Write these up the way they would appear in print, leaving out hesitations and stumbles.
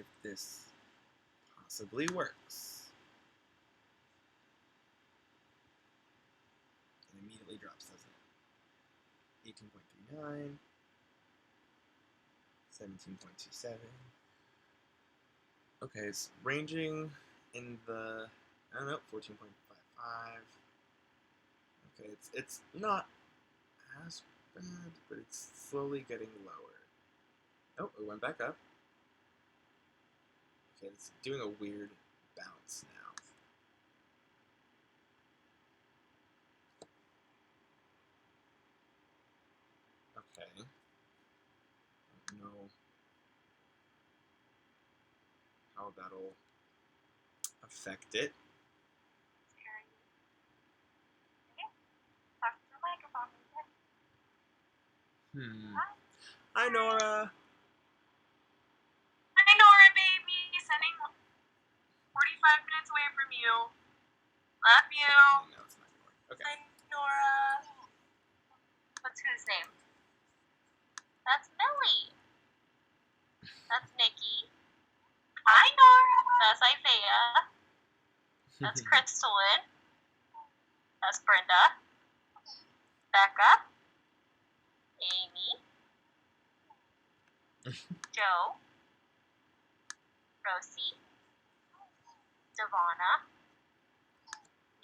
if this possibly works. It immediately drops, doesn't it? 18.39, 17.27. Okay, it's ranging in the, I don't know, 14.55. Okay, it's not as bad, but it's slowly getting lower. Oh, it went back up. Okay, it's doing a weird bounce now. Okay. I don't know how that'll affect it. Hi, Nora. Hi, Nora, baby. Sending 45 minutes away from you. Love you. No, it's not gonna work. Okay. Hi, Nora. What's whose name? That's Millie. That's Nikki. Hi, Nora. That's Isaiah. That's Crystalline. That's Brenda. Becca. Amy. Joe. Rosie. Devonna.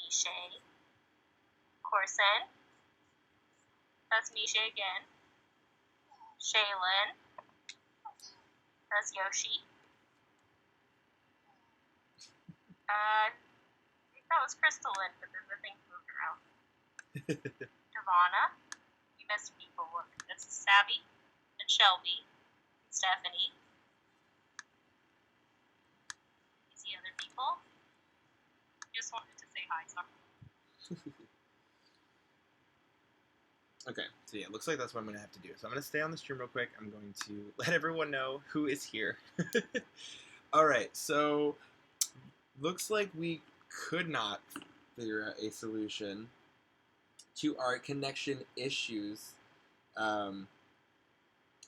Mishay. Corson. That's Mishay again. Shaylin. That's Yoshi. I think that was Crystalline, but then the thing moved around. Devonna. You missed people. Look, that's Savvy and Shelby and Stephanie. You see other people? Just wanted to say hi, sorry. Okay, so yeah, it looks like that's what I'm going to have to do. So I'm going to stay on the stream real quick. I'm going to let everyone know who is here. Alright, so looks like we could not figure out a solution to our connection issues.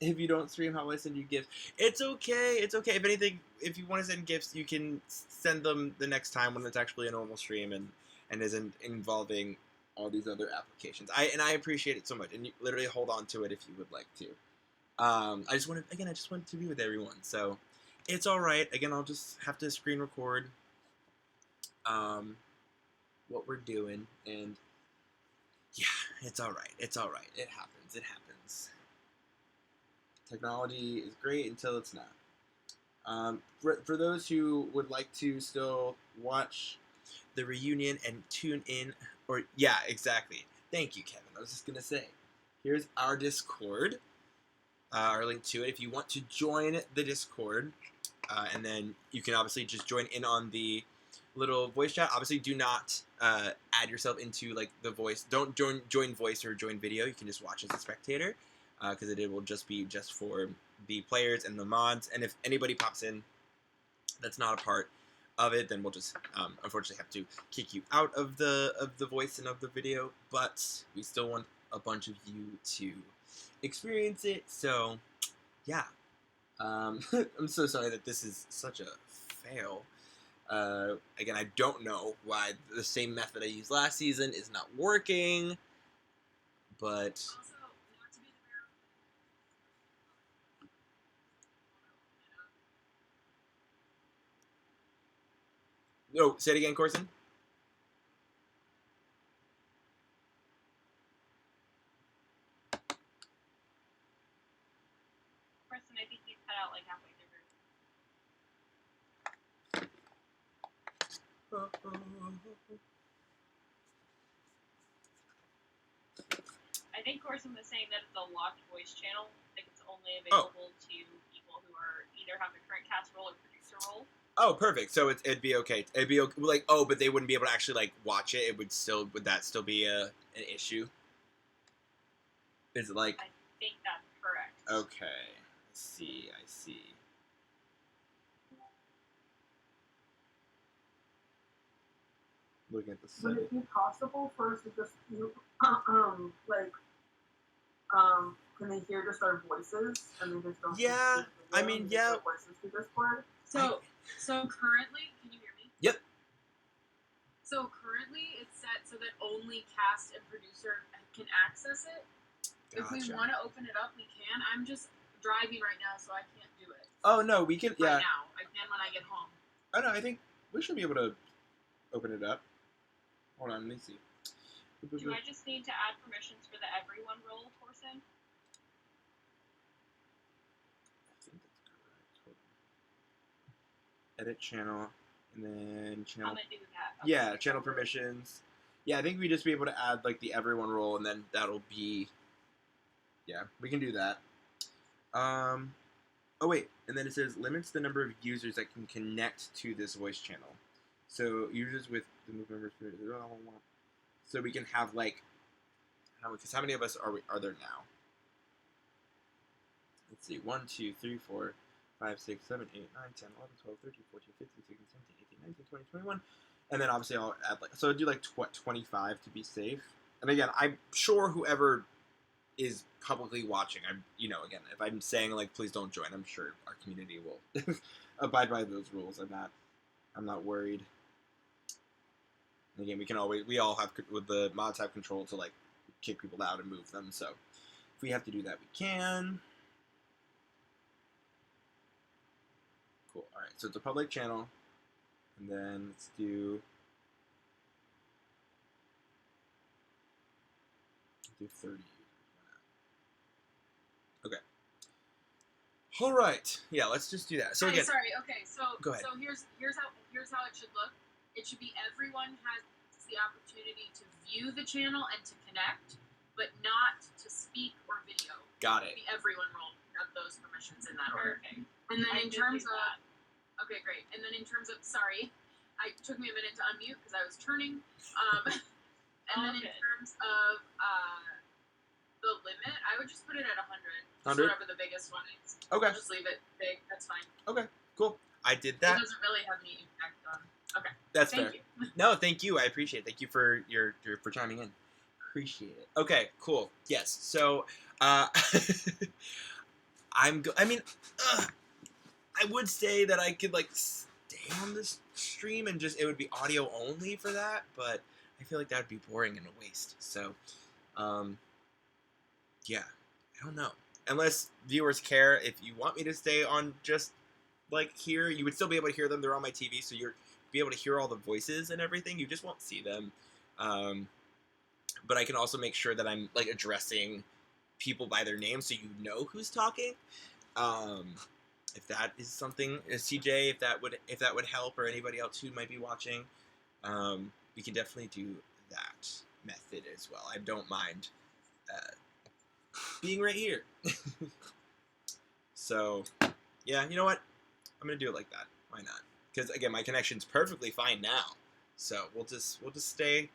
If you don't stream, how will I send you gifts? It's okay, it's okay. If anything, if you want to send gifts, you can send them the next time when it's actually a normal stream and isn't involving all these other applications. I appreciate it so much, and you literally hold on to it if you would like to. I just want to be with everyone, so it's all right. Again, I'll just have to screen record what we're doing, and yeah, it's all right. It's all right. It happens. It happens. Technology is great until it's not. For those who would like to still watch the reunion and tune in, or yeah, exactly. Thank you, Kevin. I was just gonna say, here's our Discord, our link to it. If you want to join the Discord, and then you can obviously just join in on the little voice chat. Obviously, do not add yourself into like the voice. Don't join voice or join video. You can just watch as a spectator, because it will just be just for the players and the mods. And if anybody pops in that's not a part of it, then we'll just unfortunately have to kick you out of the voice and of the video. But we still want a bunch of you to experience it. So yeah, I'm so sorry that this is such a fail. Again, I don't know why the same method I used last season is not working, but no. Say it again, Corson. Corson, I think you cut out like halfway through. I think Corson was saying that it's a locked voice channel. I think it's only available to people who are either have the current cast role or producer role. Oh, perfect. So it'd be okay. It'd be okay. Like, oh, but they wouldn't be able to actually like watch it. Would that still be an issue? Is it like? I think that's correct. Okay, I see. Looking at the Would setting. it be possible for us to just can they hear just our voices and they just don't? Yeah, I mean, yeah. Voices to Discord? So currently, can you hear me? Yep. So currently, it's set so that only cast and producer can access it. If we Gotcha. want to open it up, we can. I'm just driving right now, so I can't do it. Oh no, we can. Yeah. Right now, I can when I get home. Oh no, I think we should be able to open it up. Hold on, let me see. Do I just need to add permissions for the everyone role, Corson? I think that's correct. Hold on. Edit channel, and then channel. I'm gonna do that. Yeah, channel permissions. Yeah, I think we just be able to add like the everyone role, and then that'll be. Yeah, we can do that. Oh wait, and then it says limits the number of users that can connect to this voice channel. So users with the move members. So we can have like, how many of us are there now? Let's see, 1, 2, 3, 4, 5, 6, 7, 8, 9, 10, 11, 12, 13, 14, 15, 16, 17, 18, 19, 20, 21. And then obviously I'll add like, so I'll do like 25 to be safe. And again, I'm sure whoever is publicly watching, again, if I'm saying like, please don't join, I'm sure our community will abide by those rules. I'm not worried. And again, we all have, with the mods have control to like kick people out and move them. So if we have to do that, we can. Cool. All right. So it's a public channel, and then let's do 30. Okay. All right. Yeah. Let's just do that. So again. Sorry. Okay. So go ahead. So here's how it should look. It should be everyone has the opportunity to view the channel and to connect, but not to speak or video. Got it. Everyone will have those permissions in that order. Perfect. And then I in did terms do of that. okay, great. And then in terms of it took me a minute to unmute because I was turning. And then in Okay. terms of the limit, I would just put it at 100. 100? Whatever the biggest one is. Okay. I'll just leave it big. That's fine. Okay. Cool. I did It that. doesn't really have any impact on. Okay. That's Thank fair. you. No, thank you. I appreciate it. Thank you for for chiming in. Appreciate it. Okay, cool. Yes. So, I would say that I could like stay on this stream and just it would be audio only for that, but I feel like that would be boring and a waste. So, yeah, I don't know. Unless viewers care, if you want me to stay on just like here, you would still be able to hear them. They're on my TV, so you're be able to hear all the voices and everything. You just won't see them. But I can also make sure that I'm like addressing people by their name, so you know who's talking. If that is something, CJ, if that would help, or anybody else who might be watching, we can definitely do that method as well. I don't mind being right here. So, yeah, you know what? I'm gonna do it like that. Why not? Because again, my connection's perfectly fine now. So we'll just stay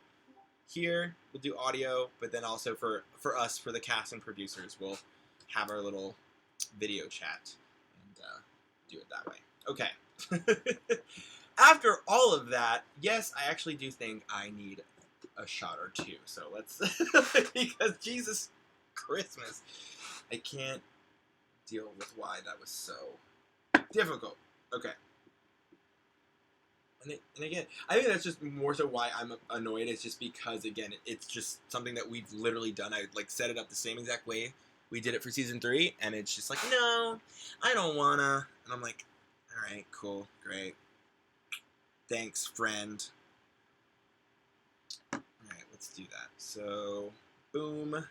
here. We'll do audio, but then also for us, for the cast and producers, we'll have our little video chat and do it that way. Okay. After all of that, yes, I actually do think I need a shot or two. So let's because Jesus Christmas, I can't deal with why that was so difficult. Okay. And again, I think that's just more so why I'm annoyed. It's just because, again, it's just something that we've literally done. I like set it up the same exact way we did it for season 3, and it's just like, no, I don't wanna. And I'm like, all right, cool, great, thanks, friend. All right, let's do that. So, boom. Got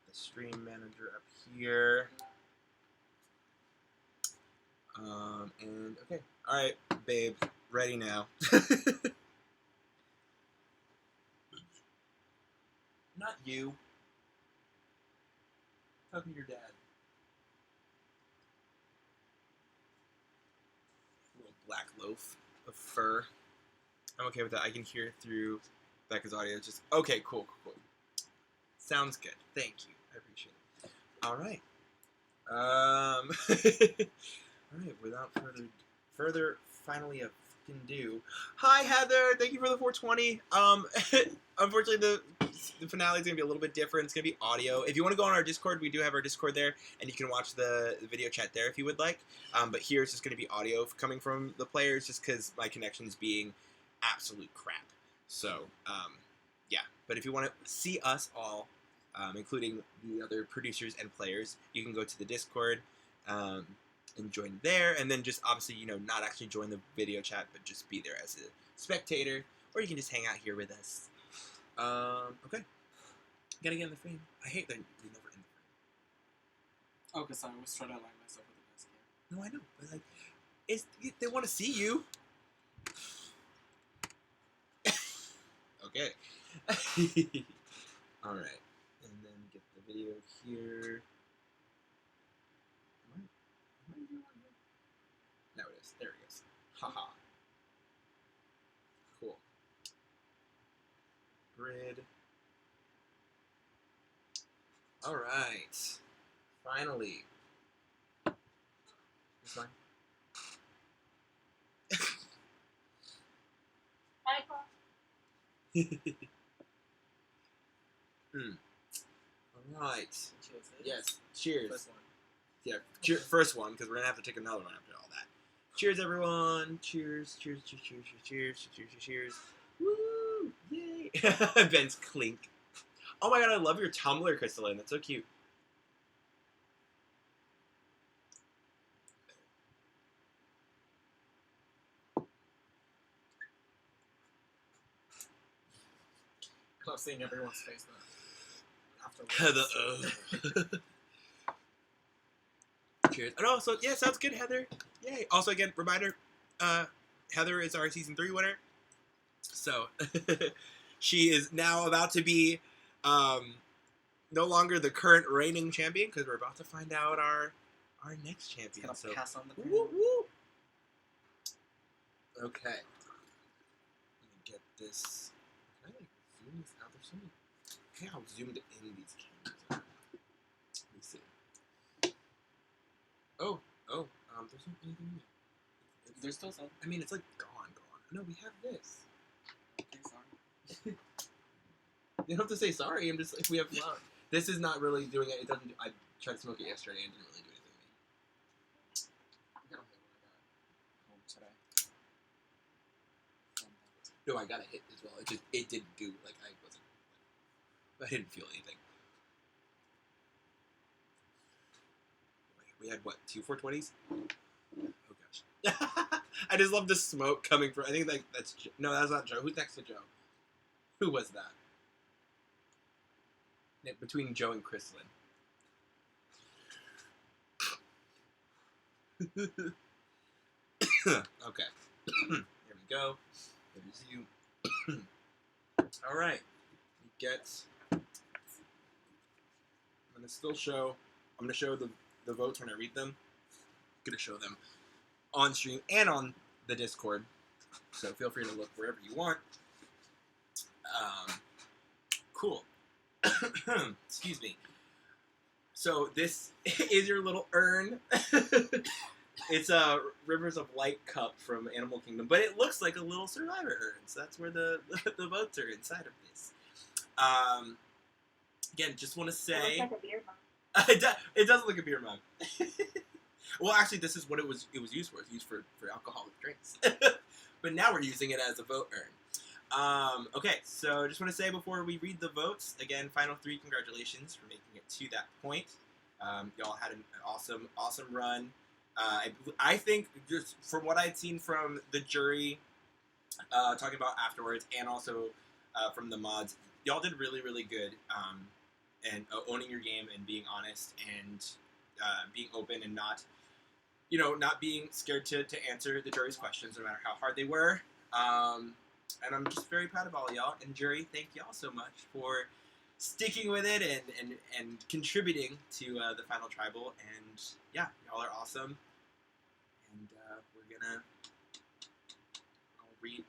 the stream manager up here. And okay, all right, babe, ready now. Not you. Talking to your dad. A little black loaf of fur. I'm okay with that. I can hear through Becca's audio. Just okay, cool. Sounds good. Thank you. I appreciate it. All right. All right, without further, finally a can do. Hi, Heather. Thank you for the 420. Unfortunately, the finale is gonna be a little bit different. It's gonna be audio. If you want to go on our Discord, we do have our Discord there, and you can watch the video chat there if you would like. But here it's just gonna be audio coming from the players, just because my connection's being absolute crap. So, yeah. But if you want to see us all, including the other producers and players, you can go to the Discord. And join there, and then just obviously, not actually join the video chat, but just be there as a spectator, or you can just hang out here with us. Okay. Gotta get in the frame. I hate that we never in the frame. Oh, because I always try to align myself with the desk here. No, I know, but they want to see you. Okay. All right, and then get the video here. Now it is. There it is. Haha. Cool. Grid. All right. Finally. This one. All right. Cheers. Yes. Cheers. First one. Yeah. First one, because we're gonna have to take another one after all that. Cheers, everyone. Cheers. Cheers. Cheers. Cheers. Cheers. Cheers. Cheers. Cheers. Woo! Yay! Ben's clink. Oh my god, I love your Tumblr, Crystalline. That's so cute. I love seeing everyone's face now. Heather. Afterwards. Cheers. And also, yeah, sounds good, Heather. Yay. Also, again, reminder, Heather is our season 3 winner. So, she is now about to be no longer the current reigning champion, because we're about to find out our next champion. Gonna So, pass on the crown. woo, woo. Okay. Let me get this. Can I zoom this out? There's so many. Look at how zoomed in these cameras are. Let me see. Oh, there's not anything in it. There's still some. I mean, it's like gone. No, we have this. Okay, sorry. You don't have to say sorry. I'm just like, we have flour. This is not really doing it. It doesn't. I tried to smoke it yesterday and it didn't really do anything to me. I don't think when I got home today. No, I got a hit as well. It didn't do I didn't feel anything. We had what, 2 420s? Oh gosh. I just love the smoke coming from. I think that's no, that's not Joe. Who's next to Joe? Who was that? Between Joe and Crystalline. Okay. Here we go. There's you. All right. We get. I'm gonna still show. I'm gonna show the votes when I read them. I'm gonna show them on stream and on the Discord. So feel free to look wherever you want. Cool. Excuse me. So this is your little urn. It's a Rivers of Light cup from Animal Kingdom, but it looks like a little Survivor urn. So that's where the votes are inside of this. Again, just want to say It looks like a beer mug. it does look like a beer mug. Well, actually, this is what it was used for. It's used for alcoholic drinks. But now we're using it as a vote urn. Okay, so just want to say before we read the votes, again, Final 3, congratulations for making it to that point. Y'all had an awesome run. I think, just from what I'd seen from the jury talking about afterwards, and also from the mods, y'all did really, really good. And owning your game and being honest and being open and not being scared to answer the jury's questions no matter how hard they were. And I'm just very proud of all y'all. And jury, thank y'all so much for sticking with it and contributing to the final tribal. And yeah, y'all are awesome. And we're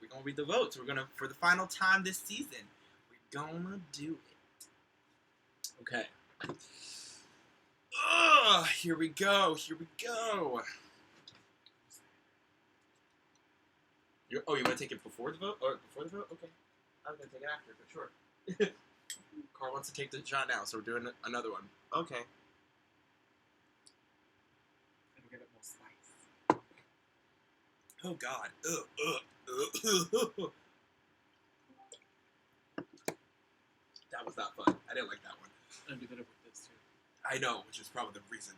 gonna read the votes. We're gonna, for the final time this season, we're gonna do it. Okay. Here we go. You want to take it before the vote? Or before the vote? Okay. I was going to take it after, but sure. Carl wants to take the shot now, so we're doing another one. Okay. It'll give it more spice. Oh, God. That was not fun. I didn't like that one. I did it with this too. I know, which is probably the reason.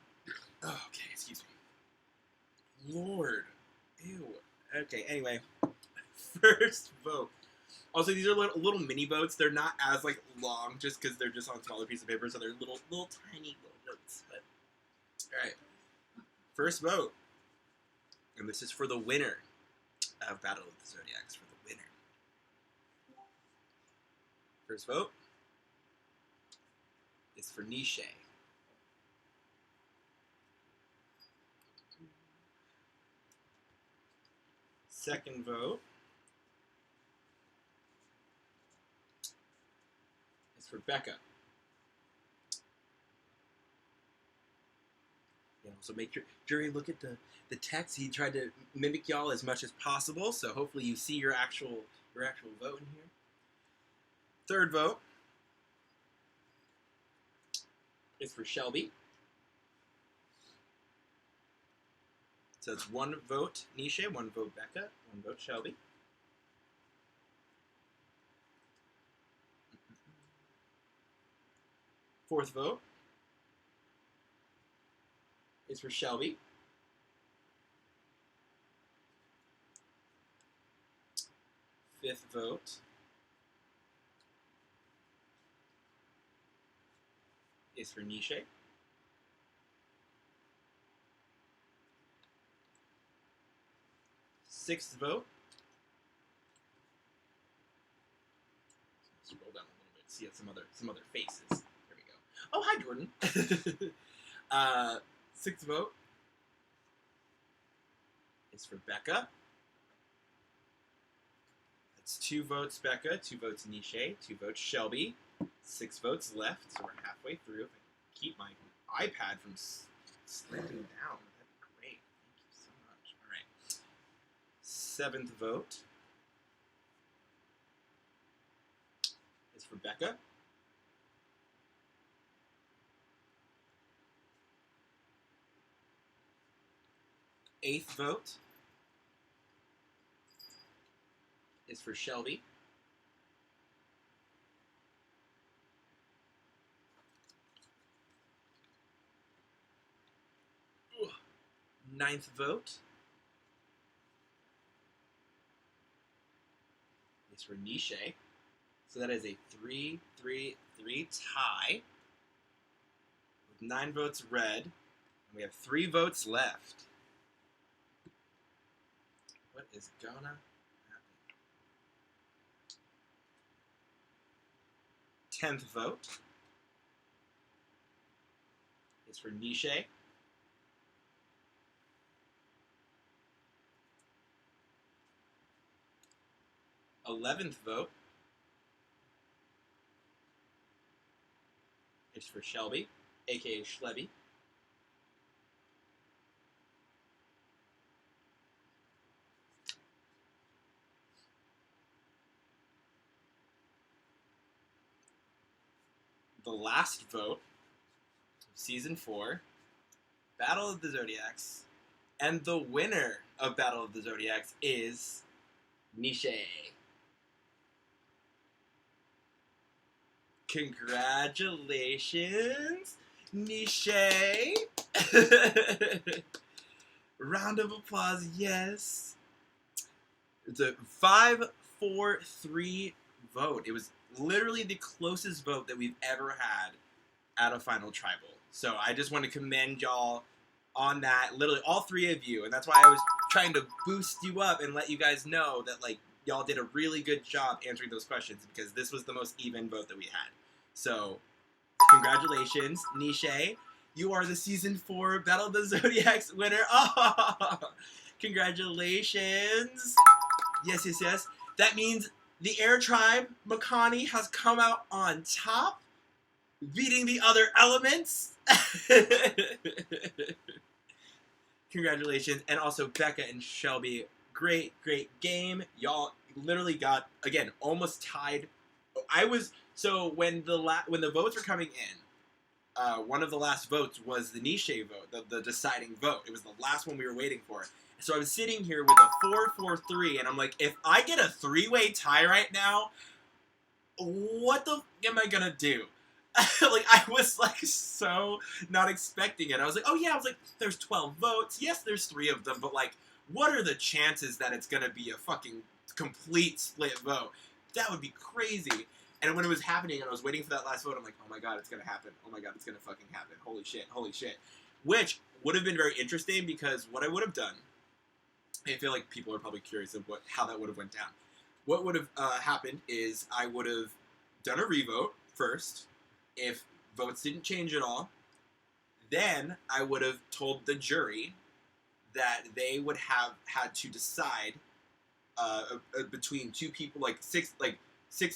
Okay, excuse me. Lord. Ew. Okay, anyway. First vote. Also, these are little mini votes. They're not as, like, long just because they're just on smaller piece of paper, so they're little tiny little notes. But, alright. First vote. And this is for the winner of Battle of the Zodiacs. For the winner. First vote is for Niche. Second vote is for Becca. So make your jury look at the text. He tried to mimic y'all as much as possible, so hopefully you see your actual vote in here. Third vote is for Shelby. So it's 1 vote Niche, 1 vote Becca, 1 vote Shelby. Fourth vote is for Shelby. Fifth vote is for Niche. Sixth vote. Scroll down a little bit, see some other faces. There we go. Oh, hi, Jordan. Sixth vote is for Becca. That's 2 votes Becca, 2 votes Niche, 2 votes Shelby, 6 votes left, so we're halfway through. If I can keep my iPad from slipping down, that'd be great. Thank you so much. All right. 7th vote is for Becca. 8th vote is for Shelby. Ugh. 9th vote is for Niche. So that is a 3-3-3 tie with 9 votes red. And we have 3 votes left. What is gonna happen? 10th vote is for Niche. 11th vote is for Shelby, aka Schlebby. The last vote of Season 4, Battle of the Zodiacs, and the winner of Battle of the Zodiacs is Niche. Congratulations, Niche! Round of applause, yes. It's a 5-4-3 vote. It was literally the closest vote that we've ever had at a final tribal. So I just want to commend y'all on that. Literally all 3 of you. And that's why I was trying to boost you up and let you guys know that, like, y'all did a really good job answering those questions, because this was the most even vote that we had. So, congratulations, Niche. You are the Season 4 Battle of the Zodiacs winner. Oh, congratulations. Yes, yes, yes. That means the Air Tribe, Makani, has come out on top, beating the other elements. Congratulations. And also Becca and Shelby great game. Y'all literally got, again, almost tied. So when the votes were coming in, one of the last votes was the niche vote, the deciding vote. It was the last one we were waiting for. So I was sitting here with a 4-4-3, and I'm like, if I get a 3-way tie right now, what the am I gonna do? Like, I was like so not expecting it. I was like, oh yeah, I was like, there's 12 votes. Yes, there's 3 of them, but like, what are the chances that it's gonna be a fucking complete split vote? That would be crazy. And when it was happening and I was waiting for that last vote, I'm like, oh my god, it's gonna happen. Oh my god, it's gonna fucking happen. Holy shit. Which would have been very interesting, because what I would have done, I feel like people are probably curious of how that would have went down. What would have happened is I would have done a revote first. If votes didn't change at all, then I would have told the jury that they would have had to decide between 2 people, like 6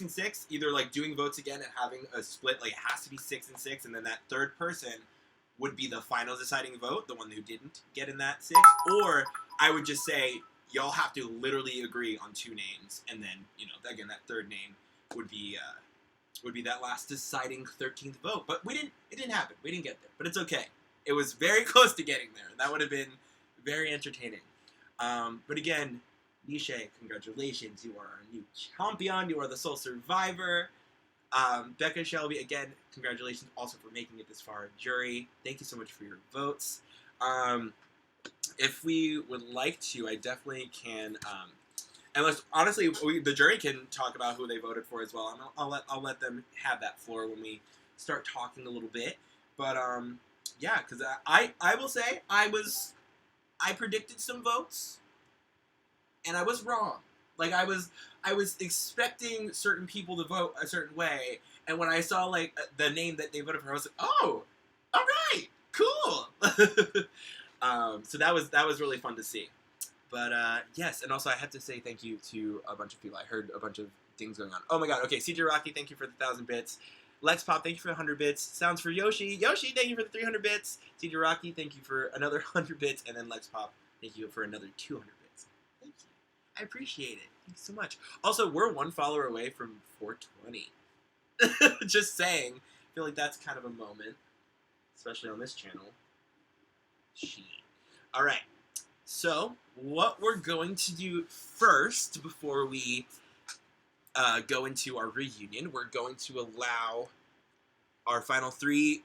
and 6, either like doing votes again and having a split, like it has to be 6 and 6, and then that third person would be the final deciding vote, the one who didn't get in that 6, or I would just say, y'all have to literally agree on 2 names, and then, again, that third name would be that last deciding 13th vote. But it didn't happen. We didn't get there. But it's okay. It was very close to getting there. That would have been very entertaining. But again, Nisha, congratulations. You are our new champion. You are the sole survivor. Becca, Shelby, again, congratulations also for making it this far. Jury, thank you so much for your votes. If we would like to, I definitely can. Unless, honestly, the jury can talk about who they voted for as well. And I'll let them have that floor when we start talking a little bit. But yeah, because I will say I predicted some votes, and I was wrong. Like I was expecting certain people to vote a certain way, and when I saw like the name that they voted for, I was like, oh, all right, cool. So that was really fun to see. But yes, and also I have to say thank you to a bunch of people. I heard a bunch of things going on. Oh my god, okay, CJ Rocky, thank you for the 1,000 bits. Lex Pop, thank you for the 100 bits. Sounds for Yoshi. Yoshi, thank you for the 300 bits. CJ Rocky, thank you for another 100 bits. And then Lex Pop, thank you for another 200 bits. Thank you. I appreciate it. Thanks so much. Also, we're 1 follower away from 420. Just saying. I feel like that's kind of a moment, especially on this channel. Alright. So, what we're going to do first, before we go into our reunion, we're going to allow our final 3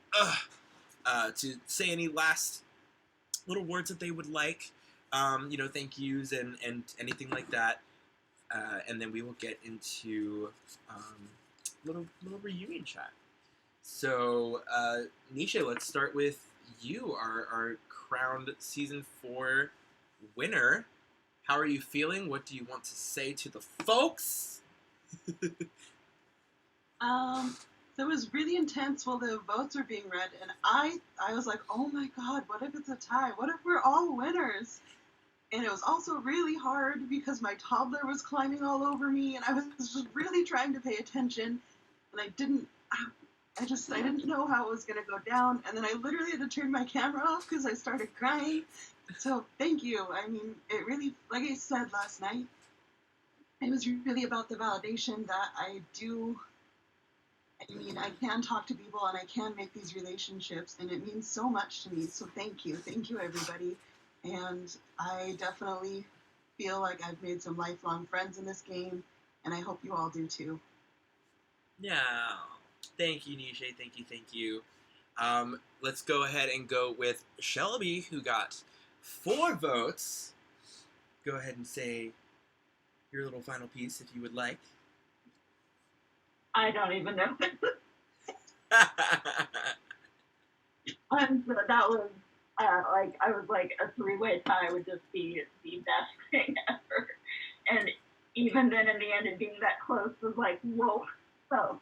to say any last little words that they would like, thank yous and anything like that, and then we will get into little reunion chat. So, Nisha, let's start with you, our crowned season 4 winner. How are you feeling? What do you want to say to the folks? So it was really intense while the votes were being read, and I was like, oh my god, what if it's a tie? What if we're all winners? And it was also really hard because my toddler was climbing all over me, and I was just really trying to pay attention, and I didn't know how it was going to go down, and then I literally had to turn my camera off because I started crying. So thank you. I mean, it really, like I said last night, it was really about the validation that I can talk to people and I can make these relationships, and it means so much to me. So thank you everybody. And I definitely feel like I've made some lifelong friends in this game, and I hope you all do too. Yeah. Thank you, Nisha. Thank you. Let's go ahead and go with Shelby, who got 4 votes. Go ahead and say your little final piece if you would like. I don't even know. And so that was I was like, a 3-way tie would just be the best thing ever. And even then, in the end, it being that close was like, whoa. So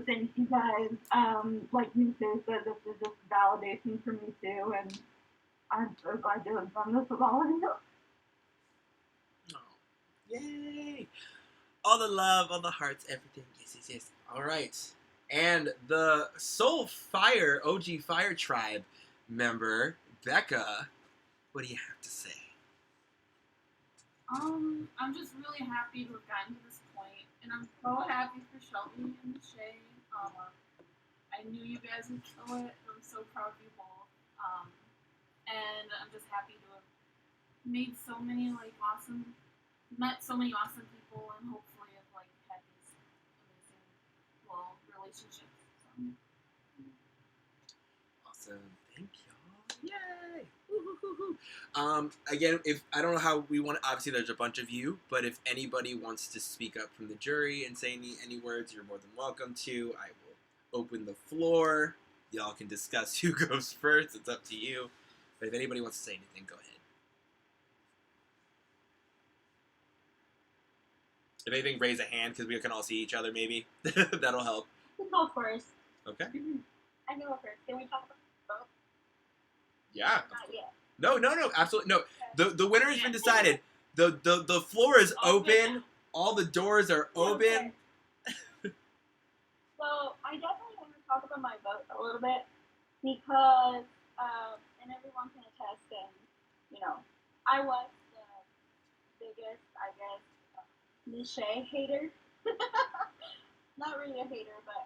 thank you guys. Like you said, this is just validation for me too, and I'm so glad to have done this with all of you. Oh, yay! All the love, all the hearts, everything. Yes. All right. And the Soul Fire, OG Fire Tribe member, Becca, what do you have to say? I'm just really happy to have gotten to this point, and I'm so happy for Shelby and Shay. I knew you guys would kill it. I'm so proud of you both. And I'm just happy to have made so many met so many awesome people, and hopefully have had these amazing, relationships. Awesome. Thank y'all. Yay. Woo-hoo-hoo-hoo. Again, if I don't know how we want. Obviously, there's a bunch of you, but if anybody wants to speak up from the jury and say any words, you're more than welcome to. I will open the floor. Y'all can discuss who goes first. It's up to you. But if anybody wants to say anything, go ahead. If anything, raise a hand because we can all see each other. Maybe that'll help. You go first. Okay. I go first. Can we talk about both? Yeah. Not yet. No, absolutely no. The winner has been decided. The floor is open. All the doors are open. Okay. So I definitely want to talk about my vote a little bit because, and everyone can attest, and I was the biggest, I guess, Michelle hater. Not really a hater, but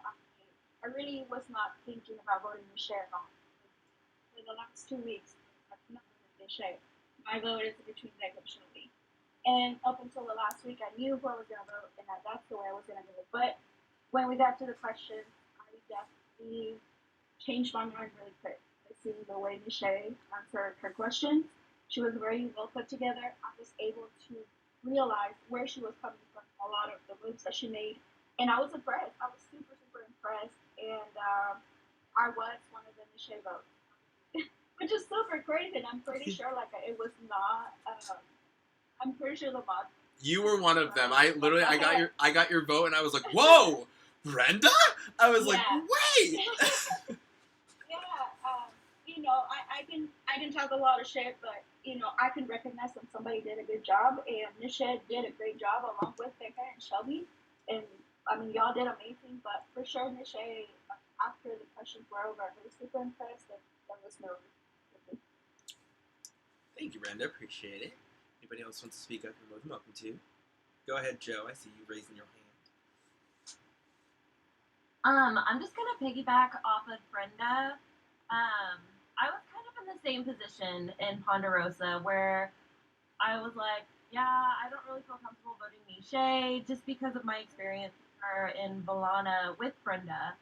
I really was not thinking about voting Michelle on. For the last 2 weeks, I've not voted Michelle. My vote is between Jacob and Shelby. And up until the last week, I knew who I was going to vote, and that's the way I was going to vote. But when we got to the question, I definitely changed my mind really quick. I see the way Michelle answered her questions. She was very well put together. I was able to realize where she was coming from, a lot of the moves that she made. And I was impressed. I was super, super impressed. And I was one of the Michelle votes, which is super crazy. And I'm pretty sure it was not. I'm pretty sure the mod. You were one of them. I got your vote, and I was like, "Whoa, Brenda!" I was like, "Wait." I can talk a lot of shit, but I can recognize when somebody did a good job, and Michelle did a great job along with Becca and Shelby, and I mean y'all did amazing. But for sure, Michelle, after the questions were over, I was super impressed, and there was no. Thank you, Brenda. Appreciate it. Anybody else wants to speak up? You're more than welcome to. Go ahead, Joe. I see you raising your hand. I'm just gonna piggyback off of Brenda. I was kind of in the same position in Ponderosa where I was like, yeah, I don't really feel comfortable voting Miche just because of my experience in Valana with Brenda.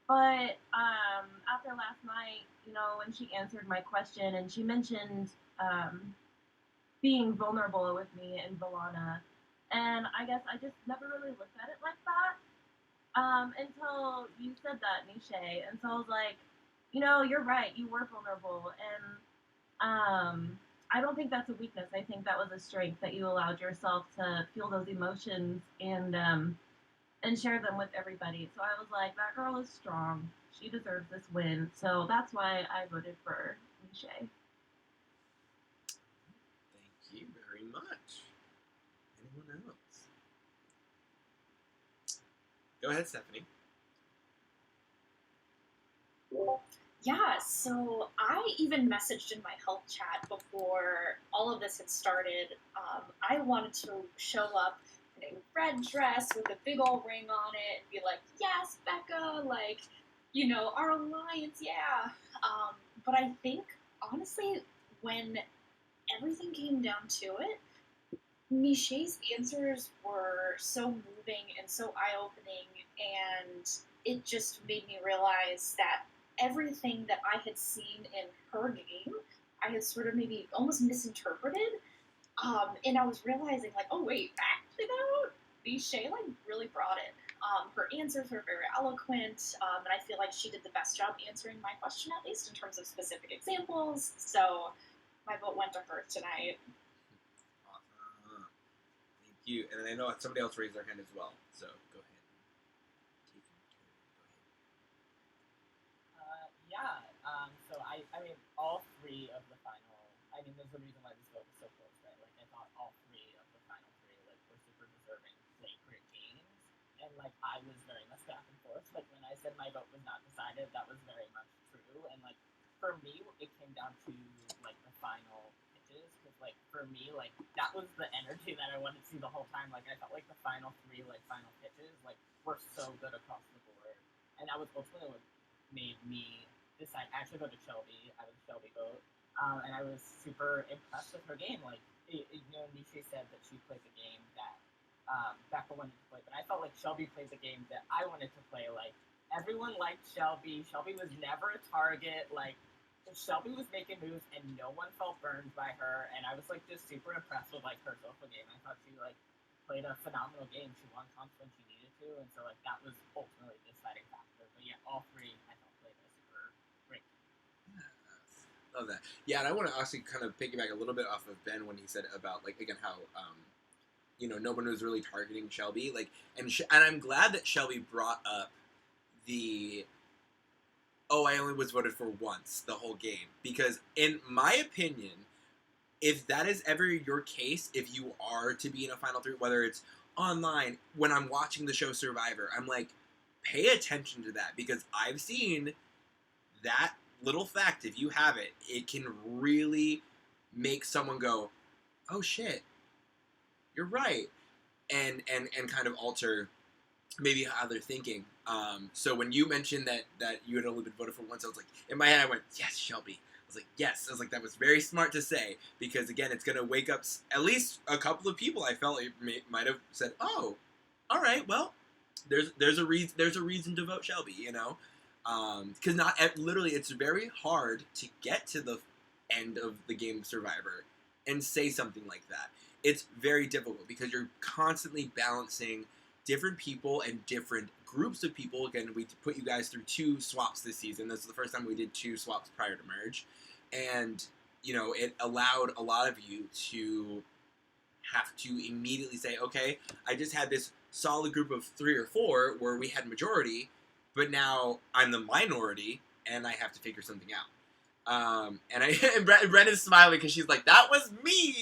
But after last night, when she answered my question and she mentioned being vulnerable with me in Valana, and I guess I just never really looked at it like that until you said that, Miche. And so I was like, you're right. You were vulnerable, and I don't think that's a weakness. I think that was a strength that you allowed yourself to feel those emotions and share them with everybody. So I was like, that girl is strong. She deserves this win. So that's why I voted for Miche. Thank you very much. Anyone else? Go ahead, Stephanie. Yeah, so I even messaged in my help chat before all of this had started. I wanted to show up in a red dress with a big old ring on it and be like, yes, Becca, our alliance, yeah. But I think, honestly, when everything came down to it, Michelle's answers were so moving and so eye-opening, and it just made me realize that everything that I had seen in her game, I had sort of maybe almost misinterpreted. And I was realizing, oh wait, actually though, Michelle really brought it. Her answers were very eloquent, and I feel like she did the best job answering my question, at least in terms of specific examples. So my vote went to her tonight. Awesome. Thank you. And I know somebody else raised their hand as well, so go ahead. So I mean, all three of the final. I mean, there's a reason why this vote was so close, right? I thought all three of the final three were super deserving, played great games, and I was very much back and forth. When I said my vote was not decided, that was very much true. And for me, it came down to the final pitches, because for for me, like, that was the energy that I wanted to see the whole time. Like, I felt like the final three, like, final pitches, like, were so good across the board. And that was ultimately what made me decide I should go to Shelby. I was a Shelby vote. And I was super impressed with her game. Like, Nisha said that she plays a game that Becca wanted to play, but I felt like Shelby plays a game that I wanted to play. Like, everyone liked Shelby. Shelby was never a target. Like, Shelby was making moves, and no one felt burned by her. And I was like just super impressed with like her social game. I thought she like played a phenomenal game. She won comps when she needed to, and so like that was ultimately the deciding factor. But yeah, all three I thought played a super great game. Love that. Yeah, and I want to actually kind of piggyback a little bit off of Ben when he said about like again how no one was really targeting Shelby. Like, and I'm glad that Shelby brought up the I only was voted for once the whole game, because in my opinion, if that is ever your case, if you are to be in a final three, whether it's online, when I'm watching the show Survivor, I'm like, pay attention to that, because I've seen that little fact, if you have it, it can really make someone go, oh shit, you're right, and kind of alter maybe how they're thinking. So when you mentioned that you had only been voted for once, I was like, in my head I went, yes, Shelby. I was like, yes. I was like, that was very smart to say, because again, it's going to wake up at least a couple of people. I felt it might have said, oh, all right, well, there's a reason to vote Shelby, because literally it's very hard to get to the end of the game of Survivor and say something like that. It's very difficult because you're constantly balancing different people and different groups of people. Again, we put you guys through 2 swaps this season. This is the first time we did 2 swaps prior to merge. And, it allowed a lot of you to have to immediately say, okay, I just had this solid group of 3 or 4 where we had majority, but now I'm the minority and I have to figure something out. And Brenda's smiling because she's like, that was me.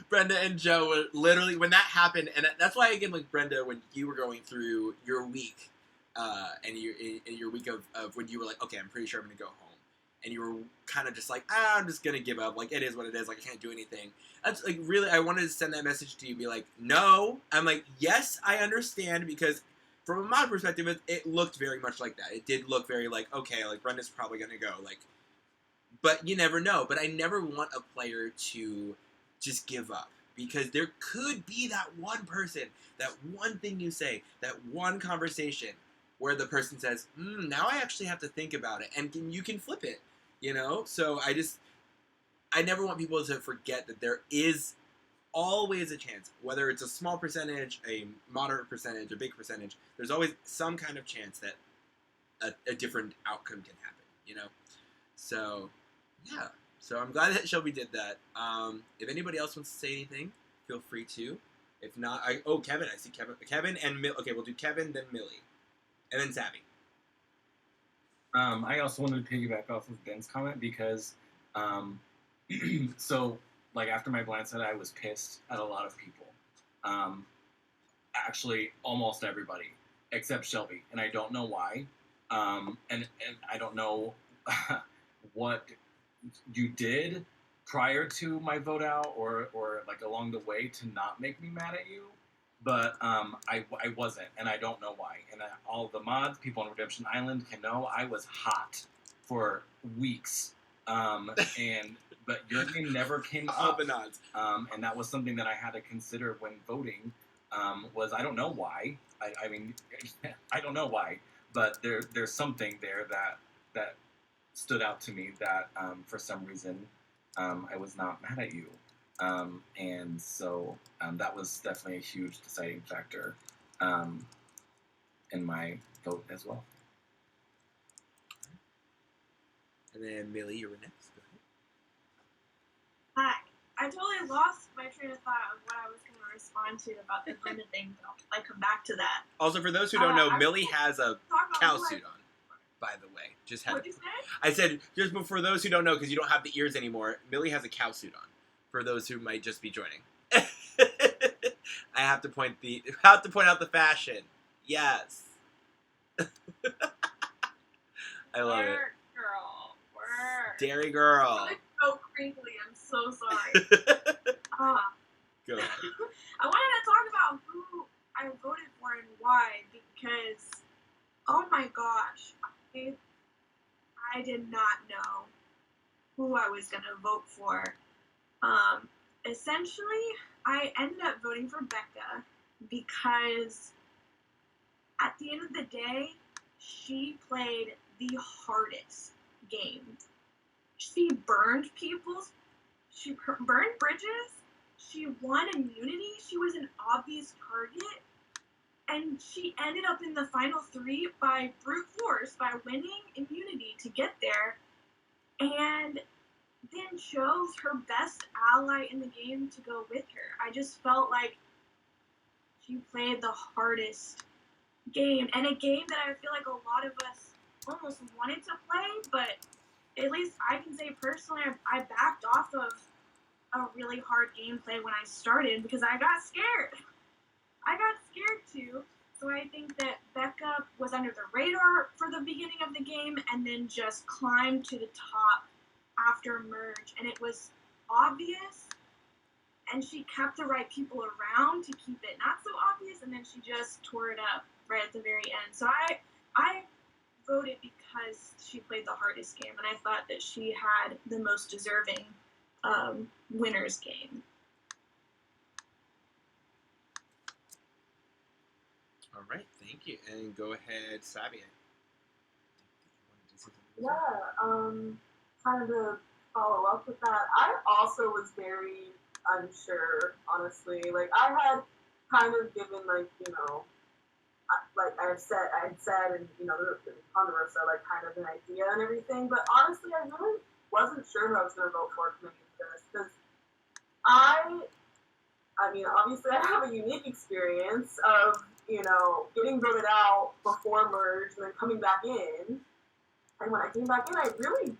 Brenda and Joe were literally, when that happened, and that's why, again, like Brenda, when you were going through your week, and your week of when you were like, okay, I'm pretty sure I'm going to go home, and you were kind of just like, I'm just going to give up, like, it is what it is, like, I can't do anything. That's, like, really, I wanted to send that message to you, be like, no. I'm like, yes, I understand, because from a mod perspective, it looked very much like that. It did look very like, okay, like, Brenda's probably going to go, like, but you never know. But I never want a player to just give up, because there could be that one person, that one thing you say, that one conversation where the person says, now I actually have to think about it, and you can flip it, So I never want people to forget that there is always a chance, whether it's a small percentage, a moderate percentage, a big percentage, there's always some kind of chance that a different outcome can happen, So, yeah. So I'm glad that Shelby did that. If anybody else wants to say anything, feel free to. If not, Kevin, I see Kevin. Kevin and Millie. Okay, we'll do Kevin, then Millie. And then Savvy. I also wanted to piggyback off of Ben's comment because, so, like, after my blind set, I was pissed at a lot of people. Actually, almost everybody, except Shelby, and I don't know why. And I don't know what you did prior to my vote out or like along the way to not make me mad at you. But I wasn't, and I don't know why. And all the mods, people on Redemption Island can know I was hot for weeks. But your name never came up. And that was something that I had to consider when voting. Was I don't know why. I mean, I don't know why. But there's something there that stood out to me that for some reason I was not mad at you. And so that was definitely a huge deciding factor in my vote as well. And then Millie, you were next. Go ahead. Hi. I totally lost my train of thought of what I was going to respond to about the Brenda thing, but I'll come back to that. Also, for those who don't know, Millie has a cow suit on, by the way. What'd you say? I said, just for those who don't know, because you don't have the ears anymore, Millie has a cow suit on, for those who might just be joining. I have to point out the fashion. Yes. I love it. Girl. Work. Dairy girl. I'm so crinkly. I'm so sorry. Go ahead. I wanted to talk about who I voted for and why, because, oh my gosh, I did not know who I was going to vote for. Essentially, I ended up voting for Becca because at the end of the day, she played the hardest game. She burned she burned bridges, she won immunity, she was an obvious target, and she ended up in the final 3 by brute force, by winning immunity to get there, and then chose her best ally in the game to go with her. I just felt like she played the hardest game, and a game that I feel like a lot of us almost wanted to play, but at least I can say personally, I backed off of a really hard gameplay when I started because I got scared. I got scared too, so I think that Becca was under the radar for the beginning of the game and then just climbed to the top after merge, and it was obvious, and she kept the right people around to keep it not so obvious, and then she just tore it up right at the very end. So I voted because she played the hardest game, and I thought that she had the most deserving winner's game. All right, thank you. And go ahead, Sabian. Kind of to follow up with that, I also was very unsure, honestly. Like, I had kind of given, like, you know, like I had said, and, you know, the Ponderosa, like, kind of an idea and everything, but honestly, I really wasn't sure who I was going to vote for coming into this, because I mean, obviously I have a unique experience of, you know, getting voted out before merge and then coming back in. And when I came back in, I really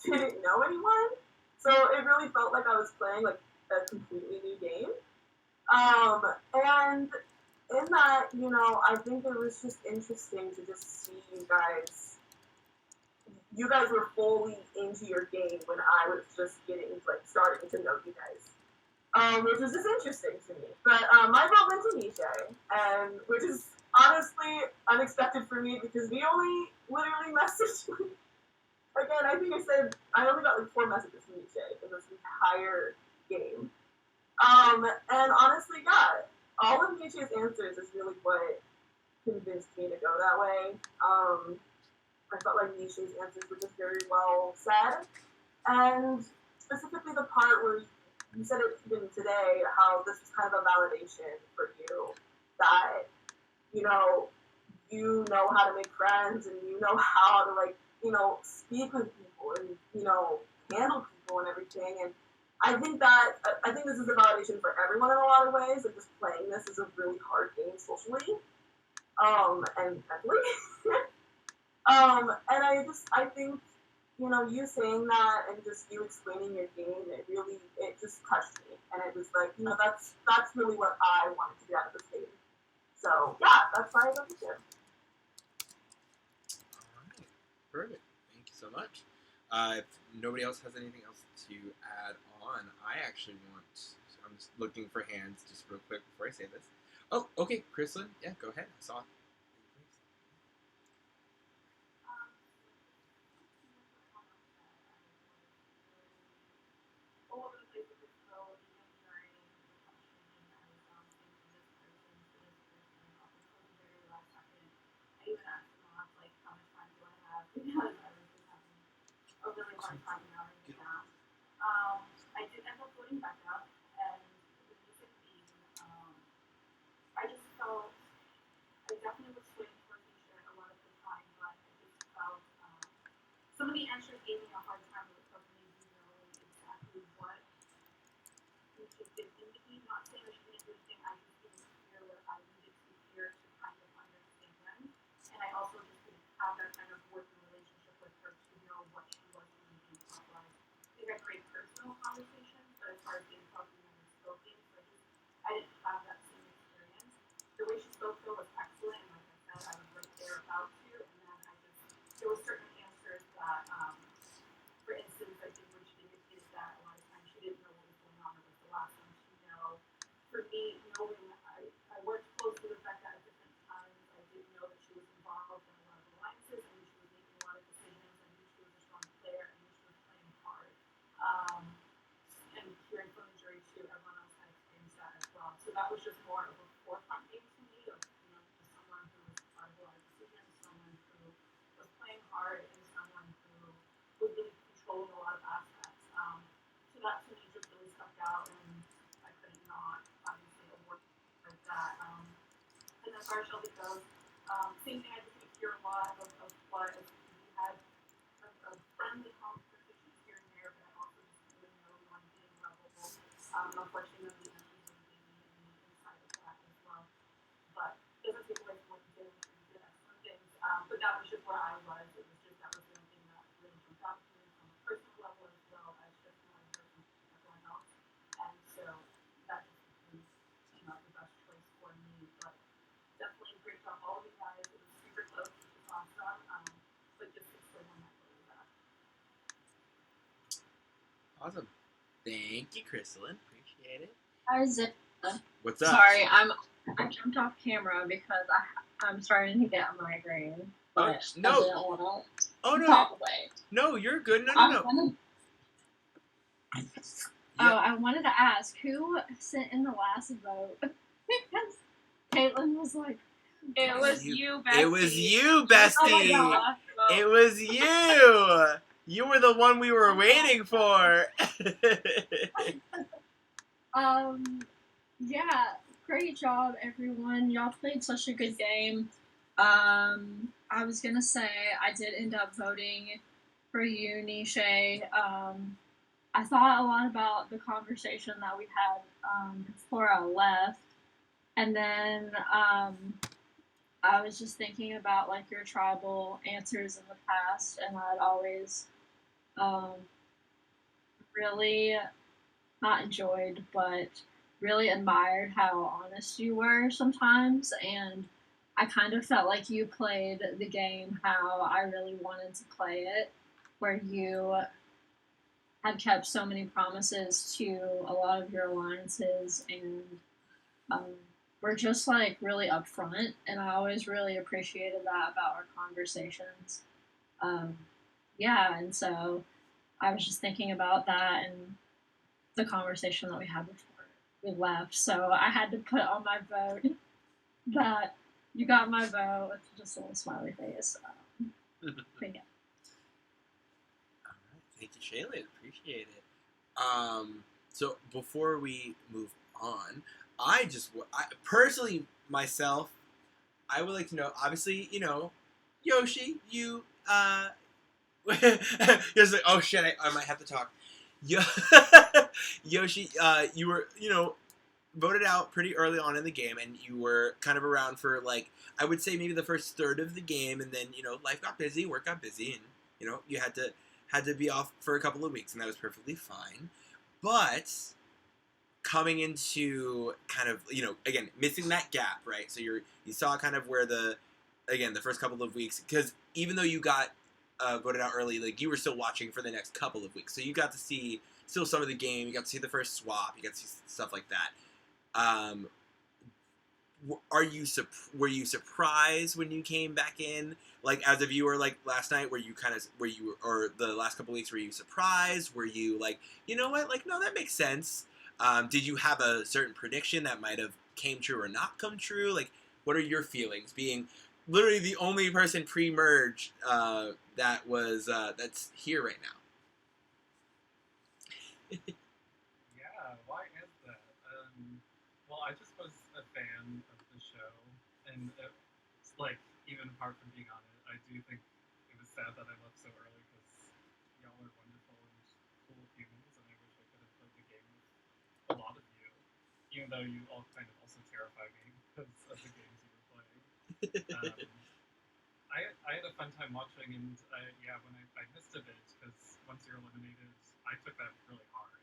didn't know anyone. So it really felt like I was playing like a completely new game. And in that, you know, I think it was just interesting to just see you guys. You guys were fully into your game when I was just starting to know you guys. Which is just interesting to me. But my vote went to Nisha, and which is honestly unexpected for me because we only literally messaged. Again, I think I said I only got like 4 messages from Nisha in this entire game. And honestly, God, all of Nisha's answers is really what convinced me to go that way. I felt like Nisha's answers were just very well said, and specifically the part where you said it even today, how this was kind of a validation for you, that, you know how to make friends, and you know how to, like, you know, speak with people, and, you know, handle people and everything, and I think this is a validation for everyone in a lot of ways, and just playing this is a really hard game socially, and mentally, and I think, you know, you saying that and just you explaining your game, it just touched me. And it was like, you know, that's really what I wanted to get out of this game. So, yeah, that's why I got to share. All right, perfect. Thank you so much. If nobody else has anything else to add on, I actually I'm just looking for hands just real quick before I say this. Oh, okay, Chrislyn, yeah, go ahead. I saw it. I did end up voting back up, and the music being, I just felt, I definitely was swaying towards Nisha a lot of the time, but I just felt, some of the answers gave me a hard time with me knowing exactly what Nisha did indicate, not saying that she didn't do anything, I just didn't hear what I needed to hear to kind of understand them, and I also just didn't have that kind of working relationship with her to know what she was doing talk-wise. We had great personal conversations, but as far as game talk, we never spoke it, so I didn't have that same experience. The way she spoke though was excellent, and like I said, I was right there about to, and then there were certain answers that, for instance, I think when she indicated that a lot of times she didn't traveling. I worked closely with Becca at different times. I did know that she was involved in a lot of alliances. I knew she was making a lot of decisions. I knew she was a strong player. I knew she was playing hard. And hearing from the jury too, everyone else had experienced that as well. So that was just more of a forefront game to me of, just someone who was part of a lot of decisions, someone who was playing hard, and someone who was really controlling a lot of aspects. So that to me just really stuck out, and I couldn't not obviously award like that. And as far as Shelby goes, same thing. I just hear a lot of what we had of friendly conversations here and there, but I also just really know one being lovable. Unfortunately, none of the enemies really gave me any insight of that as well. But it doesn't take away from what you did. You did excellent things. But that was just where I was. It was just that was the only thing that really jumped out to me from a personal level as well as just knowing her from everyone else. And so that just was, the best choice for me. But definitely great job, all of you guys. It was super close, which is awesome. But just explain when that really that. Awesome. Thank you, Crystalline. Appreciate it. Hi, Zip. What's up? Sorry, I jumped off camera because I'm starting to get a migraine. But no. I didn't want to no. talk away. No, you're good. No. I wanted to ask who sent in the last vote because Caitlin was like, It was you, Bestie. It was you, Bestie. Oh my God. It was you. You were the one we were waiting for. Yeah, great job, everyone. Y'all played such a good game. I was gonna say I did end up voting for you, Nisha. I thought a lot about the conversation that we had before I left, and then I was just thinking about like your tribal answers in the past, and I'd always really not enjoyed, but really admired how honest you were sometimes, and I kind of felt like you played the game how I really wanted to play it, where you had kept so many promises to a lot of your alliances and were just like really upfront, and I always really appreciated that about our conversations. Yeah, and so I was just thinking about that and the conversation that we had before we left. So I had to put on my vote that you got my vote with just a little smiley face. But yeah. All right, thank you, Shaylin. Appreciate it. So before we move on, I personally myself, I would like to know. Obviously, Yoshi, you you're like, oh shit, I might have to talk. Yoshi, you were, voted out pretty early on in the game, and you were kind of around for, like, I would say maybe the first third of the game, and then, life got busy, work got busy, and, you had to be off for a couple of weeks, and that was perfectly fine. But coming into kind of, again, missing that gap, right? So you saw kind of where the first couple of weeks, because even though you got voted out early, like, you were still watching for the next couple of weeks, so you got to see still some of the game, you got to see the first swap, you got to see stuff like that. Were you surprised when you came back in, like, as a viewer, like last night, or the last couple weeks, were you surprised? Were you like, you know what, like, no, that makes sense? Did you have a certain prediction that might have came true or not come true? Like, what are your feelings being literally the only person pre-merge that's here right now? Yeah, why is that? Well, I just was a fan of the show, and it's like, even apart from being on it, I do think it was sad that I left so early because y'all are wonderful and cool humans, and I wish I could have played the game with a lot of you, even though you all kind of also terrify me because of the games you were playing. I had a fun time watching, and when I missed a bit, because once you're eliminated, I took that really hard.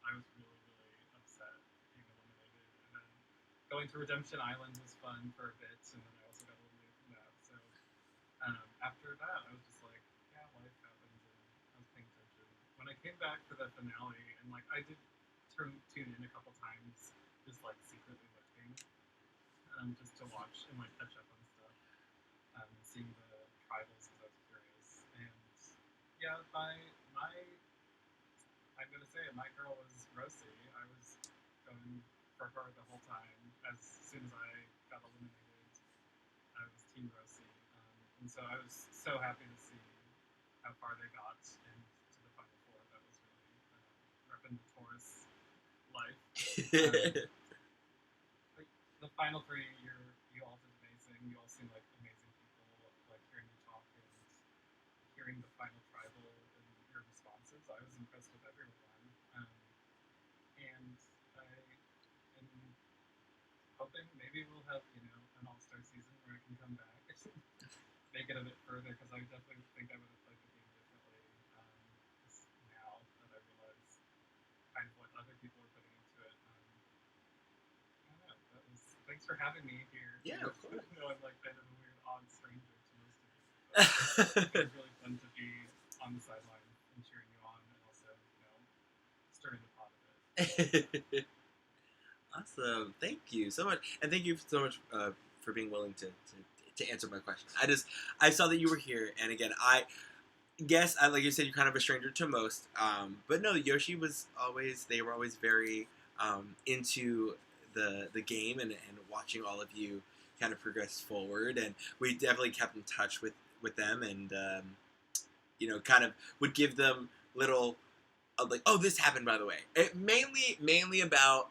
I was really, really upset being eliminated, and then going to Redemption Island was fun for a bit, and then I also got eliminated from that. So after that, I was just like, yeah, life happens, and I was paying attention. When I came back for the finale, and like I did tune in a couple times is like secretly looking, just to watch and like catch up on stuff, seeing the tribals because I was curious. And yeah, my I'm gonna say it, my girl was Rosie. I was going for her the whole time. As soon as I got eliminated, I was Team Rosie, and so I was so happy to see how far they got into the final four. That was really repping the Taurus life. Like the final three, you all did amazing. You all seem like amazing people. Like hearing you talk and hearing the final tribal and your responses, I was impressed with everyone. And I am hoping maybe we'll have an all-star season where I can come back, make it a bit further, because I definitely think I would have played the game differently. Just now that I realize kind of what other people are putting into it. I don't know. Thanks for having me here. Yeah, of course. I know I'm like kind of a weird, odd stranger to most of you. But it was really fun to be on the sideline and cheering you on, and also stirring the pot a bit. Awesome. Thank you so much. And thank you so much for being willing to answer my question. I saw that you were here, and again, I guess, like you said, you're kind of a stranger to most. But no, Yoshi they were always very into the game and watching all of you kind of progress forward. And we definitely kept in touch with them, and kind of would give them little like, oh, this happened, by the way. Mainly about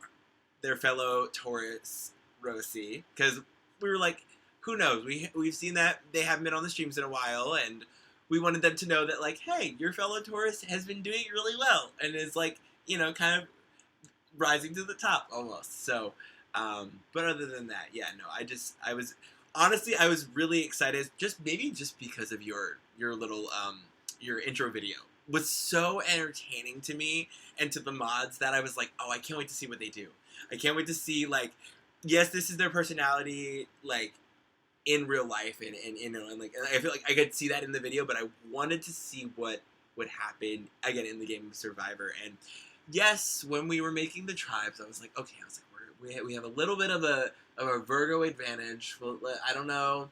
their fellow Taurus, Rosie, because we were like, who knows? We've seen that they haven't been on the streams in a while, and we wanted them to know that, like, hey, your fellow Taurus has been doing really well, and is like, kind of rising to the top almost. So, but other than that, yeah, no, I was really excited, just because of your little your intro video was so entertaining to me and to the mods that I was like, oh, I can't wait to see what they do. I can't wait to see, like, yes, this is their personality, like, in real life, and like, I feel like I could see that in the video, but I wanted to see what would happen, again, in the game of Survivor. And yes, when we were making the tribes, I was like, we have a little bit of a Virgo advantage. Well, I don't know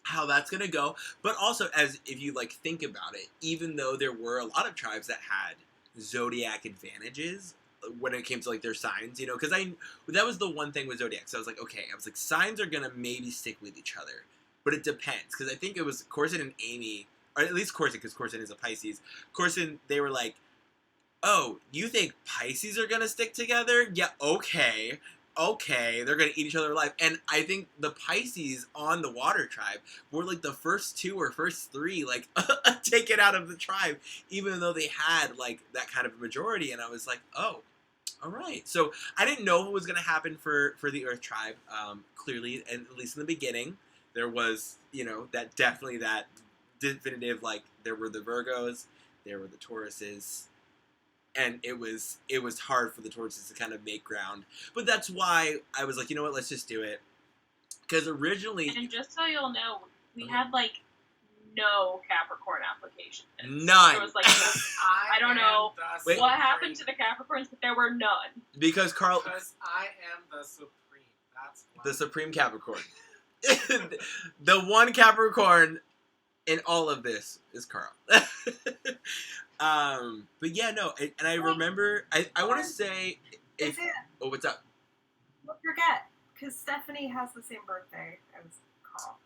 how that's gonna go, but also, as if you like think about it, even though there were a lot of tribes that had zodiac advantages when it came to like their signs, because that was the one thing with zodiac. So I was like, okay, signs are gonna maybe stick with each other, but it depends, because I think it was Corson and Amy, or at least Corson, because Corson is a Pisces. Corson, they were like, oh, you think Pisces are gonna stick together? Yeah, okay, they're gonna eat each other alive. And I think the Pisces on the water tribe were like the first two or first three, like, taken out of the tribe, even though they had like that kind of majority. And I was like, oh, all right. So I didn't know what was gonna happen for the Earth tribe. Clearly, and at least in the beginning, there was that definitive, like, there were the Virgos, there were the Tauruses. And it was hard for the Tauruses to kind of make ground. But that's why I was like, you know what, let's just do it. Because originally... And just so you'll know, we had, like, no Capricorn applications. None! There was, like, I don't know what happened to the Capricorns, but there were none. Because I am the Supreme. That's why. The Supreme Capricorn. The one Capricorn in all of this is Carl. But yeah, no, and I remember, I want to say, oh, what's up? Don't forget, because Stephanie has the same birthday as Carl.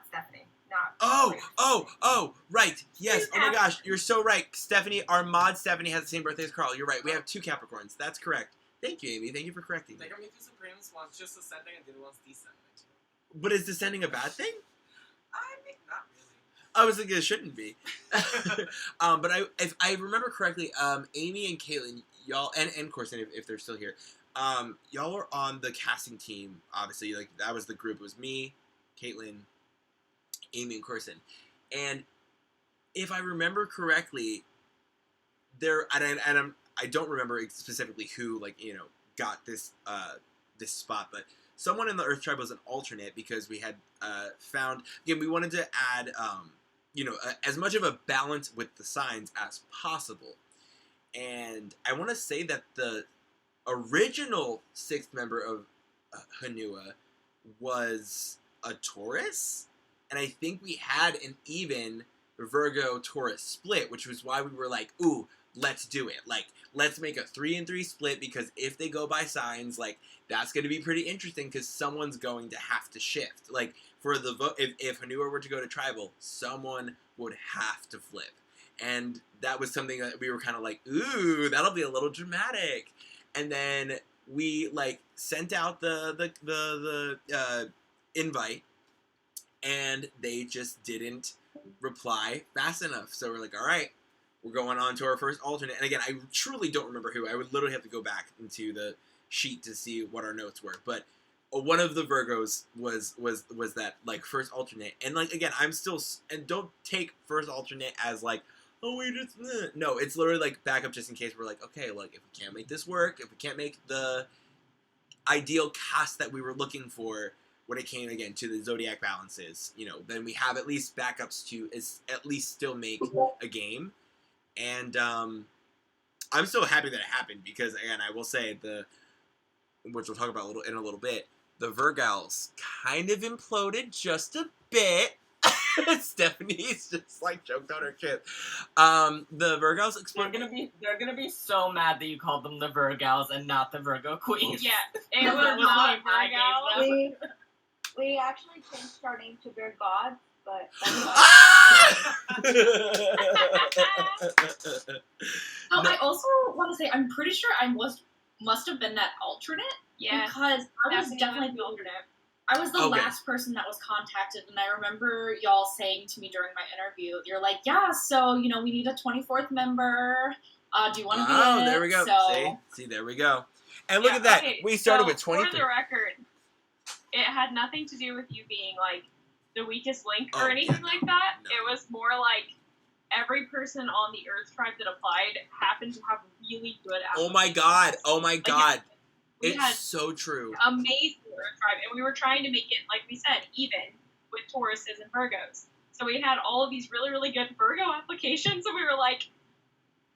Stephanie, not. Oh, right, yes, oh my gosh, you're so right. Stephanie, our mod Stephanie has the same birthday as Carl. You're right, we have two Capricorns, that's correct. Thank you, Amy, thank you for correcting me. They can make two Supremes, one's just ascending and the other one's descending. But is descending a bad thing? I think not really. I was thinking it shouldn't be. But if I remember correctly, Amy and Caitlin, y'all, and Corson, if they're still here, y'all were on the casting team, obviously. Like, that was the group. It was me, Caitlin, Amy, and Corson. And if I remember correctly, I don't remember specifically who, like, got this spot, but someone in the Earth Tribe was an alternate, because we had found, again, we wanted to add, as much of a balance with the signs as possible. And I want to say that original sixth member of Hanua was a Taurus, and I think we had an even Virgo Taurus split, which was why we were like, ooh, let's do it. Like, let's make a 3-3 split, because if they go by signs, like, that's going to be pretty interesting, because someone's going to have to shift. Like, for the vote, if Hanua were to go to tribal, someone would have to flip. And that was something that we were kind of like, ooh, that'll be a little dramatic. And then we, like, sent out the invite, and they just didn't reply fast enough. So we're like, all right, we're going on to our first alternate. And again, I truly don't remember who. I would literally have to go back into the sheet to see what our notes were. But one of the Virgos was that, like, first alternate. And, like, again, I'm still, and don't take first alternate as, like, oh, we just, no, it's literally, like, backup just in case. We're like, okay, like, if we can't make this work, if we can't make the ideal cast that we were looking for when it came, again, to the zodiac balances, you know, then we have at least backups to at least still make a game. And I'm so happy that it happened, because, again, I will say, which we'll talk about in a little bit, the Virgals kind of imploded just a bit. Stephanie's just, like, choked on her shit. The Virgals exploded. They're gonna be so mad that you called them the Virgals and not the Virgo Queens. Yeah, it was not Virgo. We actually changed our name to Bear Gods, but Oh, I also want to say, I'm pretty sure I must have been that alternate. Yeah, because I was definitely the alternate. I was the last person that was contacted, and I remember y'all saying to me during my interview, you're like, yeah, so, you know, we need a 24th member. Do you want to be in it? Oh, there we go. So, See, there we go. And look at that. Okay, We started so with 23. For the record, it had nothing to do with you being, like, the weakest link or anything like that. No. It was more like every person on the Earth tribe that applied happened to have really good applications. Oh my god. Oh my god. We had It's so true. amazing Earth tribe, and we were trying to make it, like we said, even with Tauruses and Virgos. So we had all of these really, really good Virgo applications, and we were like,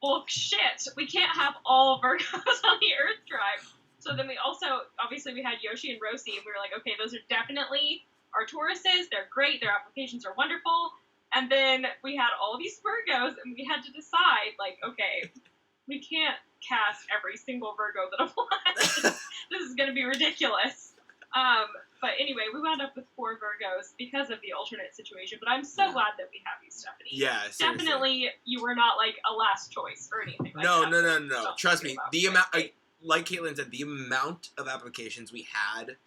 well, shit, we can't have all Virgos on the Earth tribe. So then we also, obviously, we had Yoshi and Rosie, and we were like, okay, those are definitely our Tauruses. They're great. Their applications are wonderful. And then we had all these Virgos, and we had to decide, like, okay, we can't cast every single Virgo that applies. This is going to be ridiculous. But anyway, we wound up with 4 Virgos because of the alternate situation. But I'm so glad that we have you, Stephanie. Yeah, seriously. Definitely, you were not, like, a last choice or anything like No. that. Trust me. Like Caitlin said, the amount of applications we had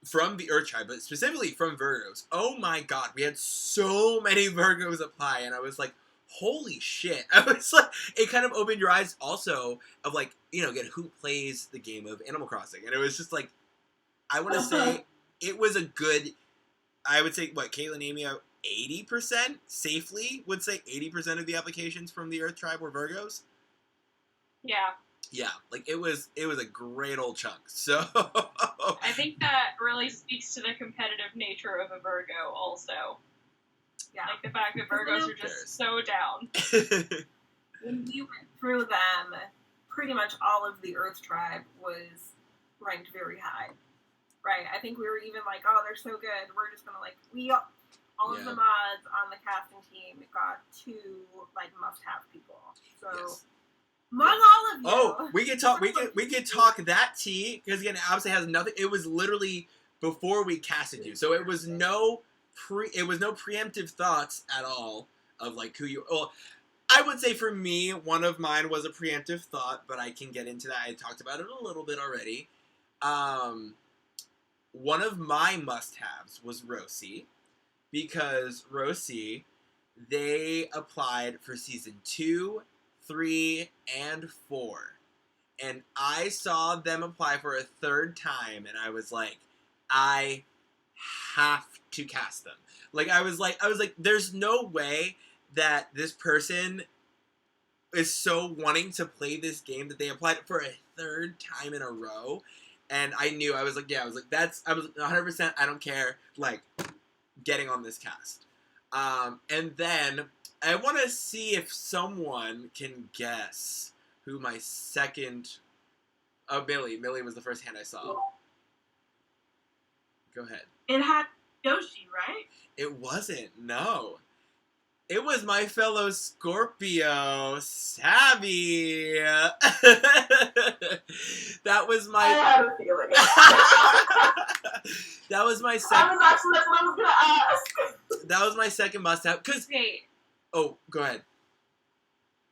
from the Earth tribe, but specifically from Virgos. Oh my god, we had so many Virgos apply, and I was like, holy shit. I was like, it kind of opened your eyes also of, like, you know, again, who plays the game of Animal Crossing. And it was just like, I want to say it was a good, I would say, what, Caitlin, Amy, 80% safely would say 80% of the applications from the Earth tribe were Virgos. Yeah. Yeah, like, it was a great old chunk. So I think that really speaks to the competitive nature of a Virgo also. Yeah. Like the fact that Virgos are just so down. When we went through them, pretty much all of the Earth tribe was ranked very high. Right? I think we were even like, oh, they're so good. We're just gonna, like, all of the mods on the casting team got 2, like, must-have people. So. Yes. Among all of you. Oh, we could talk that tea, because again, it obviously has nothing. It was literally before we casted you, so it was no preemptive thoughts at all of, like, who you. Well, I would say for me, one of mine was a preemptive thought, but I can get into that. I talked about it a little bit already. One of my must-haves was Rosie, because Rosie, they applied for season 2, 3, and 4, and I saw them apply for a 3rd time, and I was like, I have to cast them. Like, I was like, there's no way that this person is so wanting to play this game that they applied for a 3rd time in a row. And I knew, I was like, 100%, I don't care, like, getting on this cast. And then I want to see if someone can guess who my second Oh, Millie was the first hand I saw. Go ahead. It had Yoshi, right? It wasn't. No. It was my fellow Scorpio, Savvy. That was I my. had a feeling. That was my I second. was actually that's what I was gonna ask. That was my second must-have. Cause Wait, oh, go ahead.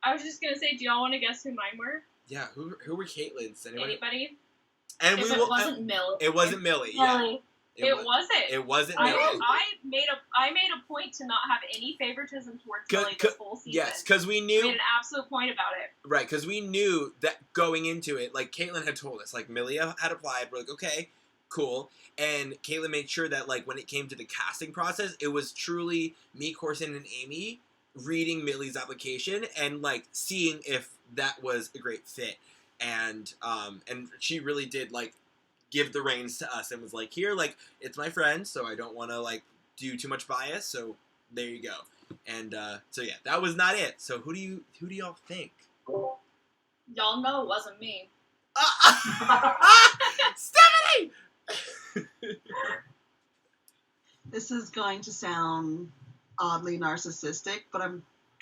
I was just gonna say, do y'all want to guess who mine were? Yeah, who were Caitlin's? Anyone? Anybody? And If we it will. wasn't Millie. It wasn't Millie. Yeah. Millie. It was. wasn't. It wasn't I, Millie. I made a point to not have any favoritism towards Millie this whole season. Yes, because we I knew. made an absolute point about it. Right, because we knew that going into it, like Caitlin had told us, like Millie had applied. We're like, okay, cool. And Caitlin made sure that, like, when it came to the casting process, it was truly me, Corson, and Amy reading Millie's application and like seeing if that was a great fit. And she really did like give the reins to us and was like, here, like, it's my friend, so I don't want to like do too much bias. So there you go. And so yeah, that was not it. So who do y'all think? Y'all know it wasn't me. Stephanie! This is going to sound oddly narcissistic, but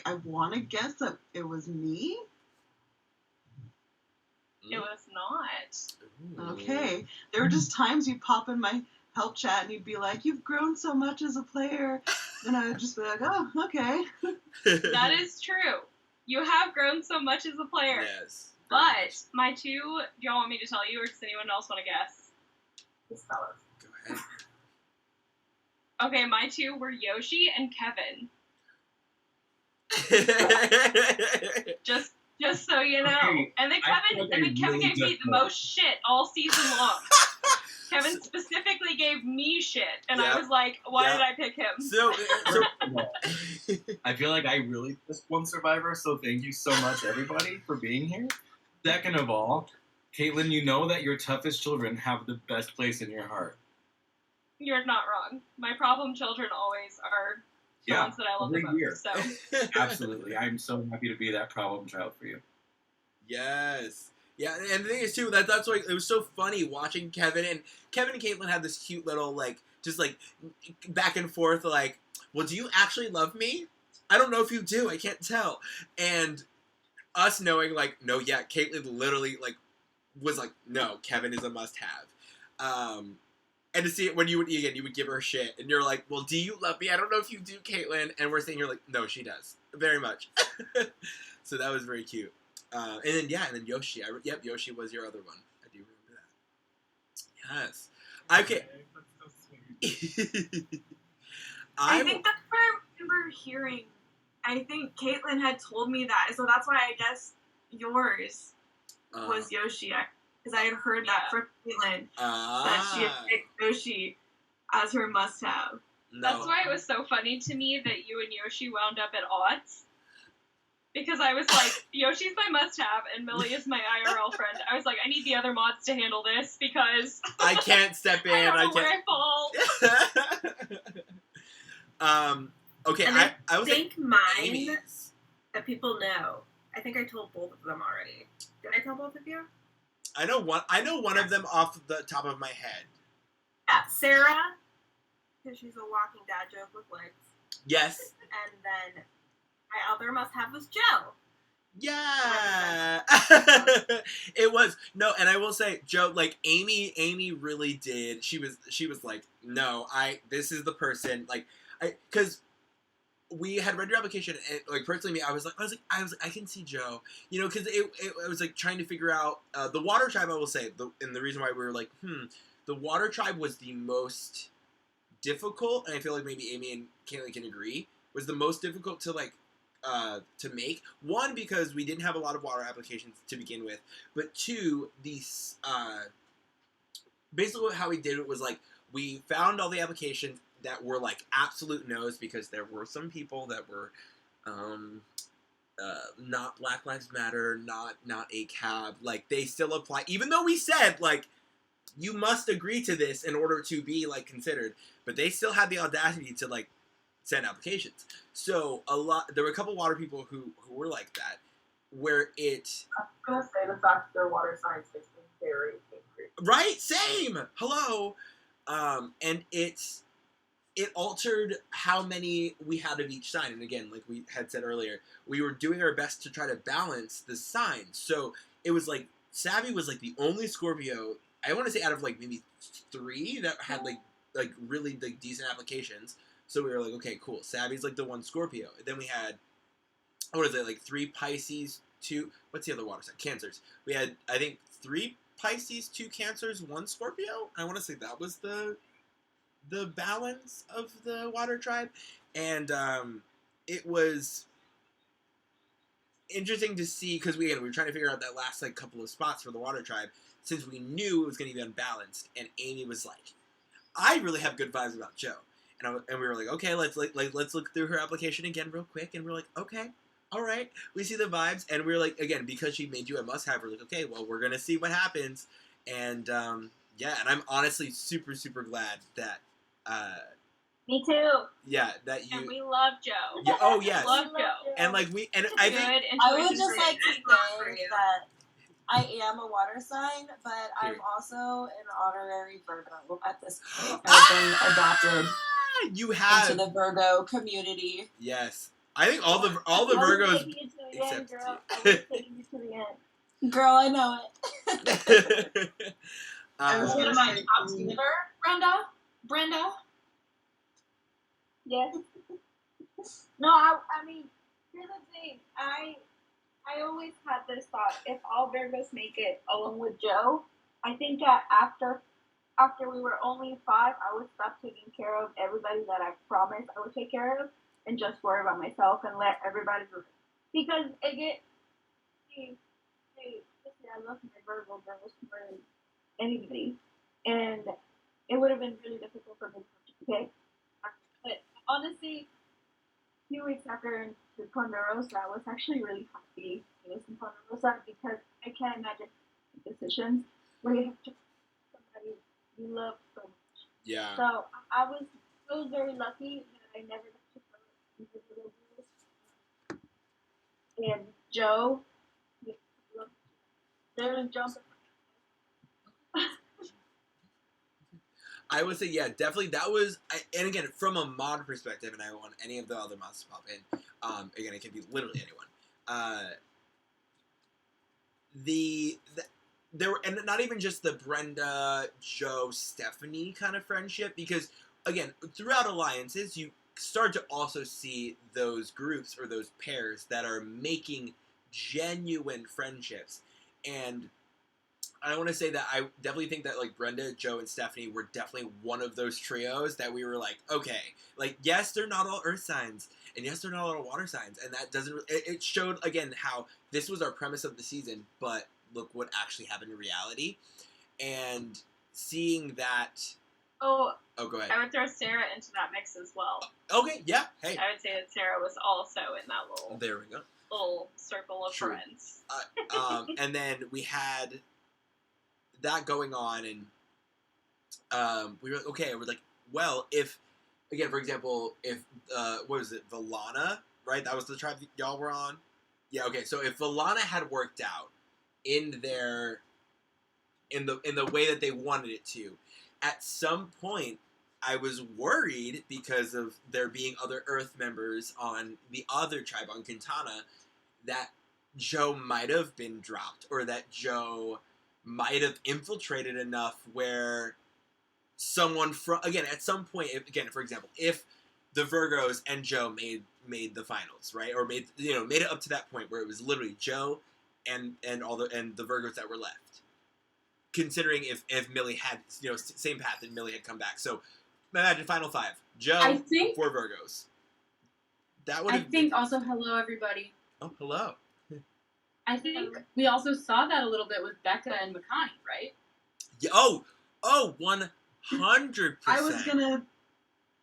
I want to guess that it was me. It was not. Okay. There were just times you'd pop in my help chat and you'd be like, "You've grown so much as a player," and I would just be like, "Oh, okay." That is true. You have grown so much as a player. Yes. But my two, do y'all want me to tell you, or does anyone else want to guess? Just tell us. Go ahead. Okay, my two were Yoshi and Kevin. Just so you know. Okay, And then I Kevin, feel like and I then Kevin really gave me just the most shit all season long. Kevin specifically gave me shit, and I Yep. was like, why Yep. did I pick him? so First of all, I feel like I really just won Survivor, so thank you so much, everybody, for being here. Second of all, Caitlin, you know that your toughest children have the best place in your heart. You're not wrong. My problem children always are the Yeah, ones that I love the every most. year. So Absolutely. I'm so happy to be that problem child for you. Yes. Yeah, and the thing is too, that's why it was so funny watching Kevin and Caitlin had this cute little like just like back and forth like, well, do you actually love me? I don't know if you do. I can't tell. And us knowing like, no, yeah, Caitlin literally like was like, no, Kevin is a must-have. And to see it when you would give her shit, and you're like, well, do you love me? I don't know if you do, Caitlin. And we're saying you're like, no, she does very much. So that was very cute. And then Yoshi. Yoshi was your other one. I do remember that. Yes. Okay. That's so sweet. I think that's what I remember hearing. I think Caitlin had told me that, so that's why I guess yours was Yoshi, because I had heard that from Caitlin that she had picked Yoshi as her must-have. No. that's why it was so funny to me that you and Yoshi wound up at odds. Because I was like, Yoshi's my must-have, and Millie is my IRL friend. I was like, I need the other mods to handle this, because I can't step in. I don't know I where can't. I fall. Okay, And I was think mine Amy's. that people know. I think I told both of them already. Did I tell both of you? I know one of them off the top of my head. Yeah, Sarah, because she's a walking dad joke with legs. Yes. And then my other must-have was Joe. Yeah. It was. No, and I will say, Joe, like Amy really did. She was like, no, this is the person, like, because we had read your application, and like personally, I was like, I can see Joe, you know, because it was like trying to figure out the water tribe. I will say, and the reason why we were like, the water tribe was the most difficult, and I feel like maybe Amy and Caitlin can agree, was the most difficult to like to make. One, because we didn't have a lot of water applications to begin with, but two, these basically how we did it was like we found all the applications that were like absolute no's, because there were some people that were not Black Lives Matter, not ACAB, like they still apply, even though we said like you must agree to this in order to be like considered, but they still had the audacity to like send applications. So there were a couple water people who were like that, where it. I'm gonna say the fact that their water science makes me very Right? Same. Hello. And it altered how many we had of each sign. And again, like we had said earlier, we were doing our best to try to balance the signs. So it was like Savvy was like the only Scorpio, I want to say out of like maybe 3 that had like really like decent applications. So we were like, okay, cool. Savvy's like the one Scorpio. And then we had, what is it, like 3 Pisces, 2, what's the other water sign? Cancers. We had, I think, 3 Pisces, 2 Cancers, 1 Scorpio. I want to say that was the balance of the water tribe. And it was interesting to see, because we were trying to figure out that last like couple of spots for the water tribe, since we knew it was going to be unbalanced. And Amy was like, I really have good vibes about Joe. And we were like, okay, let's look through her application again real quick. And we're like, okay, all right, we see the vibes. And we're like, again, because she made you a must-have, we're like, okay, well, we're gonna see what happens. And yeah, and I'm honestly super, super glad that Me too. yeah, that you. And we love Joe. Yeah, oh yes. Love Joe. And like I think I would intuition just for like to you. For say you. that I am a water sign, but I'm Period. also an honorary Virgo at this point. I've been adopted you have into the Virgo community. yes. I think all the I was Virgos taking you to the end, except girl. I you. was taking you to the end. Girl, I know it. I was um, gonna my say, top sweeter, Brenda. Yes. No, I mean, here's the thing. I always had this thought: if all Virgos make it, along with Joe, I think that after we were only 5, I would stop taking care of everybody that I promised I would take care of, and just worry about myself and let everybody do it. Because again, I love my Virgo girls more than anybody, and it would have been really difficult for me to okay. But honestly, a few weeks after the Ponderosa, I was actually really happy it was in Ponderosa because I can't imagine decisions where you have to somebody you love so much. yeah. So I was very lucky that I never got to go into the rules. And Joe, they're jumping. I would say, yeah, definitely that was, and again, from a mod perspective, and I want any of the other mods to pop in, again, it can be literally anyone, there were, and not even just the Brenda, Joe, Stephanie kind of friendship, because, again, throughout alliances, you start to also see those groups, or those pairs, that are making genuine friendships, and I want to say that I definitely think that, like, Brenda, Joe, and Stephanie were definitely one of those trios that we were like, okay, like, yes, they're not all earth signs, and yes, they're not all water signs, and that doesn't, it showed, again, how this was our premise of the season, but look what actually happened in reality, and seeing that, Oh, go ahead. I would throw Sarah into that mix as well. Okay, yeah, hey. I would say that Sarah was also in that There we go. little circle of True. friends. And then we had that going on, and we were like, okay, we're like, well, if, again, for example, if, what was it, Valana, right? That was the tribe that y'all were on? Yeah, okay, so if Valana had worked out in their, in the way that they wanted it to, at some point, I was worried because of there being other Earth members on the other tribe, on Quintana, that Joe might have been dropped, or that Joe might have infiltrated enough where someone from, again, at some point, again, for example, if the Virgos and Joe made the finals, right, or made it up to that point where it was literally Joe and the Virgos that were left, considering if Millie had, same path and Millie had come back, so imagine Final 5, Joe, I think 4 Virgos. That would I have think also hello everybody. Oh, hello. I think we also saw that a little bit with Becca and Makani, right? Yeah, oh, 100%.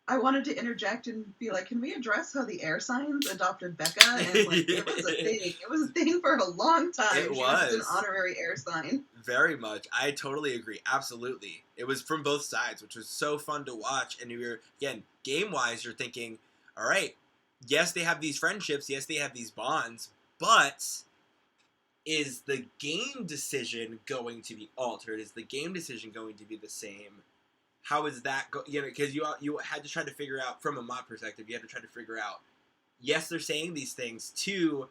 I wanted to interject and be like, can we address how the air signs adopted Becca? And like, it was a thing. It was a thing for a long time. It She was an honorary air sign. Very much. I totally agree. Absolutely. It was from both sides, which was so fun to watch. And you're, again, game-wise, you're thinking, all right, yes, they have these friendships. Yes, they have these bonds. But is the game decision going to be altered? Is the game decision going to be the same? How is that because you had to try to figure out, from a mod perspective, you had to try to figure out, yes, they're saying these things to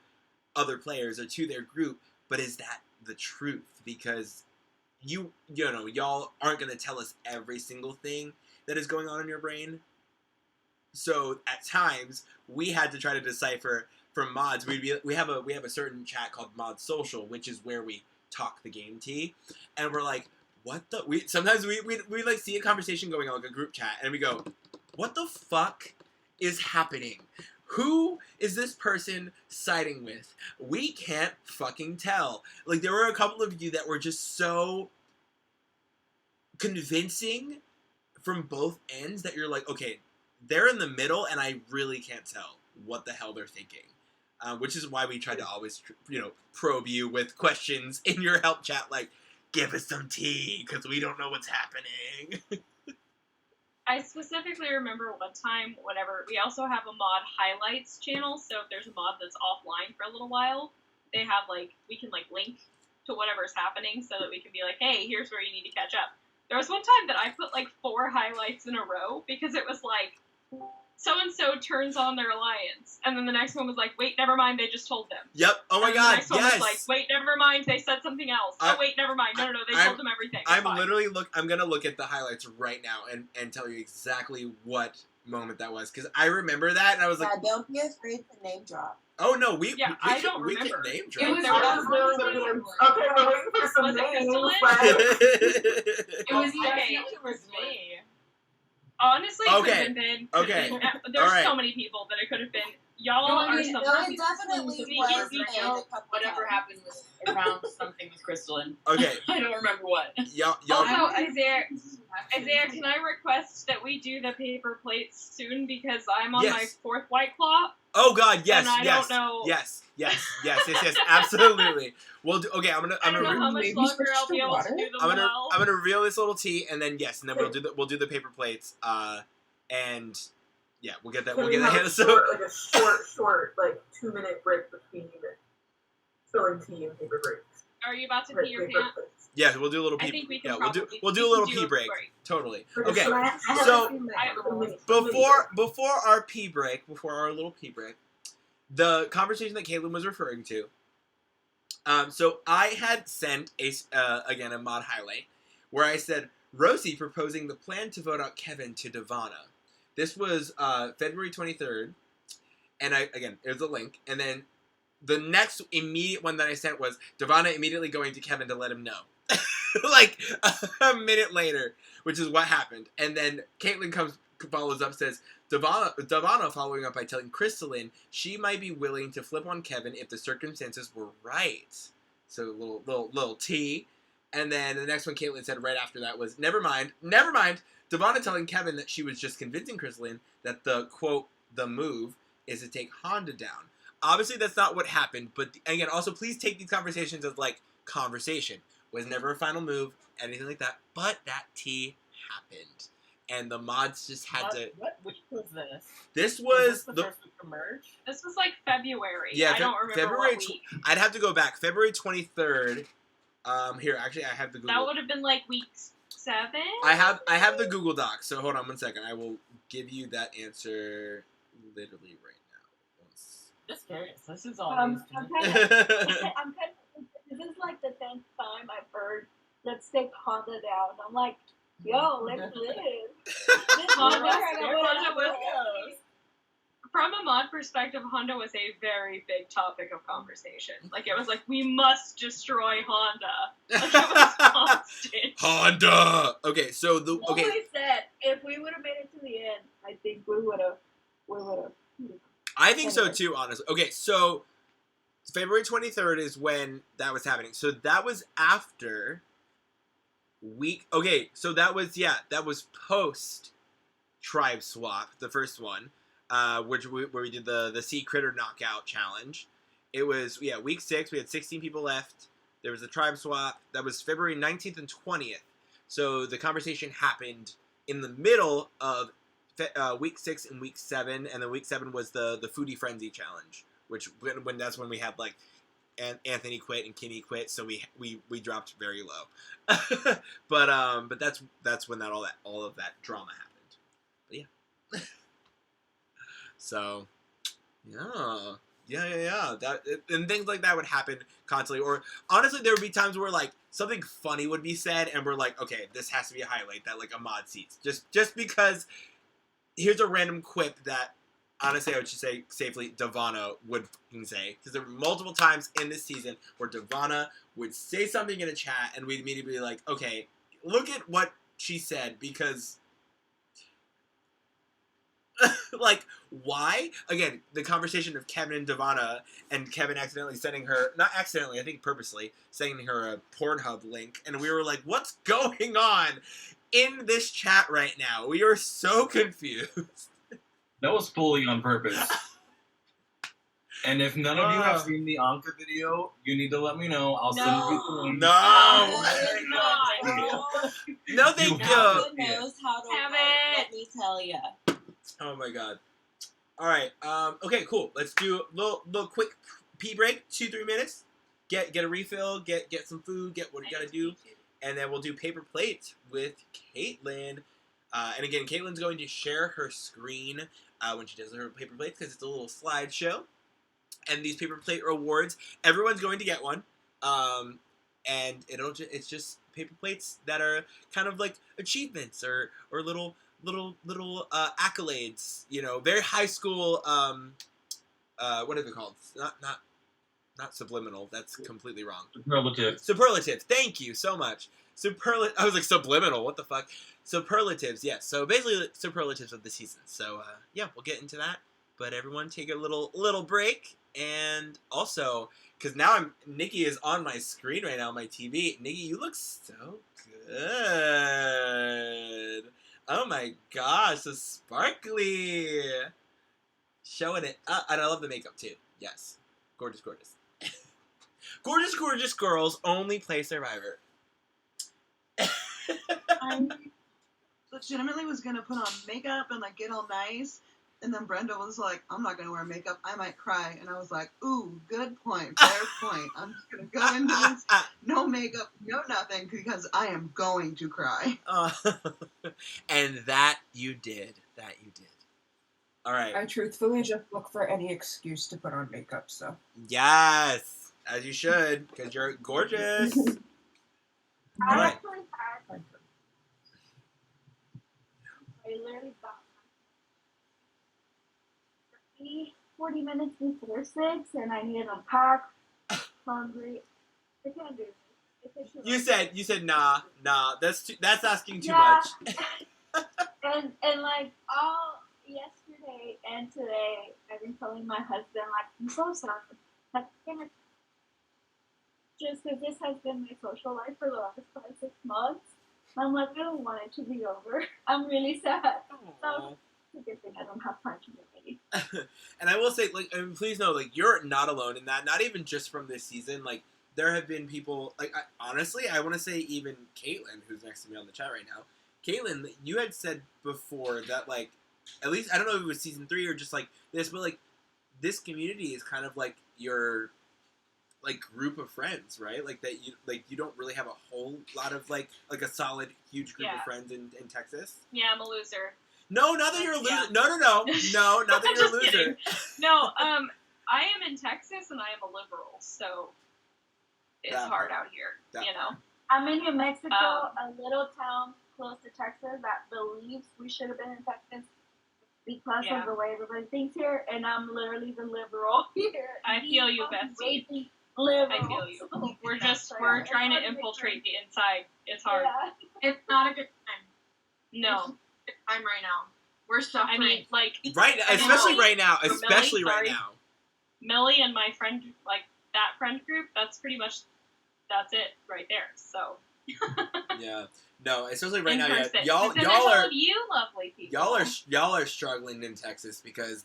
other players or to their group, but is that the truth? Because y'all aren't going to tell us every single thing that is going on in your brain. So at times we had to try to decipher from mods. We have a certain chat called Mod Social, which is where we talk the game tea, and we're like, what the? Sometimes we like see a conversation going on, like a group chat, and we go, what the fuck is happening? Who is this person siding with? We can't fucking tell. Like, there were a couple of you that were just so convincing from both ends that you're like, okay, they're in the middle, and I really can't tell what the hell they're thinking. Which is why we try to always, probe you with questions in your help chat, like, give us some tea, because we don't know what's happening. I specifically remember one time, whenever, we also have a mod highlights channel, so if there's a mod that's offline for a little while, they have, we can, link to whatever's happening so that we can be like, hey, here's where you need to catch up. There was one time that I put, 4 highlights in a row, because it was so-and-so turns on their alliance, and then the next one was wait, never mind, they just told them. Yep, oh my god, the next one was wait, never mind, they said something else. Wait, never mind, no, they told them everything. I'm gonna look at the highlights right now and tell you exactly what moment that was, because I remember that, and I was like... Yeah, don't be afraid to name drop. Oh no, we can name drop. Okay, we're waiting for some names. It was me. Honestly, it could have been. Okay. There's so many people that it could have been. Y'all are some. It definitely was whatever happened was around something with Crystalline. Okay. I don't remember what. Y'all. Also, Isaiah, can I request that we do the paper plates soon, because I'm on my 4th White Claw? Oh God, yes, and I don't know. Yes, absolutely. We'll do. Okay, I'm I don't know how much longer I'll be able to do them well. I'm gonna reel this little tea, and then we'll do the paper plates. And yeah, we'll get that. Can we'll get that. So a short 2-minute break between filling tea and paper breaks. Are you about to pee your pants? Yeah, we'll do a little pee. I think we can we'll do a little pee break. Totally. Okay. So before our pee break, before our little pee break, the conversation that Caitlin was referring to. So I had sent a mod highlight where I said Rosie proposing the plan to vote out Kevin to Devana. This was February 23rd, and it was a link, and then the next immediate one that I sent was Devana immediately going to Kevin to let him know. A minute later, which is what happened. And then Caitlin follows up, says, Devana following up by telling Crystalline she might be willing to flip on Kevin if the circumstances were right. So little tea. And then the next one Caitlin said right after that was, never mind. Devana telling Kevin that she was just convincing Crystalline that the, quote, the move is to take Honda down. Obviously, that's not what happened, but again, also, please take these conversations as, conversation. Was never a final move, anything like that, but that tea happened. And the mods just had to... What week was this? This was the first week of merge? This was, February. Yeah, I don't remember February what week. I'd have to go back. February 23rd. Here, actually, I have the Google... That would have been, week 7? I have the Google Doc, so hold on one second. I will give you that answer literally right now. Just curious. This is all I'm kind of. This is the 10th time I've heard "Let's take Honda down." I'm like, yo, let's live. From a mod perspective, Honda was a very big topic of conversation. It was we must destroy Honda. It was constant. Honda. Okay, so We said if we would have made it to the end, I think we would have. I think so too, honestly. Okay, so February 23rd is when that was happening. So that was after week. Okay, so that was post tribe swap, the first one, where we did the Sea Critter Knockout Challenge. It was week 6. We had 16 people left. There was a tribe swap. That was February 19th and 20th. So the conversation happened in the middle of week 6 and week 7, and then week 7 was the Foodie Frenzy Challenge, which when that's when we had and Anthony quit and Kimmy quit, so we dropped very low. but that's when all of that drama happened. But yeah. So yeah. And things like that would happen constantly. Or honestly, there would be times where like something funny would be said, and we're like, okay, this has to be a highlight that like a mod sees, just because. Here's a random quip that, honestly, I would just say safely, Devana would fucking say. Because there were multiple times in this season where Devana would say something in a chat, and we'd immediately be like, okay, look at what she said, because... like, why? Again, the conversation of Kevin and Devana, and Kevin accidentally sending her, not accidentally, I think purposely, sending her a Pornhub link, and we were like, what's going on in this chat right now? We are so confused. That was fully on purpose. And if none of you have seen the Anka video, you need to let me know. I'll send you the link. No! No, thank you. Who knows how to Have work, it. let me tell ya. Oh my god. Alright, okay, cool. Let's do a little quick pee break, 2-3 minutes. Get a refill, get some food, get what you gotta do. And then we'll do paper plates with Caitlin. And again, Caitlin's going to share her screen when she does her paper plates because it's a little slideshow. And these paper plate rewards, everyone's going to get one. And it's just paper plates that are kind of like achievements or little accolades. You know, very high school. What are they called? Not subliminal. That's completely wrong. Superlative. Thank you so much. I was like, subliminal. What the fuck? Superlatives. Yes. So basically, superlatives of the season. So yeah, we'll get into that. But everyone, take a little break. And also, because now Nikki is on my screen right now on my TV. Nikki, you look so good. Oh my gosh, so sparkly. Showing it up. And I love the makeup too. Yes. Gorgeous. Gorgeous girls only play Survivor. I legitimately was gonna put on makeup and like get all nice, and then Brenda was like, "I'm not gonna wear makeup. I might cry." And I was like, "Ooh, good point, fair point. I'm just gonna go into this no makeup, no nothing, because I am going to cry." And that you did. All right. I truthfully just look for any excuse to put on makeup, so. Yes, as you should, because you're gorgeous. All right. I literally got 40 minutes before 6, and I needed to pack. Hungry. I can't do this. You said nah. That's asking too much. and like all yesterday and today, I've been telling my husband like, I'm so sorry. Like, just because this has been my social life for the last 5-6 months. I'm like, I don't want it to be over. I'm really sad. So it's a good thing I don't have time to get ready. And I will say, like, please know, like, you're not alone in that. Not even just from this season. Like, there have been people, like, honestly, I want to say even Caitlin, who's next to me on the chat right now. Caitlin, you had said before that, like, at least, I don't know if it was season 3 or just, like, this, but, like, this community is kind of, like, your, like, group of friends, right? Like, that you don't really have a whole lot of, like a solid, huge group of friends in Texas. Yeah, I'm a loser. No, not that you're a loser. Yeah. No, not that you're a Just loser. kidding. No, I am in Texas and I am a liberal, so it's That hard part. out here, That you know. I'm in New Mexico, a little town close to Texas that believes we should have been in Texas because of the way everybody thinks here, and I'm literally the liberal here. I feel you, Bessie. Liberal. I feel you. We're trying to infiltrate the inside. It's hard. Yeah. It's not a good time. No. It's time right now. We're suffering. I mean, like Right, especially right now. Millie, Especially right sorry. now. Millie and my friend, like that friend group, that's it right there. So. Yeah. No, especially right In now. person. Y'all And then there's all are of you lovely people. y'all are struggling in Texas because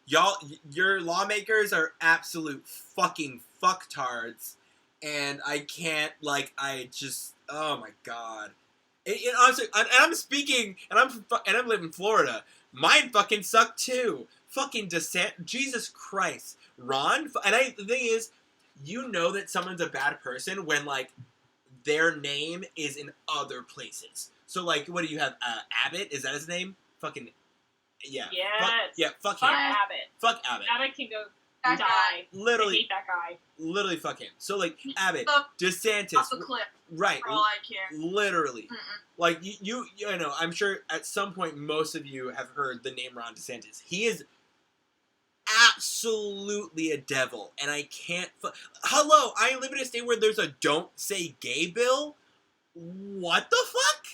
your lawmakers are absolute fucking fucktards, and I can't oh my god. It honestly, and I'm speaking, and I'm living in Florida. Mine fucking suck too. Fucking DeSantis, Jesus Christ, Ron. And the thing is, you know that someone's a bad person when, like, their name is in other places. So, like, what do you have? Abbott? Is that his name? Fucking, yeah. Yes. Fuck him. Fuck Abbott. Fuck Abbott. Abbott can go That die. guy. Literally. I hate that guy. Literally fuck him. So, like, Abbott, Off DeSantis. the cliff, Right. for all I care. Literally. Mm-mm. Like, you know, I'm sure at some point most of you have heard the name Ron DeSantis. He is absolutely a devil, and I can't. Hello, I live in a state where there's a "Don't Say Gay" bill. What the fuck?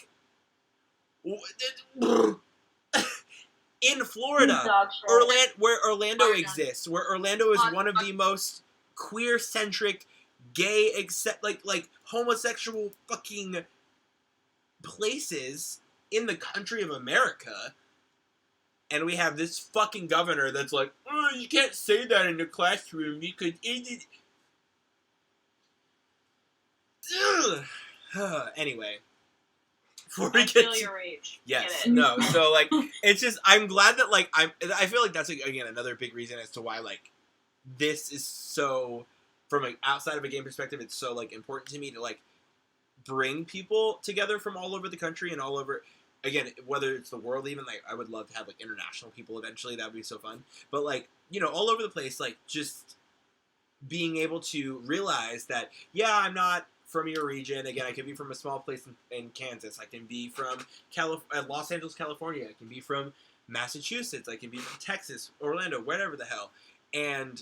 In Florida, Dog shit. where Orlando Oregon. exists, where Orlando is one of the most queer-centric, gay, except like homosexual fucking places in the country of America. And we have this fucking governor that's like, oh, you can't say that in the classroom because it. Anyway, before we I get feel to, your rage. yes, Get it. no, so like, it's just I'm glad that like I feel like that's like, again another big reason as to why like this is so from like outside of a game perspective, it's so like important to me to like bring people together from all over the country and all over. Again, whether it's the world, even like I would love to have like international people eventually. That would be so fun. But like all over the place, like just being able to realize that I'm not from your region. Again, I can be from a small place in Kansas. I can be from Los Angeles, California. I can be from Massachusetts. I can be from Texas, Orlando, whatever the hell. And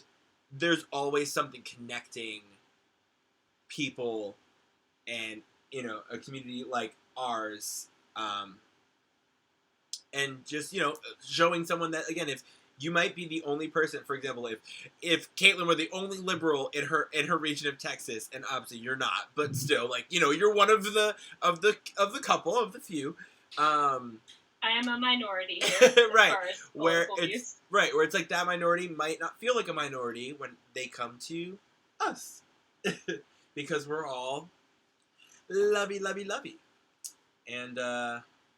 there's always something connecting people and a community like ours. And just, showing someone that, again, if you might be the only person, for example, if Caitlin were the only liberal in her region of Texas, and obviously you're not, but still, like, you're one of the couple, of the few. I am a minority here. Right. As far as Where political views. where it's like that minority might not feel like a minority when they come to us. Because we're all lovey. And,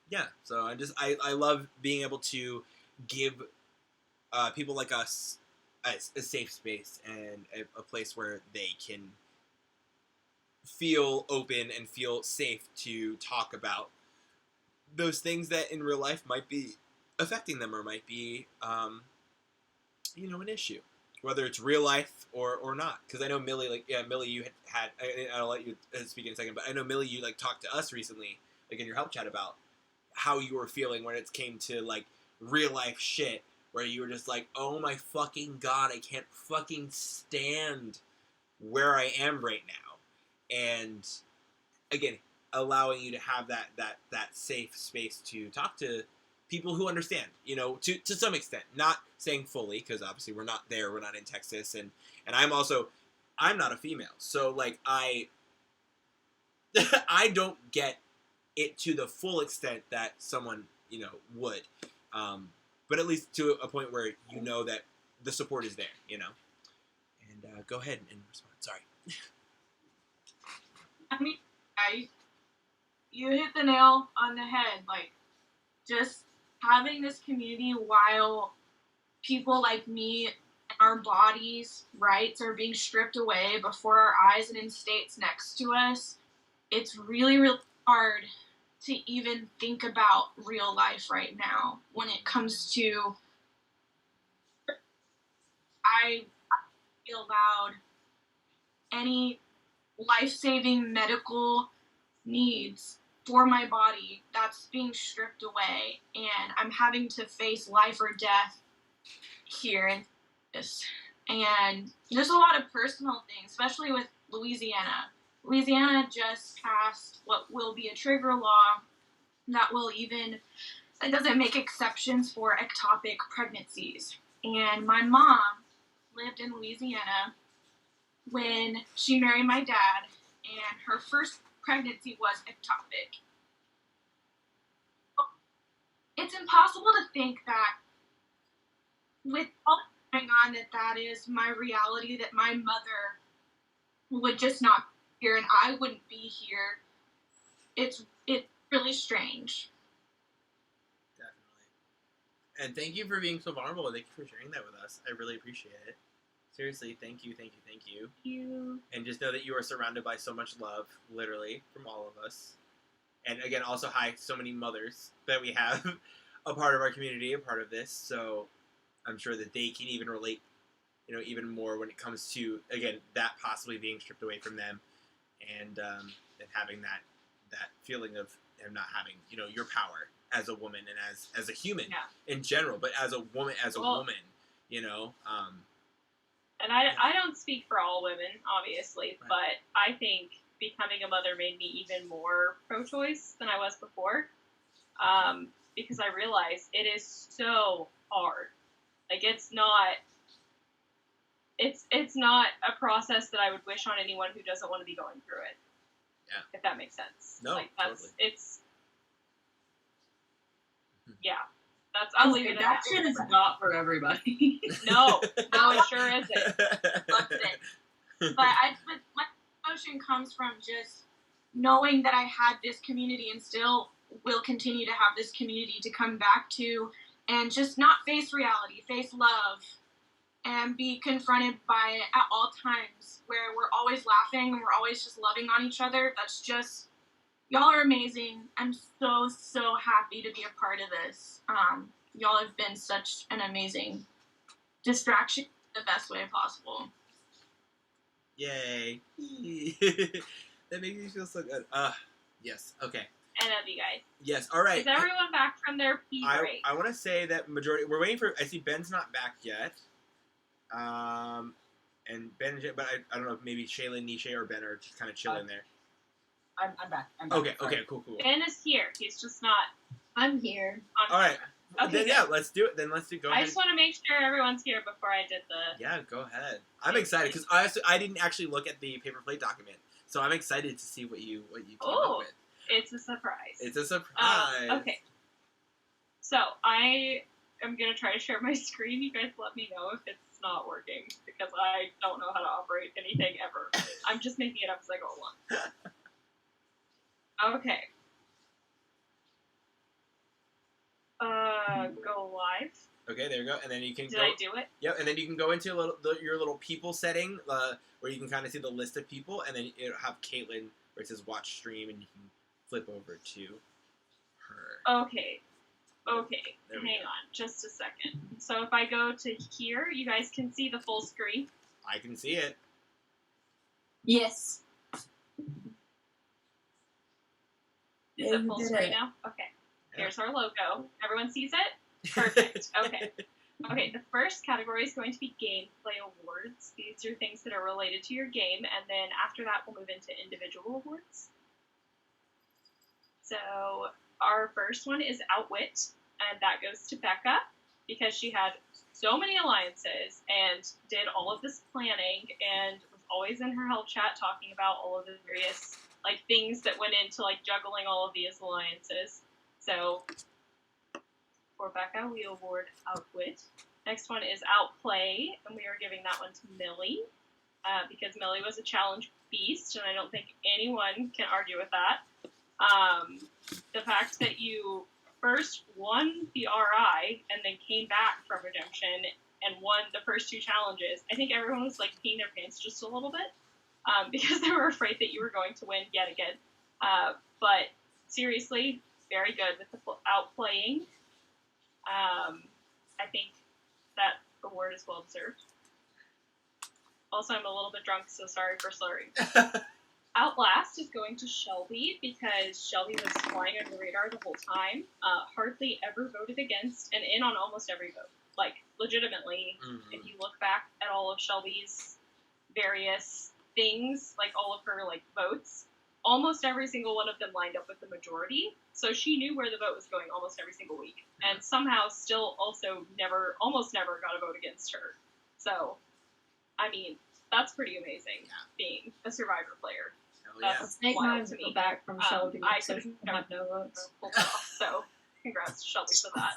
yeah, so I love being able to give people like us a safe space and a place where they can feel open and feel safe to talk about those things that in real life might be affecting them or might be, an issue. Whether it's real life or not. Because I know Millie, Millie, you had I'll let you speak in a second, but I know Millie, you, talked to us recently, in your help chat about how you were feeling when it came to real life shit, where you were just like, oh my fucking god, I can't fucking stand where I am right now. And again, allowing you to have that safe space to talk to people who understand, to some extent, not saying fully, because obviously we're not there, we're not in Texas, and I'm not a female, so I don't get it to the full extent that someone, would. But at least to a point where that the support is there, And go ahead and respond. Sorry. I mean, you hit the nail on the head. Just having this community while people like me, our bodies, rights are being stripped away before our eyes and in states next to us, it's really, really hard to even think about real life right now when it comes to I feel allowed any life-saving medical needs for my body that's being stripped away, and I'm having to face life or death here in this. And there's a lot of personal things, especially with Louisiana. Louisiana just passed what will be a trigger law that doesn't make exceptions for ectopic pregnancies. And my mom lived in Louisiana when she married my dad, and her first pregnancy was ectopic. It's impossible to think that with all going on that is my reality, that my mother would just not be here and I wouldn't be here. It's really strange. Definitely. And thank you for being so vulnerable. Thank you for sharing that with us. I really appreciate it. Seriously, thank you. You. And just know that you are surrounded by so much love, literally, from all of us. And again, also hi, so many mothers that we have a part of our community, a part of this. So I'm sure that they can even relate, even more when it comes to, again, that possibly being stripped away from them, and having that feeling of them not having, your power as a woman and as a human in general, but as a woman, And I don't speak for all women, obviously, but I think becoming a mother made me even more pro-choice than I was before, because I realized it is so hard. Like, it's not a process that I would wish on anyone who doesn't want to be going through it. Yeah. If that makes sense. No, totally. I'll leave it at that. Shit is not for everybody. No, it sure isn't. Loved it. But my emotion comes from just knowing that I had this community and still will continue to have this community to come back to, and just not face reality, face love, and be confronted by it at all times, where we're always laughing and we're always just loving on each other. That's just, y'all are amazing. I'm so happy to be a part of this. Y'all have been such an amazing distraction in the best way possible. Yay. That makes me feel so good. Yes, okay. I love you guys. Yes, all right. Is everyone back from their pee break? I want to say that we're waiting for, I see Ben's not back yet. And Ben, but I don't know if maybe Shaylin, Nisha, or Ben are just kind of chilling there. I'm back. Okay, cool. Ben is here. He's just not. I'm here. All right. Okay, then, yeah, let's do it. Then let's do. Go ahead. I just want to make sure everyone's here before I did the. Yeah, go ahead. I'm excited because I didn't actually look at the paper plate document, so I'm excited to see what you came up with. It's a surprise. It's a surprise. Okay. So I am gonna try to share my screen. You guys let me know if it's not working because I don't know how to operate anything ever. I'm just making it up as I go along. Okay. Go live. Okay, there you go. And then you can Did I do it? Yep, and then you can go into your little people setting where you can kind of see the list of people, and then it'll have Caitlin where it says watch stream, and you can flip over to her. Okay. Hang on just a second. So if I go to here, you guys can see the full screen. I can see it. Yes. Is it full screen now? Okay. Yeah. Here's our logo. Everyone sees it? Perfect. Okay. Okay, the first category is going to be gameplay awards. These are things that are related to your game, and then after that we'll move into individual awards. So our first one is Outwit, and that goes to Becca because she had so many alliances and did all of this planning and was always in her help chat talking about all of the various things that went into juggling all of these alliances. So for Becca, we award Outwit. Next one is Outplay, and we are giving that one to Millie because Millie was a challenge beast, and I don't think anyone can argue with that. The fact that you first won the RI and then came back from Redemption and won the first two challenges, I think everyone was peeing their pants just a little bit because they were afraid that you were going to win yet again. But seriously, very good with the outplaying. I think that award is well deserved. Also, I'm a little bit drunk, so sorry for slurring. Outlast is going to Shelby because Shelby was flying under the radar the whole time. Hardly ever voted against and in on almost every vote. Legitimately, if you look back at all of Shelby's various things, all of her votes, almost every single one of them lined up with the majority. So she knew where the vote was going almost every single week, and somehow still also almost never got a vote against her. So, I mean, that's pretty amazing being a Survivor player. That's take wild mine to me. back from Shelby. I so could she have no votes. pulled it off. So, congrats to Shelby for that.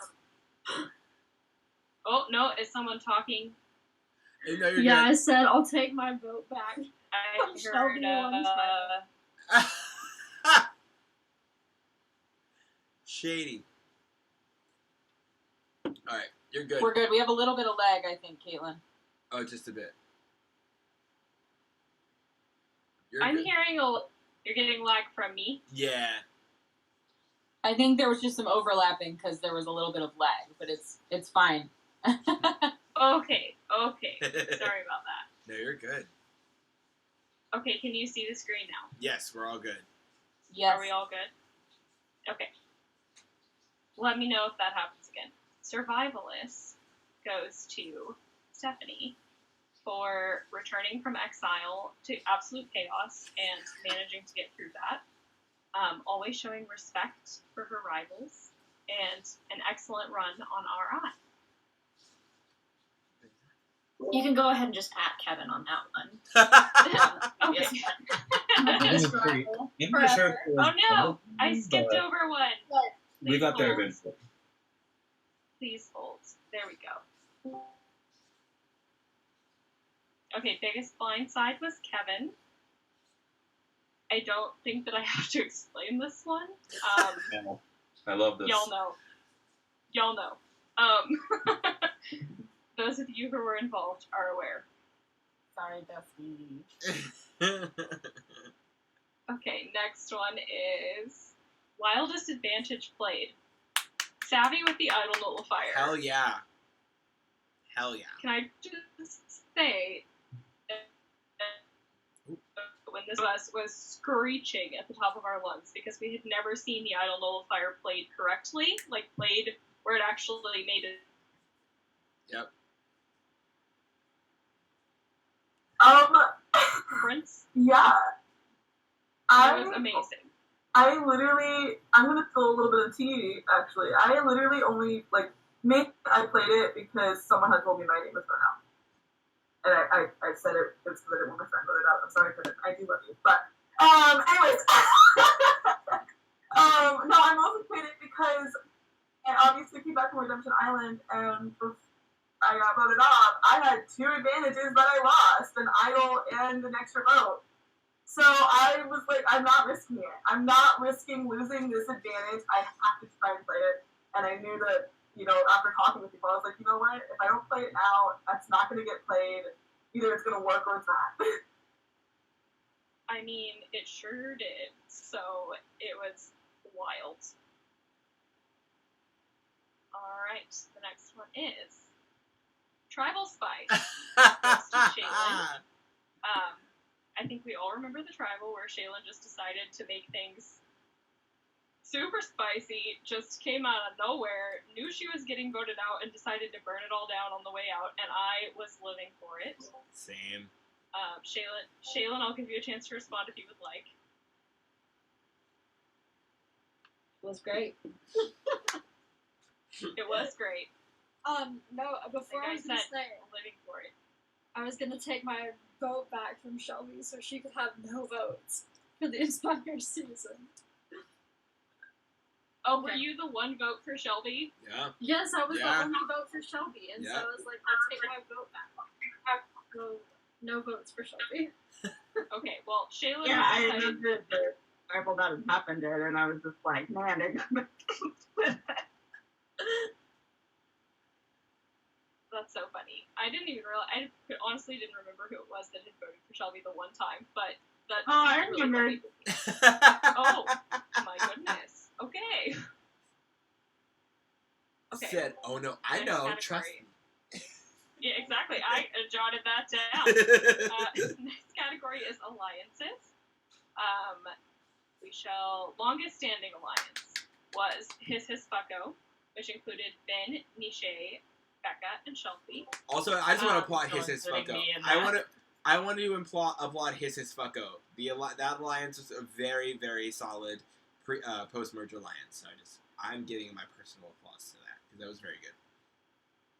Oh no, is someone talking? Hey, no, you're Yeah, good. I said I'll take my vote back. I From heard. Shelby wants my Shady. All right, you're good. We're good. We have a little bit of lag, I think, Caitlin. Oh, just a bit. I'm hearing you're getting lag from me. Yeah. I think there was just some overlapping because there was a little bit of lag, but it's fine. Okay. Sorry about that. No, you're good. Okay, can you see the screen now? Yes, we're all good. Yes. Are we all good? Okay. Let me know if that happens again. Survivalist goes to Stephanie for returning from exile to absolute chaos and managing to get through that. Always showing respect for her rivals and an excellent run on RI. You can go ahead and just at Kevin on that one. Okay. I'm not sure if it was Oh no, both, I skipped but over one. we got there eventually. Please hold. There we go. Okay, biggest blind side was Kevin. I don't think that I have to explain this one. No, I love this. Y'all know. Those of you who were involved are aware. Sorry, bestie. Okay, next one is wildest advantage played. Savvy with the idle nullifier. Hell yeah. Hell yeah. Can I just say when this was screeching at the top of our lungs because we had never seen the idle nullifier played correctly, like played where it actually made it. Yep. Prince. Yeah. It was amazing. I'm gonna spill a little bit of tea, actually. I literally only, I played it because someone had told me my name was going out. And I said it was because I didn't want my friend voted out. I'm sorry, Kevin. I do love you. But, anyways. No, I mostly played it because, and obviously came back from Redemption Island, and I got voted off. I had 2 advantages that I lost, an idol and an extra vote. So I was like, I'm not risking it. I'm not risking losing this advantage. I have to try and play it. And I knew that, after talking with people, I was like, you know what? If I don't play it now, that's not going to get played. Either it's going to work or it's not. I mean, it sure did. So it was wild. Alright, the next one is Tribal Spice. Goes to Shaylin. I think we all remember the tribal where Shaylin just decided to make things super spicy, just came out of nowhere, knew she was getting voted out, and decided to burn it all down on the way out, and I was living for it. Same. Shaylin, I'll give you a chance to respond if you would like. It was great. It was great. No, before Like I was gonna said, say, living for it. I was gonna take my vote back from Shelby so she could have no votes for the entire season. Oh, were you the one vote for Shelby? Yeah. Yes, I was Yeah. the only vote for Shelby, and so Yeah. I was like, I'll take my vote back. No votes for Shelby. Okay, well, Shaylin. Yeah, I remember the tribal that had happened there, and I was just like, man, it That's so funny. I didn't even realize. I honestly didn't remember who it was that had voted for Shelby the one time, but that. Oh, I really remember. funny. Oh my goodness. Okay. Said, oh no, I Next know. category. Trust me. Yeah, exactly. I jotted that down. Next category is alliances. Longest standing alliance was His Fucko, which included Ben, Niche, Becca, and Shelby. Also, I just want to applaud so His including Fucko. me in I that. want to applaud His Fucko. That alliance was a very, very solid post-merge alliance. So I'm giving my personal applause to that because that was very good.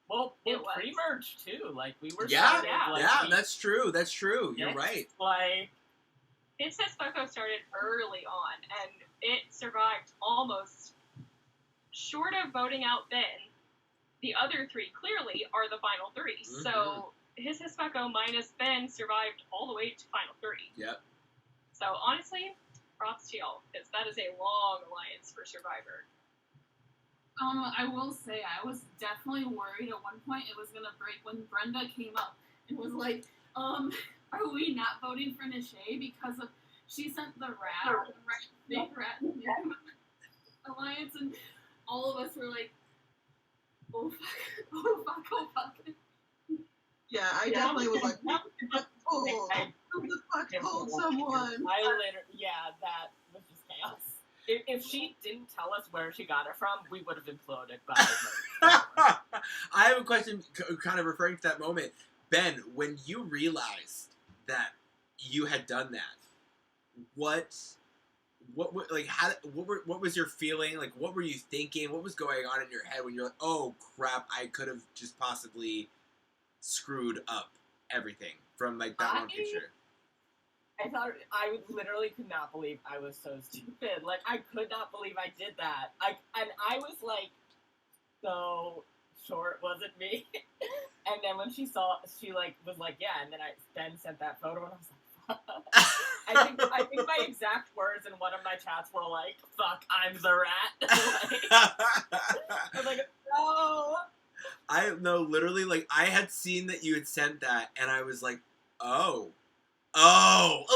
Well, It was. pre-merge too. Like we were. Yeah, started, like, yeah, we- that's true. That's true. You're Yes, right. Like His Fucko started early on, and it survived almost short of voting out Ben. The other 3 clearly are the final 3. Mm-hmm. So His Fucko minus Ben survived all the way to final 3. Yep. So honestly, props to y'all, because that is a long alliance for Survivor. I will say I was definitely worried at one point it was gonna break when Brenda came up and was like, are we not voting for Nishay because of she sent the fake rat alliance, and all of us were like, oh fuck, oh fuck, oh fuck. Yeah, I definitely was like, what the fuck? Who the fuck told someone? Yeah, that was just chaos. If she didn't tell us where she got it from, we would have imploded by I have a question kind of referring to that moment. Ben, when you realized that you had done that, what was your feeling? Like, what were you thinking? What was going on in your head when you're like, oh crap, I could have just possibly screwed up everything from like that one picture? I literally could not believe I was so stupid. Like, I could not believe I did that. And I was like, so sure it wasn't me. And then when she saw, she like was like, yeah. And then I then sent that photo, and I was like, fuck. I think my exact words in one of my chats were like, fuck, I'm the rat. I was like, no. I know, literally, like, I had seen that you had sent that, and I was like, oh,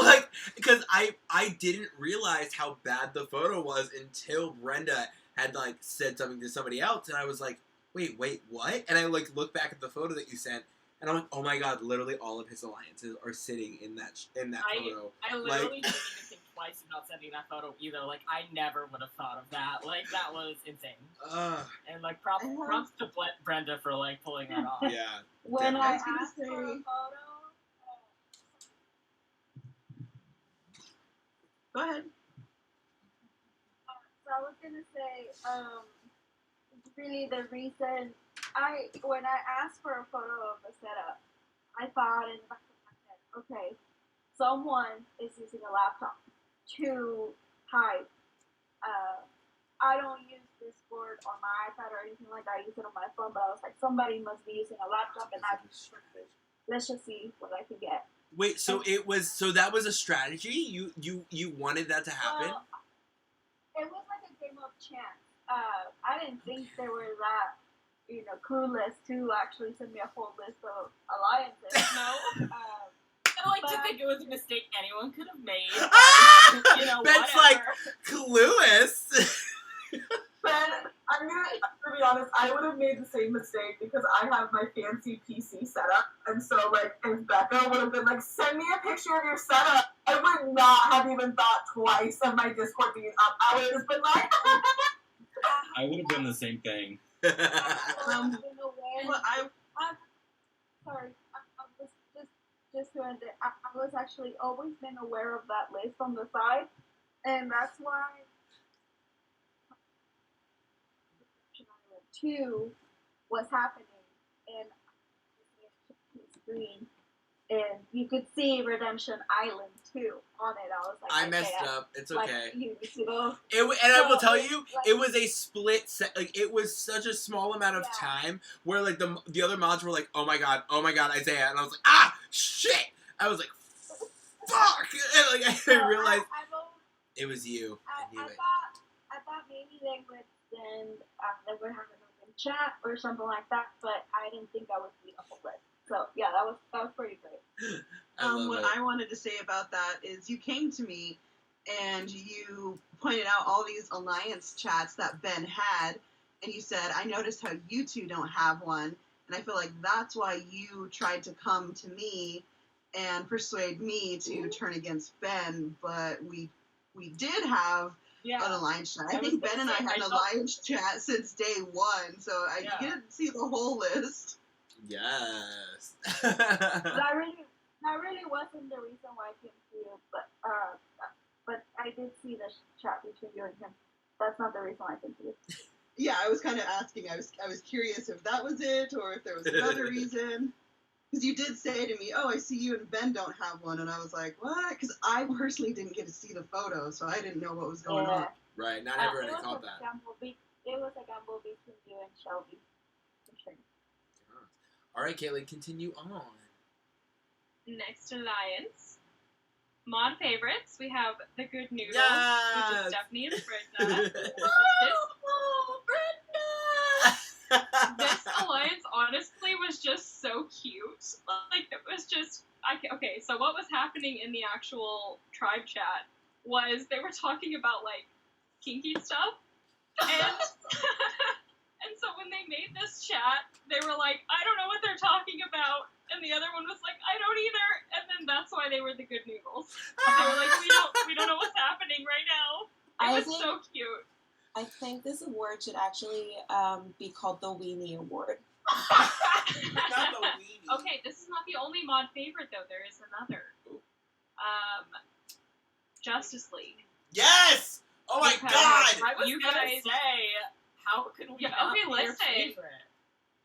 like, because I didn't realize how bad the photo was until Brenda had, like, said something to somebody else, and I was like, wait, what? And I, like, looked back at the photo that you sent, and I'm like, oh my god, literally all of his alliances are sitting in that photo. I literally didn't even think twice about sending that photo either. Like, I never would have thought of that. Like, that was insane. And, like, props to Brenda for, like, pulling that off. Yeah. When I was gonna asked for a say- photo, Go ahead. so I was gonna say, really the reason when I asked for a photo of the setup, I thought in the back of my head, okay, someone is using a laptop to type. I don't use Discord on my iPad or anything like that. I use it on my phone, but I was like, somebody must be using a laptop, and let's just see what I can get. Wait, so that was a strategy? You wanted that to happen? Well, it was like a game of chance. I didn't think they were that, clueless to actually send me a whole list of alliances. No. I like to think it was a mistake anyone could have made. Ben's whatever. like, clueless? Ben, I'm gonna be honest, I would have made the same mistake because I have my fancy PC setup, and so, like, if Becca would have been like, send me a picture of your setup, I would not have even thought twice of my Discord being up. I would have just been like, I would have done the same thing. Sorry, I was just to end it. I was actually always been aware of that list on the side, and that's why 2 was happening, and the screen, and you could see Redemption Island 2 on it. I was like, I messed up. It's okay. I will tell you, it was a split set. Like, it was such a small amount of time where, like, the other mods were like, oh my god, Isaiah, and I was like, ah, shit. I was like, fuck. And, like, I realized it was you. I knew it. I thought maybe they would send, they would have an open chat or something like that, but I didn't think I would see the whole list. So yeah, that was pretty great. I wanted to say about that is you came to me and you pointed out all these alliance chats that Ben had, and you said, I noticed how you two don't have one, and I feel like that's why you tried to come to me and persuade me to turn against Ben, but we did have an alliance chat. I think Ben and I had an alliance chat since day one, so I didn't see the whole list. Yes. But that really wasn't the reason why I came to you, but I did see the chat between you and him. That's not the reason why I came to you. Yeah, I was kind of asking. I was curious if that was it or if there was another reason. Because you did say to me, oh, I see you and Ben don't have one. And I was like, what? Because I personally didn't get to see the photo, so I didn't know what was going on. Right, not everyone called that. It was a gamble between you and Shelby. For sure. All right, Caitlin, continue on. Next alliance. Mod favorites, we have the Good Noodles, Yes! which is Stephanie and Brenda. This alliance honestly was just so cute. Like, it was just Okay, so what was happening in the actual tribe chat was they were talking about like kinky stuff, and and so when they made this chat, they were like, I don't know what they're talking about, and the other one was like, I don't either, and then that's why they were the good noodles. They were like, we don't know what's happening right now. It was so cute. I think this award should actually be called the Weenie Award. Okay, this is not the only mod favorite though. There is another. Justice League. Yes! Oh my Because god! I was you gonna guys say, how could we not okay, be your listen. favorite?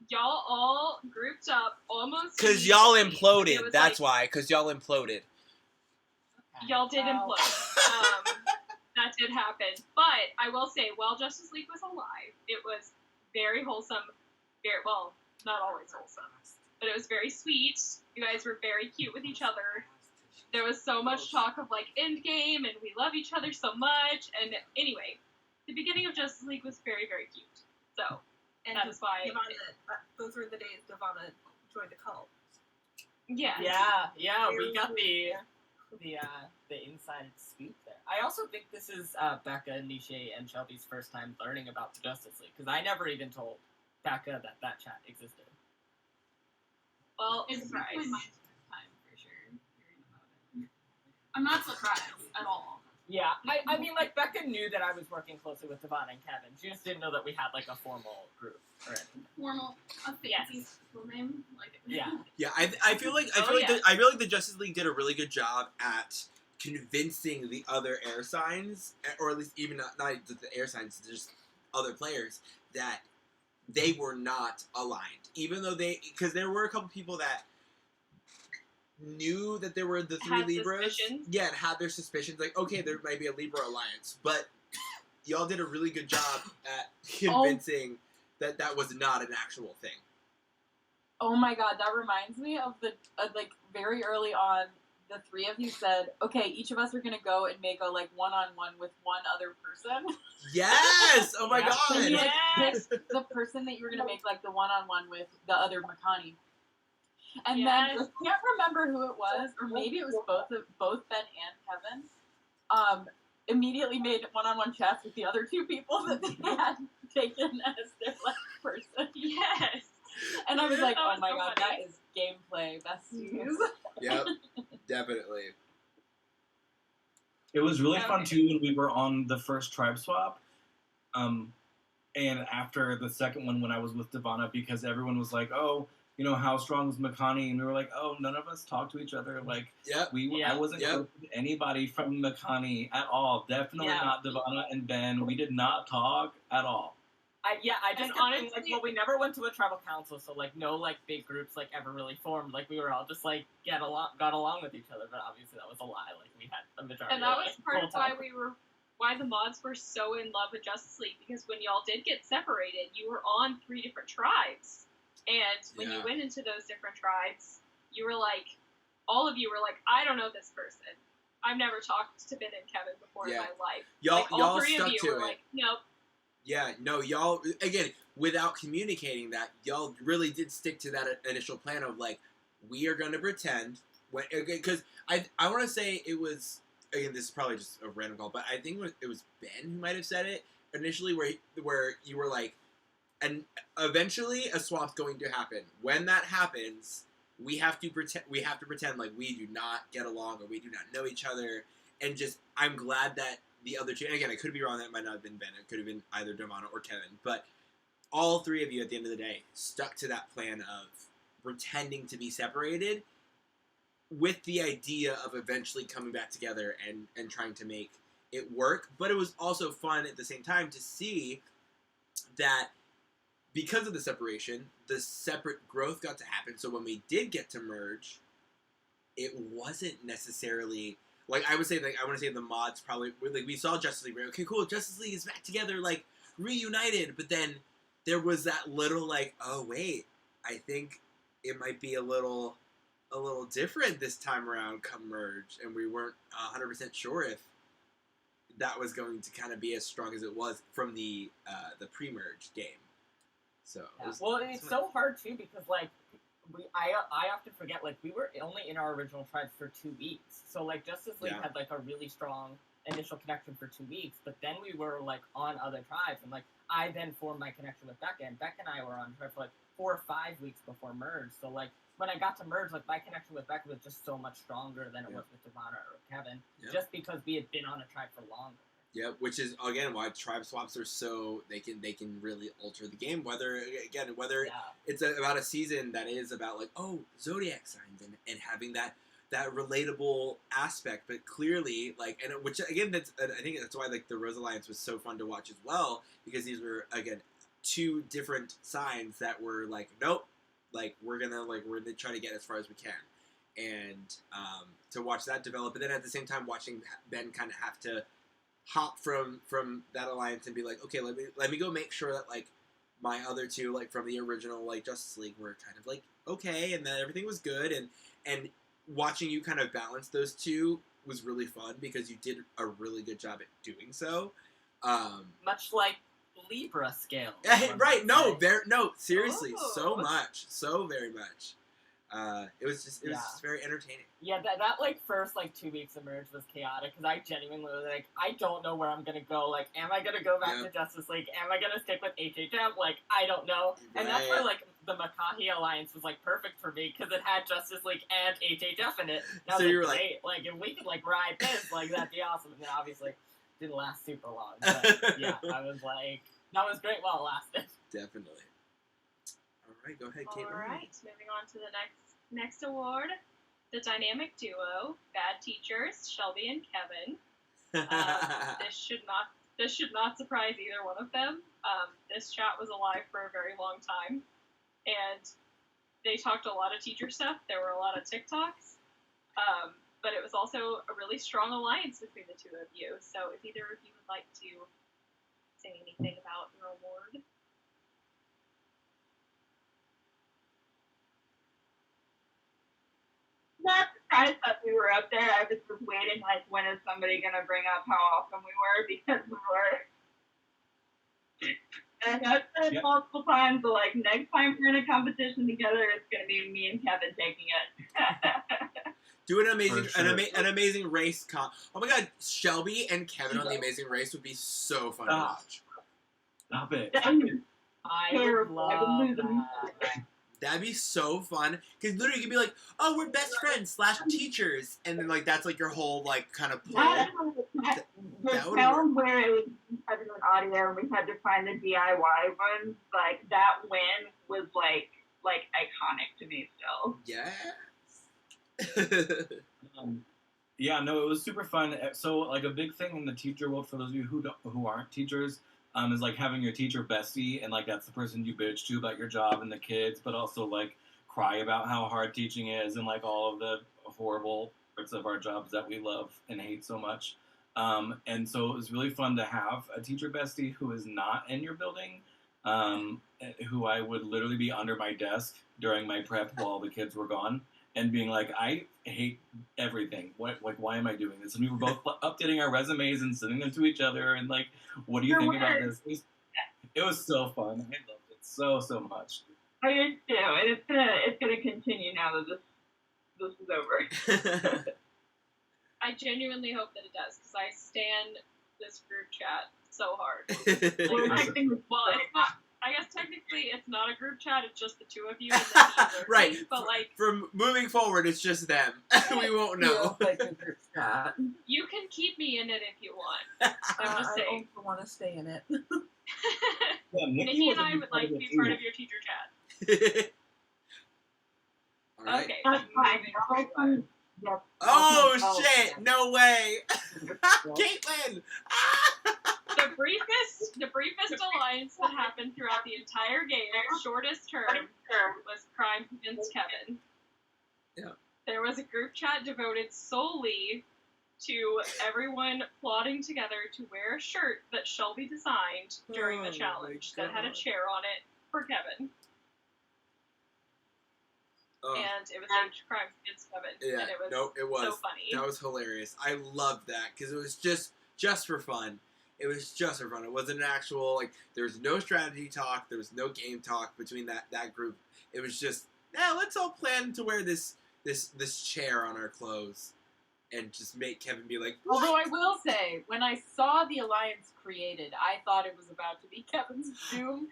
Y'all all grouped up almost. Because y'all immediately. It imploded. was That's like, why. Because y'all imploded. y'all did implode. That did happen. But I will say, while Justice League was alive, it was very wholesome. Very well, not always wholesome, but it was very sweet. You guys were very cute with each other. There was so much talk of like Endgame and we love each other so much. And anyway, the beginning of Justice League was very, very cute. So And that's why. Those were the days Devana joined the cult. Yeah. Yeah, we got the inside scoop there. I also think this is Becca, Niche, and Shelby's first time learning about the Justice League, because I never even told Becca that chat existed. Well, It's surprise. probably my first time for sure hearing about it. I'm not surprised at all. Yeah, I mean, like, Becca knew that I was working closely with Devon and Kevin. She just didn't know that we had, like, a formal group or anything. Formal, a fancy school name, like Yeah. Yeah, I feel like I feel like the Justice League did a really good job at convincing the other air signs, or at least even not just the air signs, just other players, that they were not aligned. Even though because there were a couple people that knew that there were the three Had Libras. suspicions. Yeah, and had their suspicions. Like, okay, there might be a Libra alliance, but y'all did a really good job at convincing that that was not an actual thing. Oh my god, that reminds me of the like very early on. The three of you said, "Okay, each of us are gonna go and make a like one-on-one with one other person." Yes! Oh my god! And you like picked the person that you were gonna make like the one-on-one with the other Makani. And then I can't remember who it was, or maybe it was both Ben and Kevin. Immediately made one-on-one chats with the other two people that they had taken as their like person. Yes. And I was like, That oh was my so god, funny. that is gameplay besties. Yep, definitely. It was really fun too when we were on the first tribe swap, and after the second one when I was with Devana, because everyone was like, "Oh, you know, how strong is Makani?" And we were like, "Oh, none of us talk to each other. Like, I wasn't close with anybody from Makani at all. Definitely not Devana and Ben. We did not talk at all." I just And kept thinking, like, honestly- well, we never went to a tribal council, so like no like big groups like ever really formed. Like we were all just like got along with each other, but obviously that was a lie. Like we had a majority. And that of was it part the of whole why the mods were so in love with Justice League, because when y'all did get separated, you were on 3 different tribes. And when you went into those different tribes, you were like, all of you were like, I don't know this person. I've never talked to Ben and Kevin before in my life. Y'all, like, all y'all 3 stuck of you to were it. like, nope. Yeah, no, y'all, again, without communicating that, y'all really did stick to that initial plan of, like, we are going to pretend, because I want to say it was, again, this is probably just a random call, but I think it was Ben who might have said it initially, where you were like, and eventually a swap's going to happen. When that happens, we have to pretend like we do not get along or we do not know each other, and just, I'm glad that the other two, and again, I could be wrong, that might not have been Ben, it could have been either Devana or Kevin, but all 3 of you at the end of the day stuck to that plan of pretending to be separated with the idea of eventually coming back together and trying to make it work. But it was also fun at the same time to see that because of the separation, the separate growth got to happen. So when we did get to merge, it wasn't necessarily... Like, I would say, like, I want to say the mods probably, like, we saw Justice League, okay, cool, Justice League is back together, like, reunited, but then there was that little, like, oh, wait, I think it might be a little different this time around come merge, and we weren't 100% sure if that was going to kind of be as strong as it was from the pre-merge game. So, Well, it's so hard, too, because, like, I often forget, like, we were only in our original tribes for 2 weeks. So, like, Justice League Yeah. had, like, a really strong initial connection for 2 weeks, but then we were, like, on other tribes, and, like, I then formed my connection with Becca, and Becca and I were on tribe for, like, 4 or 5 weeks before Merge. So, like, when I got to Merge, like, my connection with Becca was just so much stronger than it was with Devon or Kevin, just because we had been on a tribe for longer. Yeah, which is again why tribe swaps are so they can really alter the game. Whether it's about a season that is about like zodiac signs and having that relatable aspect, but clearly like which again I think that's why like the Rose Alliance was so fun to watch as well, because these were again 2 different signs that were like nope, like we're gonna try to get as far as we can, and to watch that develop, and then at the same time watching Ben kind of have to hop from that alliance and be like, okay, let me go make sure that like my other 2 like from the original like Justice League were kind of like okay, and that everything was good, and watching you kind of balance those 2 was really fun because you did a really good job at doing so. Much like Libra scale. Right? No, seriously, so very much. It was just very entertaining. Yeah, that like first like 2 weeks of Merge was chaotic because I genuinely like I don't know where I'm gonna go. Like, am I gonna go back to Justice League? Am I gonna stick with HHM? Like, I don't know. And that's why like the Makahi Alliance was like perfect for me because it had Justice League and HHF in it. And I was So you were great. Like if we could like ride this, like that'd be awesome. And then obviously didn't last super long. But yeah, I was like that was great while it lasted. Definitely. All right, go ahead, Caitlin. Alright, moving on to the next award. The dynamic duo, Bad Teachers, Shelby and Kevin. This should not surprise either one of them. This chat was alive for a very long time, and they talked a lot of teacher stuff. There were a lot of TikToks, but it was also a really strong alliance between the 2 of you. So if either of you would like to say anything about your award. Not surprised that we were up there. I was just waiting, like, when is somebody gonna bring up how awesome we were, because we were. And I've said it multiple times, but like next time we're in a competition together, it's gonna be me and Kevin taking it. Do an amazing race Oh my god, Shelby and Kevin on the Amazing Race would be so fun to watch. Stop it. I would love that. That'd be so fun, because literally you'd be like, oh, we're best friends / teachers, and then like that's like your whole like kind of pull. The film where it was had an audio and we had to find the DIY ones, like that win was like iconic to me still. Yes. Yeah, no, it was super fun. So like a big thing in the teacher world for those of you who aren't teachers. Is like having your teacher bestie, and like that's the person you bitch to about your job and the kids, but also like cry about how hard teaching is and like all of the horrible parts of our jobs that we love and hate so much. And so it was really fun to have a teacher bestie who is not in your building, who I would literally be under my desk during my prep while the kids were gone and being like, I hate everything. Why am I doing this? And we were both updating our resumes and sending them to each other and like, what do you think about this? It was so fun. I loved it so much. I did too. And it's gonna continue now that this is over. I genuinely hope that it does, because I stand this group chat so hard. It's not. I guess technically it's not a group chat, it's just the 2 of you and then me. Right. But like from moving forward, it's just them. We won't know. You can keep me in it if you want. I'm just saying. I also want to stay in it. Nikki and I would like to be part of your teacher chat. All right. Okay. That's fine. Yep. Oh shit! No way, Caitlin. The briefest alliance that happened throughout the entire game, shortest term, was Crime against Kevin. Yeah. There was a group chat devoted solely to everyone plotting together to wear a shirt that Shelby designed during the challenge that had a chair on it for Kevin. And it was Crime Against Kevin. Yeah, and it was so funny. That was hilarious. I loved that because it was just for fun. It was just for fun. It wasn't an actual there was no strategy talk. There was no game talk between that group. It was just Now let's all plan to wear this chair on our clothes, and just make Kevin be like, what? Although I will say, when I saw the alliance created, I thought it was about to be Kevin's doom,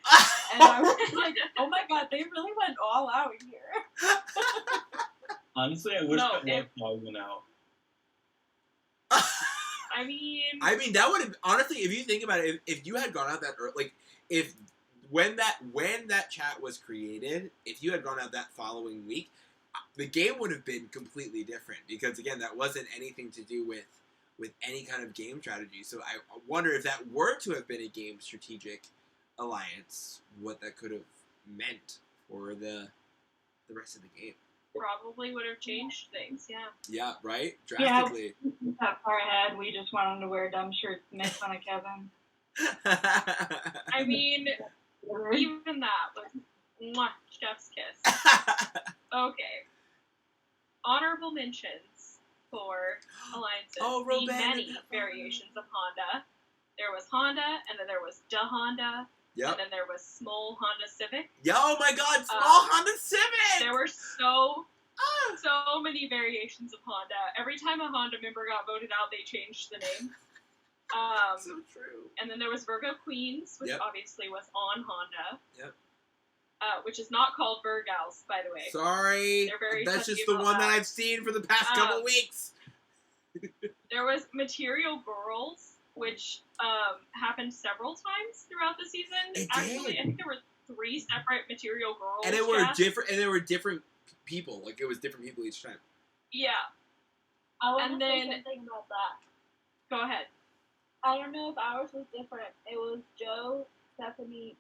and I was like, "Oh my god, they really went all out here." Honestly, I wish No, that was how we went out. I mean, that would have honestly, if you think about it, if you had gone out that early, like if when that chat was created, if you had gone out that following week, the game would have been completely different because again, that wasn't anything to do with any kind of game strategy. So I wonder if that were to have been a game strategic alliance, what that could have meant for the rest of the game. probably would have changed things. Yeah. Yeah, right? Yeah, Drastically. that far ahead. We just wanted to wear dumb shirts to make fun of Kevin. I mean, even that was mwah, chef's kiss. Okay. Honorable mentions for alliances. Oh, the Roban many and variations of Honda. There was Honda, and then there was Da Honda, Yep. and then there was Small Honda Civic. Yo, oh my god, small Honda Civic! There were so many variations of Honda. Every time a Honda member got voted out, they changed the name. So true. And then there was Virgo Queens, which Yep. obviously was on Honda. Yep. Which is not called Virgals, by the way. Sorry. They're very That's touchy just the about one that that. I've seen for the past couple Um, weeks. There was Material Girls, which happened several times throughout the season. It Actually, did. I think there were 3 separate Material Girls. And they were chats. different people. Like it was different people each time. Yeah. I want And to say then- something about that. Go ahead. I don't know if ours was different. It was Joe, Stephanie,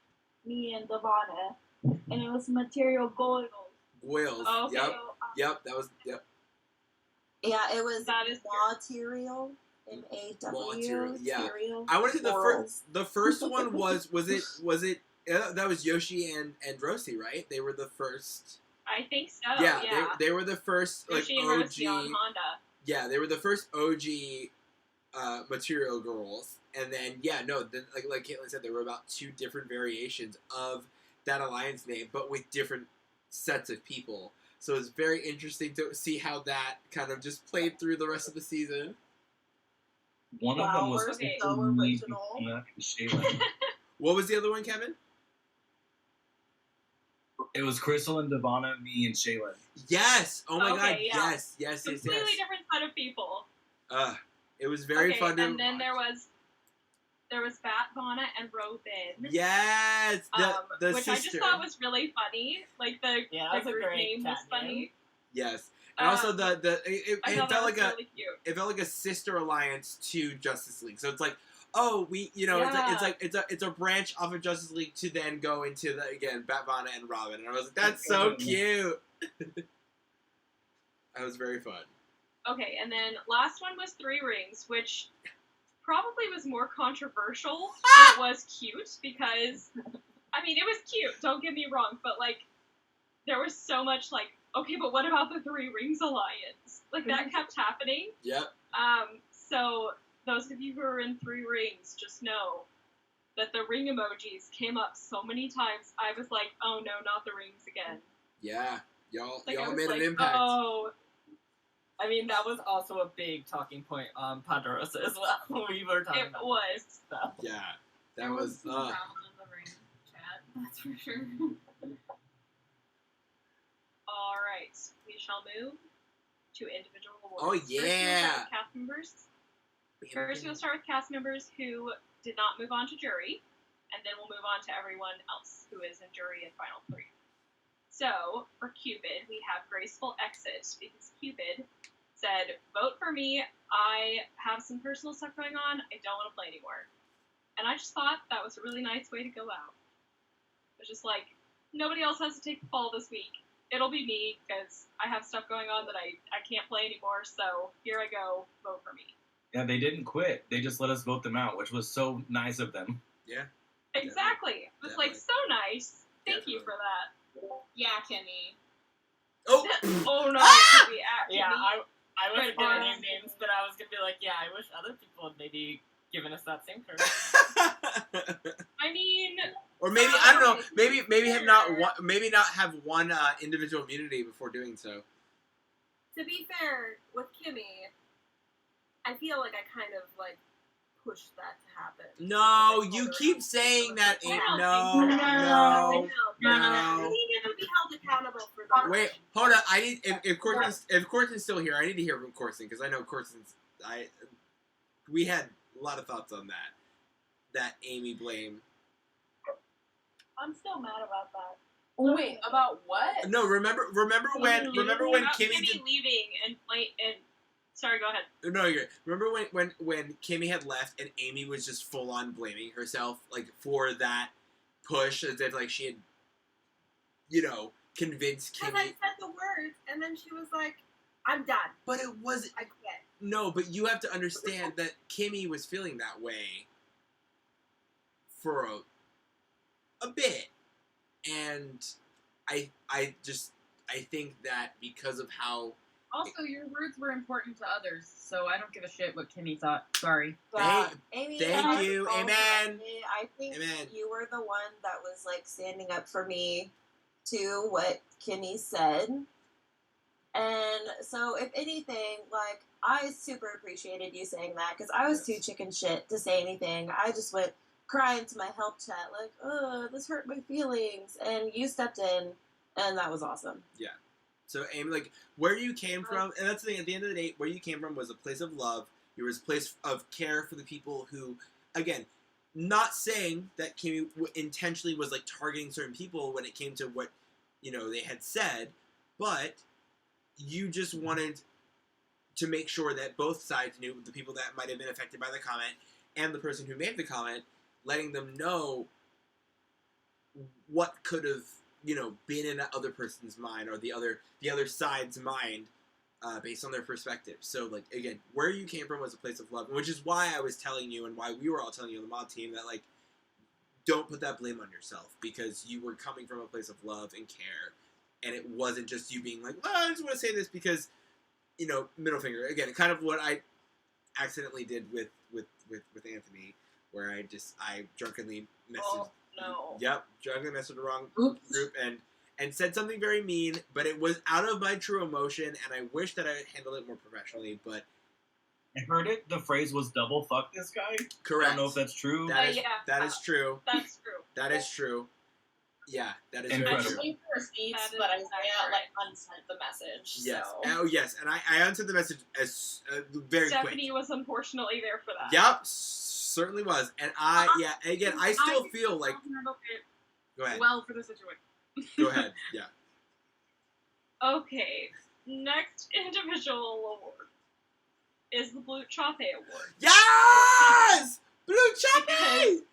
me, and Devonna, and it was Material Goils. Goils. Okay. Yep. Yep. That was yep. Yeah, it was That is material. MAW. Yeah. Material. I want to say Morals. the first one was it that was Yoshi and Rosie, right? They were the first. I think so. Yeah, Yeah. They were the first like Yoshi and OG. Rosie on Honda. Yeah, they were the first OG Material Girls, and then like Caitlin said, there were about 2 different variations of that alliance name, but with different sets of people. So it's very interesting to see how that kind of just played through the rest of the season. One of them was we're Okay. so original. Shaylin. What was the other one, Kevin? It was Crystal and Devonna, me and Shaylin. Yes. Oh my Okay, god. yeah. Yes. Completely different set of people. It was very okay, fun to and then watch. there was Fat Vonna and Robin. Yes, the which sister. I just thought was really funny. Like the That's a group great name was cat name. funny. Yes, and also it I felt thought like that was really cute. it felt like a sister alliance to Justice League. So it's like, oh, it's a branch off of Justice League to then go into the again Batmana and Robin, and I was like, that's so cute. That was very fun. Okay, and then last one was Three Rings, which probably was more controversial than it was cute because, I mean, it was cute. Don't get me wrong, but like, there was so much like, okay, but what about the Three Rings alliance? Like that kept happening. Yep. So those of you who are in Three Rings, just know that the ring emojis came up so many times. I was like, oh no, not the rings again. Yeah, y'all Like, I y'all was made like, an impact. oh. I mean, that was also a big talking point on Ponderosa as well. We were talking It about was. stuff. Yeah, that There was. some drama in the ring chat, that's for sure. All right, we shall move to individual awards. Oh, First, we'll yeah. start with cast members. First, we'll start with cast members who did not move on to jury, and then we'll move on to everyone else who is in jury in final 3. So, for Cupid, we have Graceful Exit, because Cupid said, vote for me, I have some personal stuff going on, I don't want to play anymore. And I just thought that was a really nice way to go out. It was just like, nobody else has to take the fall this week. It'll be me, because I have stuff going on that I can't play anymore, so here I go, vote for me. Yeah, they didn't quit. They just let us vote them out, which was so nice of them. Yeah. Exactly. It was like, so nice. Thank you for that. Yeah, Kenny. Oh! Oh no, Ah! to be at Yeah, Kenny. I wasn't gonna Right. name names, but I was gonna be like, yeah, I wish other people would maybe giving us that same courtesy. I mean, Or maybe I don't know. Maybe have not one, maybe not have one individual immunity before doing so. To be fair, with Kimmy, I feel like I kind of like pushed that to happen. No, you keep saying that. No. He needs to be held accountable for that. Wait, hold on. I need if Corson's still here, I need to hear from Corson because I know Corson's. We had a lot of thoughts on that Amy blame. I'm still mad about that. Oh, wait, about what? No, remember when about Kimmy did. leaving and sorry, go ahead. No, you're good. Remember when Kimmy had left and Amy was just full on blaming herself like for that push as if like she had, convinced Kimmy. Because I said the words, and then she was like, "I'm done." But it wasn't. I quit. No, but you have to understand that Kimmy was feeling that way for a bit, and I think that because of how. Also, your words were important to others, so I don't give a shit what Kimmy thought. Sorry. Amy, Thank you. also Amen. I think Amen. you were the one that was like standing up for me to what Kimmy said. And so, if anything, like, I super appreciated you saying that because I was too chicken shit to say anything. I just went crying to my help chat, like, oh, this hurt my feelings. And you stepped in, and that was awesome. Yeah. So, Amy, like, where you came from, and that's the thing, at the end of the day, where you came from was a place of love. It was a place of care for the people who, again, not saying that Kimmy intentionally was, like, targeting certain people when it came to what, they had said, but you just wanted to make sure that both sides knew, the people that might have been affected by the comment and the person who made the comment, letting them know what could have, been in that other person's mind or the other side's mind based on their perspective. So, like, again, where you came from was a place of love, which is why I was telling you and why we were all telling you on the mod team that, like, don't put that blame on yourself because you were coming from a place of love and care, and it wasn't just you being like, well, I just want to say this because, middle finger. Again, kind of what I accidentally did with Anthony, where I drunkenly messaged. Oh, no. Yep, drunkenly messaged the wrong group and said something very mean, but it was out of my true emotion, and I wish that I had handled it more professionally, but... I heard it. The phrase was double fuck this guy. Correct. I don't know if that's true. That is true. That's true. That is true. Yeah, that is Incredible. very true. I receipts, but I like unsent the message. Yes. So. Oh, yes. And I answered the message as very Stephanie quick. was unfortunately there for that. Yep, certainly was. And again, I still feel like... Go ahead. Well for the situation. Go ahead. Yeah. Okay. Next individual award is the Blue Chape Award. Yes! Blue Chape!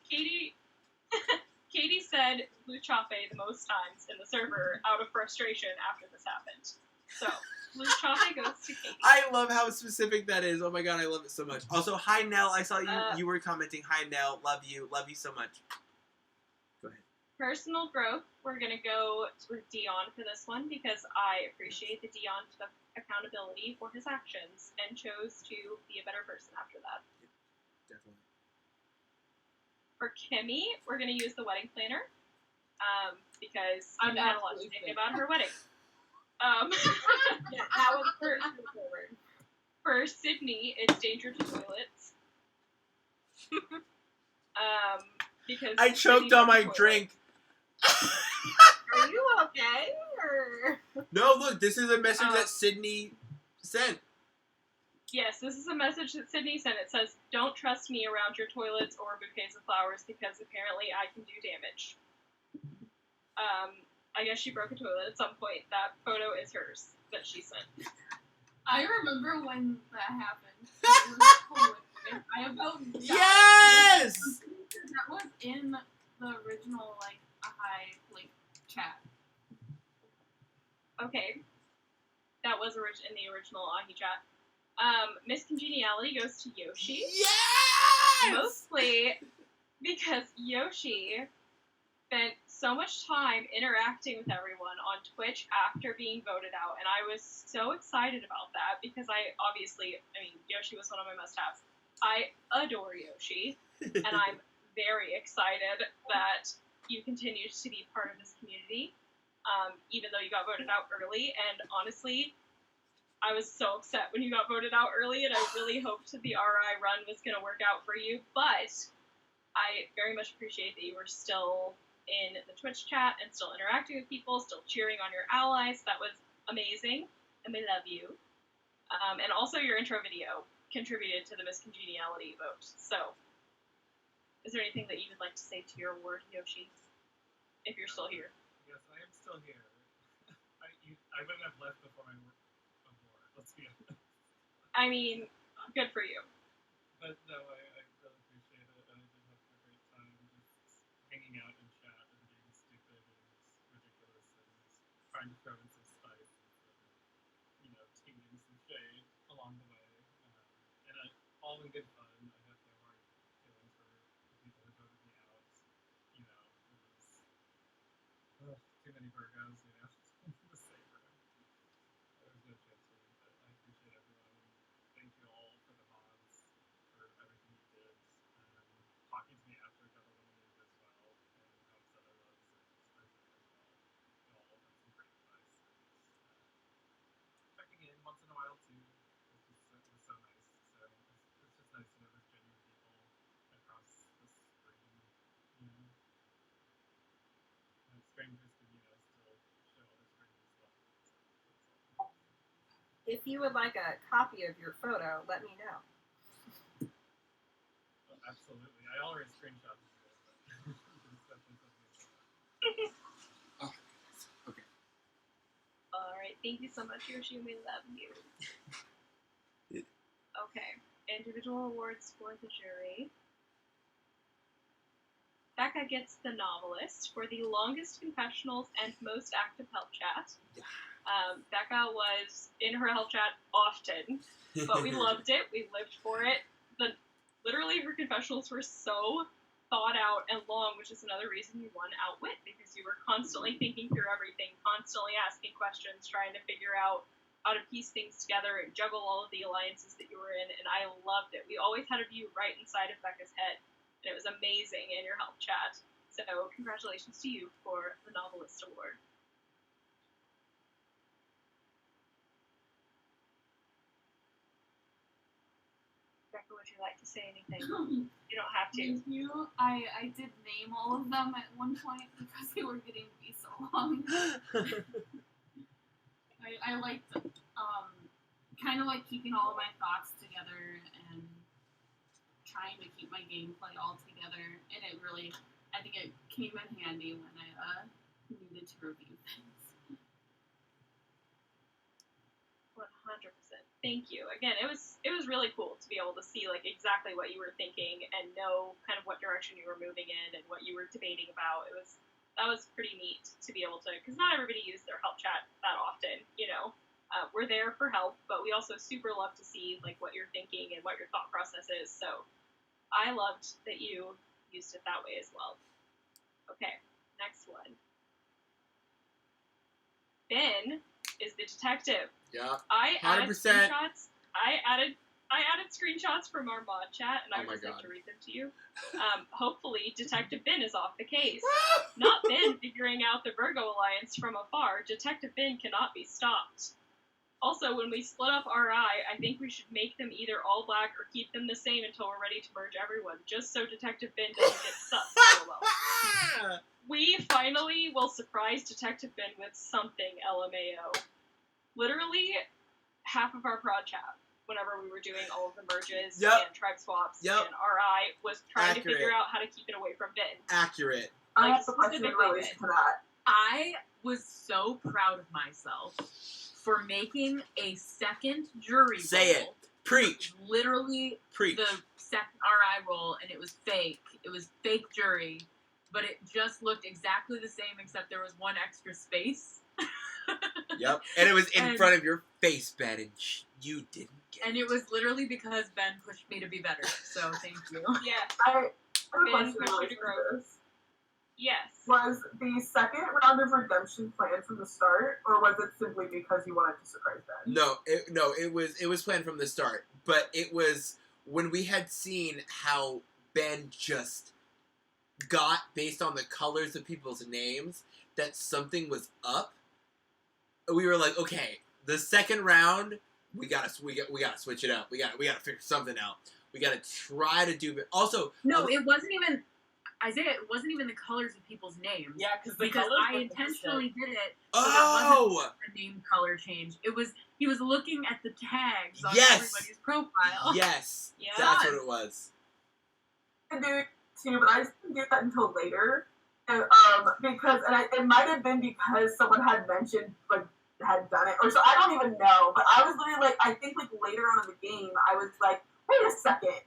Katie said Blue Chape the most times in the server out of frustration after this happened. So, Blue Chape goes to Katie. I love how specific that is. Oh my god, I love it so much. Also, hi Nell. I saw you were commenting. Hi Nell. Love you so much. Go ahead. Personal growth. We're going to go to Dion for this one because I appreciate that Dion took accountability for his actions and chose to be a better person after that. Definitely. For Kimmy, we're going to use the wedding planner because Kimmy had a lot to think about her wedding. Yeah, that was first forward. For Sydney, it's danger to toilets. Because I choked on my drink. Are you okay? Or... No, look, this is a message that Sydney sent. Yes, this is a message that Sydney sent. It says, "Don't trust me around your toilets or bouquets of flowers because apparently I can do damage." I guess she broke a toilet at some point. That photo is hers that she sent. I remember when that happened. It was hilarious. I about died. Yes! That was in the original, like, a high, like, chat. Okay. That was in the original Ahi chat. Miss Congeniality goes to Yoshi. Yes! Mostly because Yoshi spent so much time interacting with everyone on Twitch after being voted out, and I was so excited about that because Yoshi was one of my must-haves. I adore Yoshi, and I'm very excited that you continue to be part of this community, even though you got voted out early. And honestly, I was so upset when you got voted out early, and I really hoped the RI run was going to work out for you. But I very much appreciate that you were still in the Twitch chat and still interacting with people, still cheering on your allies. That was amazing, and we love you. And also your intro video contributed to the miscongeniality vote. So, is there anything that you would like to say to your award, Yoshi? If you're still here. Yes, I am still here. I wouldn't have left before my award. Let's be honest. I mean, good for you. But no, I really appreciate it, and I did have a great time just hanging out in chat and being stupid and ridiculous and trying to throw in some spice and teaming some shade along the way. And all in good fun. I have no hard feelings for the people who voted me out. It was too many Virgos, to save her. There was no chance for me, but I appreciate everyone. Thank you all for the mods, for everything you did. Talking to me after got eliminated as well, and how upset I was, and as well. You all had some great advice. Checking in once in a while too. It was so nice. So it's just nice to know there's genuine people across the screen. And strangers can still show other strangers love. So, If you would like a copy of your photo, let me know. well, absolutely. I already screenshotted it, but there's definitely something. Okay. Alright, thank you so much, Yoshi. We love you. Okay, individual awards for the jury. Becca gets the novelist for the longest confessionals and most active help chat. Becca was in her help chat often, but we loved it. We lived for it. Literally, her confessionals were so thought out and long, which is another reason you won Outwit, because you were constantly thinking through everything, constantly asking questions, trying to figure out how to piece things together and juggle all of the alliances that you were in, and I loved it. We always had a view right inside of Becca's head, and it was amazing in your help chat. So congratulations to you for the Novelist Award. Becca, would you like to say anything? You don't have to. Thank you. I did name all of them at one point because they were getting to be so long. I liked kind of like keeping all of my thoughts together and trying to keep my gameplay all together, and it really, I think it came in handy when I needed to review things. 100%. Thank you. Again, it was really cool to be able to see like exactly what you were thinking and know kind of what direction you were moving in and what you were debating about. That was pretty neat to be able to, because not everybody used their help chat that often, we're there for help, but we also super love to see like what you're thinking and what your thought process is. So I loved that you used it that way as well. Okay, next one. Ben is the detective. Yeah. I added 100%. screenshots. I added screenshots from our mod chat, and I would just like to read them to you. Hopefully, Detective Ben is off the case. Not Ben figuring out the Virgo alliance from afar. Detective Ben cannot be stopped. Also, when we split up RI, I think we should make them either all black or keep them the same until we're ready to merge everyone, just so Detective Ben doesn't get sucked. LOL. We finally will surprise Detective Ben with something, LMAO. Literally, half of our prod chat, whenever we were doing all of the merges and tribe swaps and RI, was trying to figure out how to keep it away from Ben. Accurate. I have a question in relation to that. I was so proud of myself for making a second jury Say roll. it. Preach. Literally Preach. the second RI roll, and it was fake. It was fake jury, but it just looked exactly the same, except there was one extra space. Yep. And it was in front of your face, Ben, and you didn't get And it was literally because Ben pushed me to be better. So thank you. Yeah. I have a Ben question in pushed you relation to grow. to this. Yes. Was the second round of redemption planned from the start, or was it simply because you wanted to surprise Ben? No, it was planned from the start, but it was when we had seen how Ben just got, based on the colors of people's names, that something was up, we were like, okay, the second round, we gotta switch it up. We gotta figure something out. We gotta try to do. Also, No, it wasn't even Isaiah. It wasn't even the colors of people's names. Yeah, because I intentionally did it. So Oh! that wasn't a name color change. It was he was looking at the tags on everybody's profile. Yes, Yeah. that's what it was. I do it too, but I just didn't do that until later. And, because it might have been because someone had mentioned had done it, or so I don't even know. But I was literally I think later on in the game, I was like, wait a second,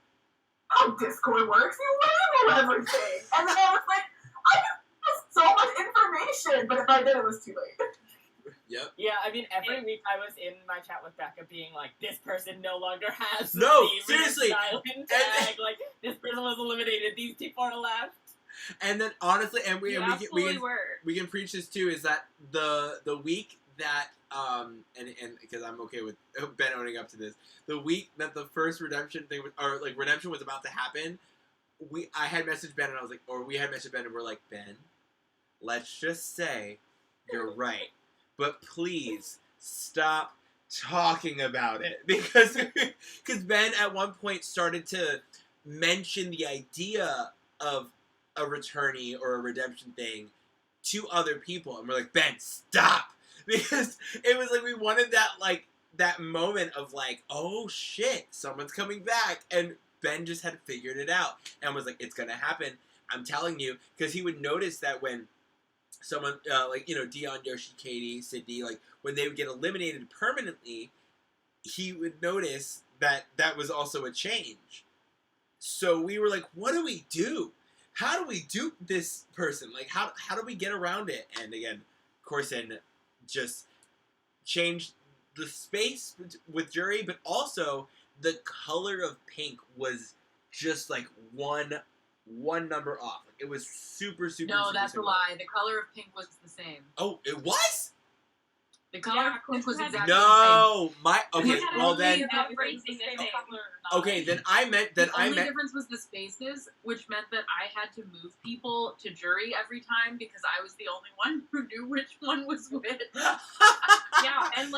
how Discord works? You label everything, and then I was like, I have so much information, but if I did, it was too late. Yep. Yeah, I mean, every week I was in my chat with Becca being like, this person no longer has No, the seriously. Island tag. Like, this person was eliminated. These people are left. And then honestly, and we were. We can preach this too, is that the week that and because I'm okay with Ben owning up to this, the week that the first redemption thing was, or redemption was about to happen, I had messaged Ben and I was like, or we had messaged Ben and we're like, Ben, let's just say you're right, but please stop talking about it, because Ben at one point started to mention the idea of a returnee or a redemption thing to other people, and we're like, Ben, stop, because it was we wanted that moment of oh shit, someone's coming back, and Ben just had figured it out and was like, it's gonna happen, I'm telling you, because he would notice that when someone Dion, Yoshi, Katie, Sydney, when they would get eliminated permanently, he would notice that was also a change. So we were like, what do we do? How do we dupe this person? How do we get around it? And again, Corson just changed the space with Jury, but also the color of pink was just one number off. It was super, super. No, super that's similar. a lie. The color of pink was the same. Oh, it was? The color of pink was exactly No, the same. okay. Well then, okay. Then I meant the only difference was the spaces, which meant that I had to move people to Jury every time because I was the only one who knew which one was which. Yeah, and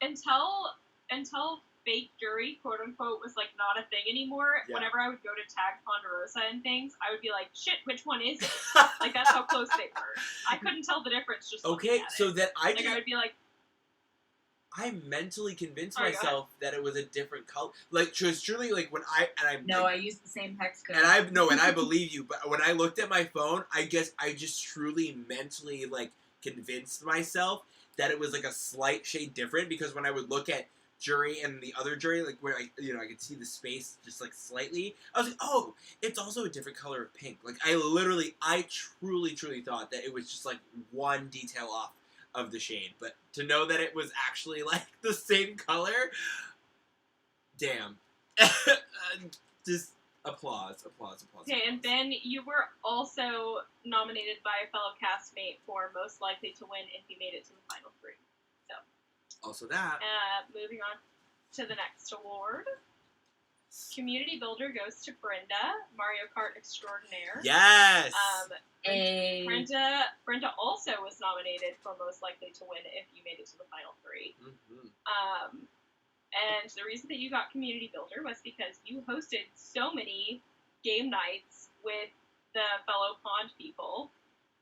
until fake Jury, quote unquote, was not a thing anymore. Yeah. Whenever I would go to tag Ponderosa and things, I would be like, shit, which one is it? That's how close they were. I couldn't tell the difference just looking okay. at So it. that I would be like, I mentally convinced Sorry, myself that it was a different color. Truly, when I used the same hex code. And I believe you, but when I looked at my phone, I guess I just truly mentally convinced myself that it was a slight shade different, because when I would look at Jury and the other Jury, where I could see the space just slightly, I was like, oh, it's also a different color of pink. I truly thought that it was just one detail off of the shade, but to know that it was actually the same color, damn. Just applause. okay, and Ben, you were also nominated by a fellow castmate for most likely to win if you made it to the final three. So, also that. Moving on to the next award. Community Builder goes to Brenda, Mario Kart Extraordinaire. Yes! Brenda also was nominated for most likely to win if you made it to the final three. Mm-hmm. And the reason that you got Community Builder was because you hosted so many game nights with the fellow pond people,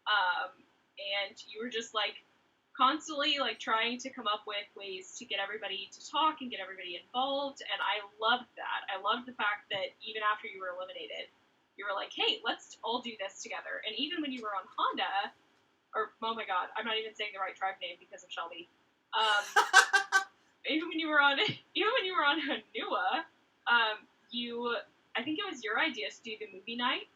and you were just constantly trying to come up with ways to get everybody to talk and get everybody involved, and I loved that. I loved the fact that even after you were eliminated, you were like, hey, let's all do this together. And even when you were on Honda, or oh my god, I'm not even saying the right tribe name because of Shelby. Even when you were on Hanua, I think it was your idea to do the movie night.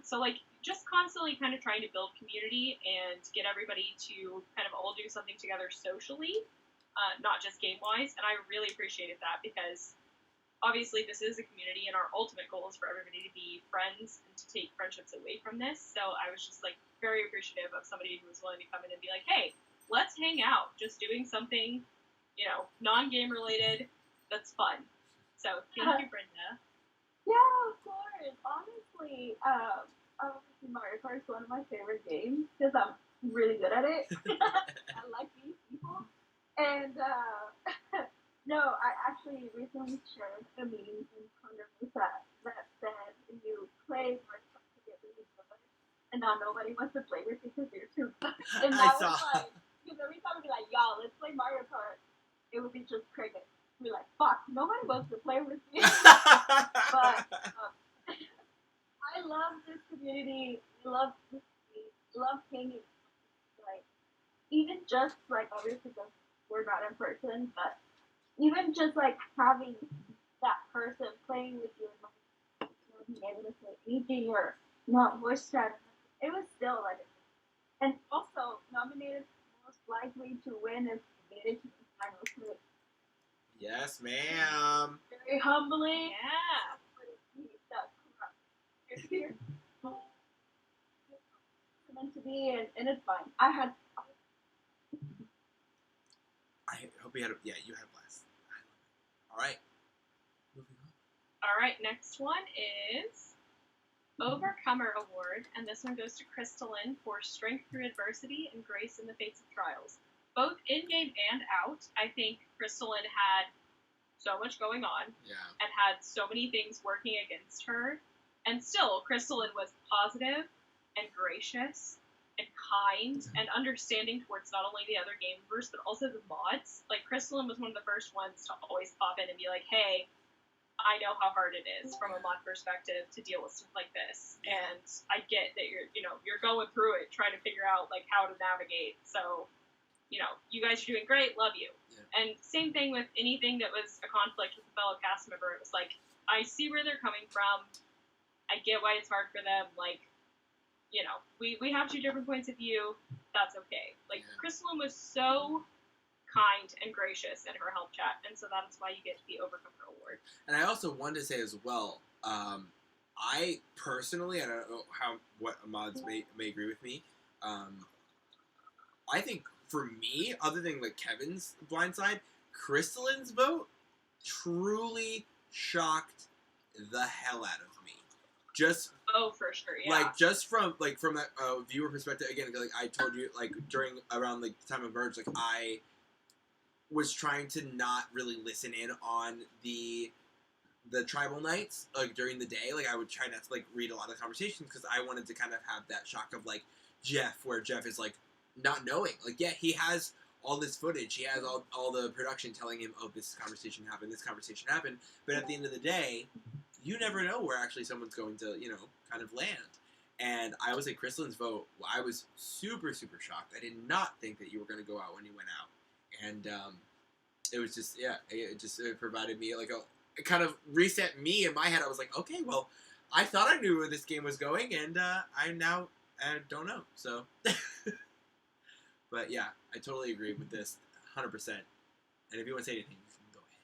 So just constantly kind of trying to build community and get everybody to kind of all do something together socially, not just game-wise, and I really appreciated that, because obviously this is a community and our ultimate goal is for everybody to be friends and to take friendships away from this, so I was just very appreciative of somebody who was willing to come in and be like, hey, let's hang out, just doing something, non-game related, that's fun. So thank you, Brenda. Yeah, of course. Honestly, obviously Mario Kart is one of my favorite games because I'm really good at it. I like these people. And no, I actually recently shared a meme in Congress that said you play Mario Kart to get really good, and now nobody wants to play with you because you're too good. And that was like, because every time I'd be like, y'all, let's play Mario Kart, it would be just cricket. Be like, fuck, nobody wants to play with me. But I love this community. Love this community. Love hanging. Like, even just like obviously because we're not in person, but even just like having that person playing with you and like being able to say anything or not voice chat, it was still like, and also nominated most likely to win if made it to the final three. Yes, ma'am. Very humbling. Yeah. It's here. It's meant to be, and it's fine. I hope you had you had a blast. All right. Moving on. All right, next one is Overcomer Award, and this one goes to Crystalline for Strength Through Adversity and Grace in the Face of Trials. Both in-game and out, I think Crystalline had so much going on and had so many things working against her, and still, Crystalline was positive and gracious and kind and understanding towards not only the other game members, but also the mods. Like, Crystalline was one of the first ones to always pop in and be like, hey, I know how hard it is from a mod perspective to deal with stuff like this, and I get that you're going through it, trying to figure out like how to navigate. So, you guys are doing great, love you. Yeah. And same thing with anything that was a conflict with a fellow cast member. It was like, I see where they're coming from. I get why it's hard for them. Like, we have two different points of view. That's okay. Like, Crystalline was so kind and gracious in her help chat, and so that's why you get the Overcomer Award. And I also wanted to say as well, I personally, I don't know what mods may agree with me, I think for me, other than like Kevin's blindside, Crystalline's vote truly shocked the hell out of me. Just for sure, yeah. Like just from that viewer perspective, again, like I told you, like around like the time of Merge, like I was trying to not really listen in on the tribal nights like during the day. Like I would try not to like read a lot of conversations because I wanted to kind of have that shock of like Jeff, where Jeff is like not knowing. Like, yeah, he has all this footage, he has all the production telling him, oh, this conversation happened, but at the end of the day, you never know where actually someone's going to, kind of land. And I was at Crystalline's vote. I was super, super shocked. I did not think that you were going to go out when you went out. And it was just, it provided me like it kind of reset me in my head. I was like, okay, well, I thought I knew where this game was going, and I now don't know. So, but yeah, I totally agree with this, 100%. And if you want to say anything, you can go ahead.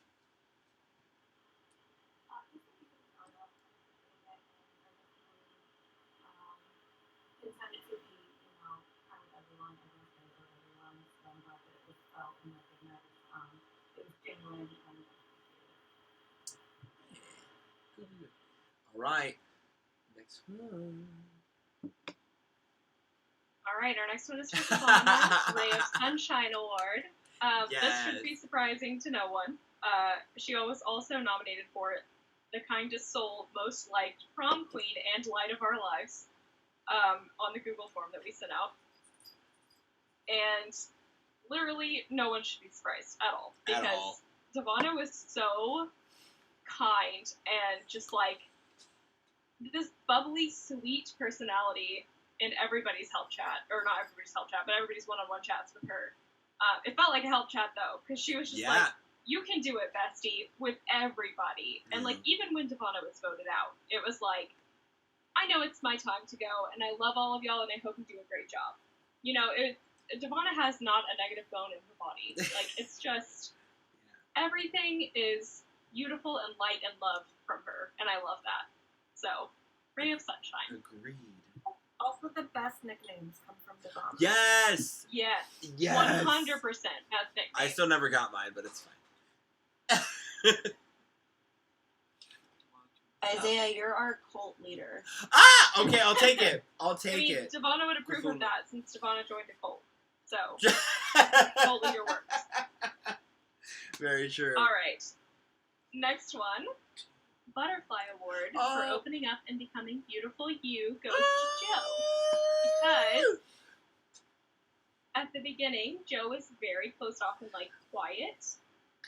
All right, next one. All right, our next one is for Savannah, Ray of Sunshine Award. This should be surprising to no one. She was also nominated for the Kindest Soul, Most Liked, Prom Queen, and Light of Our Lives on the Google form that we sent out. And literally no one should be surprised at all. Because Savannah was so kind and just like this bubbly, sweet personality in everybody's help chat, or not everybody's help chat, but everybody's one-on-one chats with her. It felt like a help chat though, because she was just like, you can do it, bestie, with everybody. And like, even when Devonna was voted out, it was like, I know it's my time to go, and I love all of y'all, and I hope you do a great job. Devonna has not a negative bone in her body. Like, it's just, everything is beautiful and light and love from her, and I love that. So, Ray of Sunshine. Agreed. Also, the best nicknames come from Devonna. Yes! Yes. Yes! 100% best nicknames. I still never got mine, but it's fine. Isaiah, you're our cult leader. Ah! Okay, I'll take it. I'll take it. Devonna would approve of that since Devonna joined a cult. So, cult leader works. Very true. Alright. Next one. Butterfly Award for opening up and becoming beautiful you goes to Joe. Because at the beginning, Joe was very closed off and like quiet.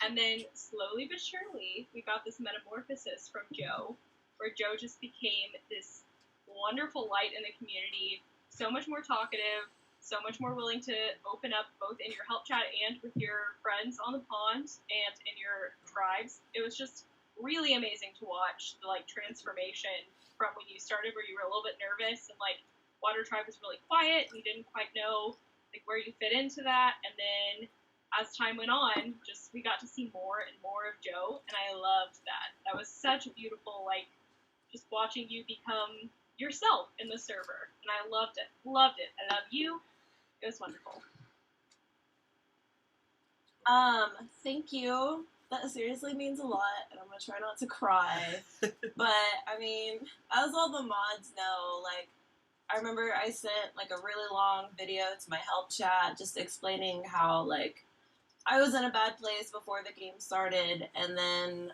And then slowly but surely, we got this metamorphosis from Joe, where Joe just became this wonderful light in the community, so much more talkative, so much more willing to open up both in your help chat and with your friends on the pond and in your tribes. It was just really amazing to watch the like transformation from when you started where you were a little bit nervous and like Water Tribe was really quiet and you didn't quite know like where you fit into that, and then as time went on, just we got to see more and more of Joe, and I loved that. That was such a beautiful, like, just watching you become yourself in the server, and I loved it. Loved it. I love you. It was wonderful. Thank you. That seriously means a lot, and I'm gonna try not to cry. But, I mean, as all the mods know, like, I remember I sent, like, a really long video to my help chat just explaining how, like, I was in a bad place before the game started, and then,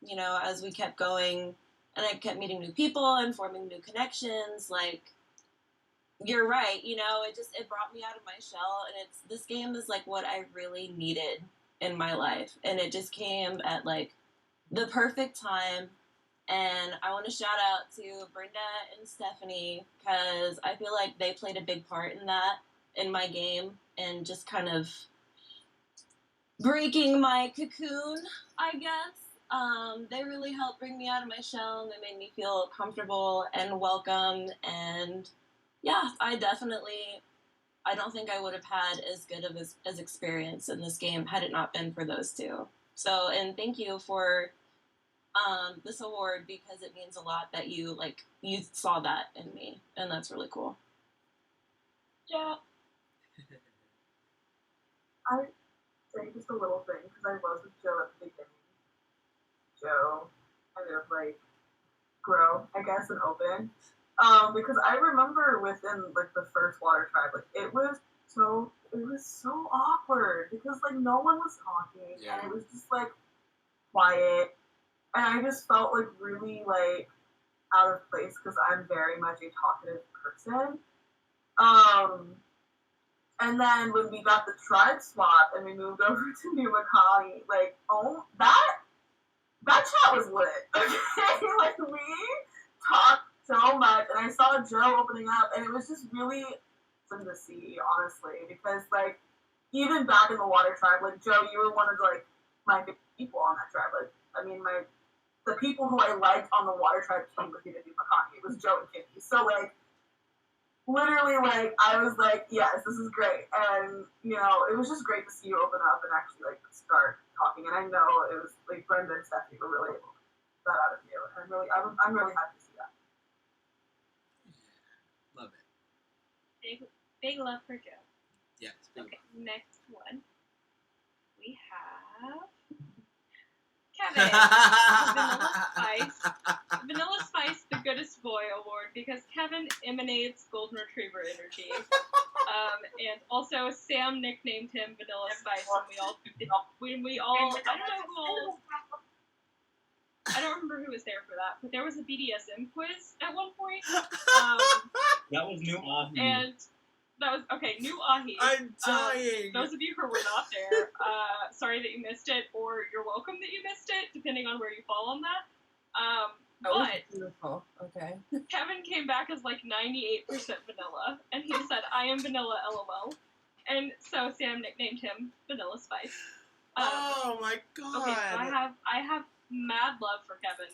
you know, as we kept going, and I kept meeting new people and forming new connections, like, you're right, you know, it brought me out of my shell, and this game is, like, what I really needed in my life, and it just came at, like, the perfect time. And I want to shout out to Brenda and Stephanie, because I feel like they played a big part in that, in my game, and just kind of breaking my cocoon, I guess. They really helped bring me out of my shell, and they made me feel comfortable and welcome, and yeah, I don't think I would have had as good of as experience in this game had it not been for those two. So, and thank you for this award, because it means a lot that you saw that in me, and that's really cool. Yeah. I say just a little thing, because I was with Joe at the beginning. Joe kind of like grow, I guess, and open. Because I remember within like the first Water Tribe, like it was so awkward because like no one was talking, and it was just like quiet. And I just felt like really like out of place because I'm very much a talkative person. And then when we got the tribe swap and we moved over to New Makani, like, oh, that chat was lit. Okay, like we talked so much, and I saw Joe opening up, and it was just really fun to see, honestly, because like even back in the Water Tribe, like Joe, you were one of like my favorite people on that tribe. Like, I mean, the people who I liked on the Water Tribe came with me to do Makani. It was Joe and Kimmy. So, like, literally, like, I was like, yes, this is great. And, you know, it was just great to see you open up and actually, like, start talking. And I know it was, like, Brenda and Stephanie were really able to get that out of you. And I'm really happy to see that. Love it. Big love for Joe. Yes. Okay, next one. We have Kevin, Vanilla Spice, the Goodest Boy Award, because Kevin emanates Golden Retriever energy. And also Sam nicknamed him Vanilla Spice when we all I don't remember who was there for that, but there was a BDSM quiz at one point. That was New Ahi. And that was, okay, New Ahi. I'm dying. Those of you who were not there, sorry that you missed it, or you're welcome that you missed it, depending on where you fall on that. But beautiful. Okay. Kevin came back as like 98% vanilla, and he said, "I am vanilla, LOL." And so Sam nicknamed him Vanilla Spice. Oh my god. Okay, so I have mad love for Kevin.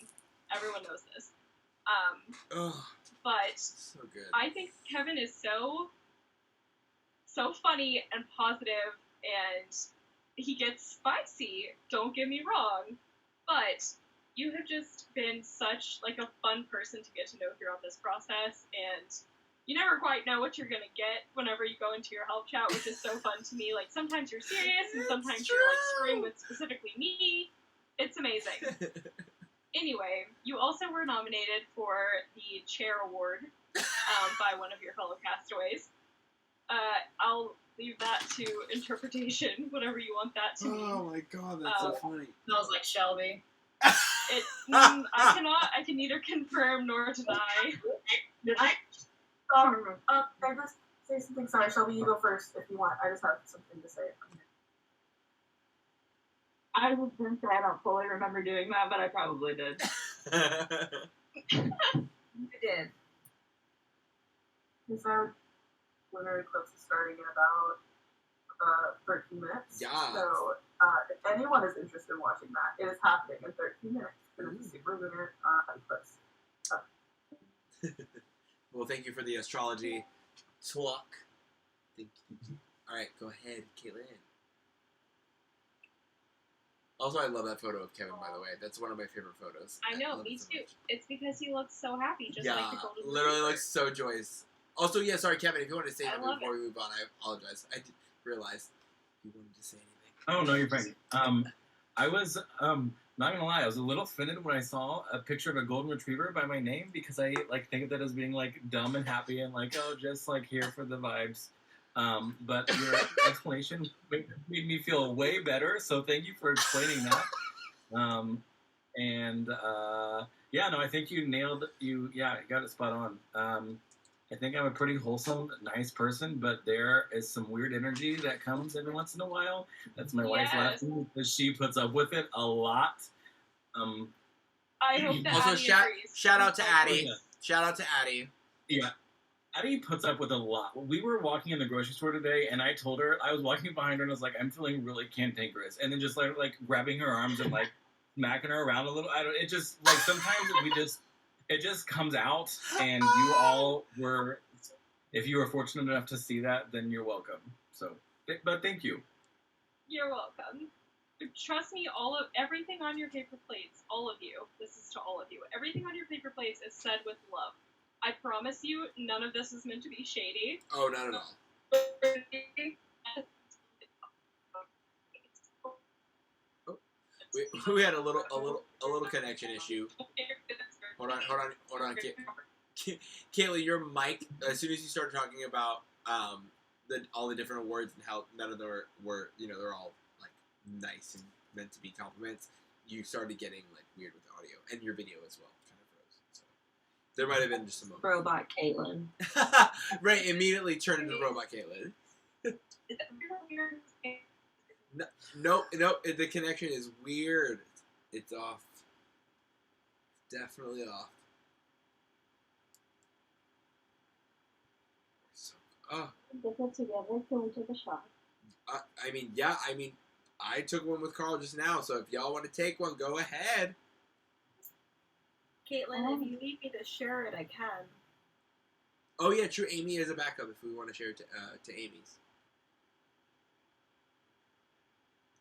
Everyone knows this. But so good. I think Kevin is so funny and positive, and he gets spicy, don't get me wrong, but you have just been such like a fun person to get to know throughout this process, and you never quite know what you're gonna get whenever you go into your help chat, which is so fun to me. Like, sometimes you're serious, and sometimes you're like screwing with specifically me. It's amazing. Anyway, you also were nominated for the Chair Award by one of your fellow castaways. I'll leave that to interpretation, whatever you want that to mean. Oh my god, that's so funny. Smells like Shelby. I can neither confirm nor deny. Can I just say something? Sorry, Shelby, you go first if you want. I just have something to say. I was going to say I don't fully remember doing that, but I probably did. You did. Because our winner eclipse is starting in about 13 minutes. Yeah. So if anyone is interested in watching that, it is happening in 13 minutes. And it's a super lunar eclipse. Well, thank you for the astrology talk. Thank you. All right, go ahead, Caitlin. Also, I love that photo of Kevin, by the way. That's one of my favorite photos. I know, me too. It's because he looks so happy, just like the golden literally retriever. looks so joyous. Also, yeah, sorry, Kevin, if you wanted to say I something love before we move on, I apologize. I did realize you wanted to say anything. Oh no, you're fine. I was not gonna lie, I was a little offended when I saw a picture of a golden retriever by my name because I like think of that as being like dumb and happy and like just like here for the vibes. But your explanation made me feel way better, so thank you for explaining that. Yeah, no, I think you nailed you got it spot on. I think I'm a pretty wholesome, nice person, but there is some weird energy that comes every once in a while. That's my wife laughing because she puts up with it a lot. I hope that Also, Addie shout agrees. out to Addie. Yeah. Shout out to Addie. Yeah. Addie puts up with a lot. We were walking in the grocery store today, and I told her, I was walking behind her, and I was like, I'm feeling really cantankerous. And then just like grabbing her arms and like smacking her around a little. It just, like, sometimes it just comes out, and you all were, if you were fortunate enough to see that, then you're welcome. So, but thank you. You're welcome. Trust me, everything on your paper plates, all of you, this is to all of you, everything on your paper plates is said with love. I promise you, none of this is meant to be shady. Oh, not at all. We had a little connection issue. Hold on. Kaylee, your mic. As soon as you started talking about all the different awards and how none of them were they're all like nice and meant to be compliments. You started getting like weird with the audio and your video as well. Kind of froze. So there might have been just a moment. Robot Caitlin. Right, immediately turned into Robot Caitlin. No, the connection is weird. It's off. Definitely off. Oh. Get it together. Can we take a shot? I took one with Carl just now, so if y'all want to take one, go ahead. Caitlin, if you need me to share it, I can. Oh yeah, true. Amy is a backup if we want to share it to Amy's.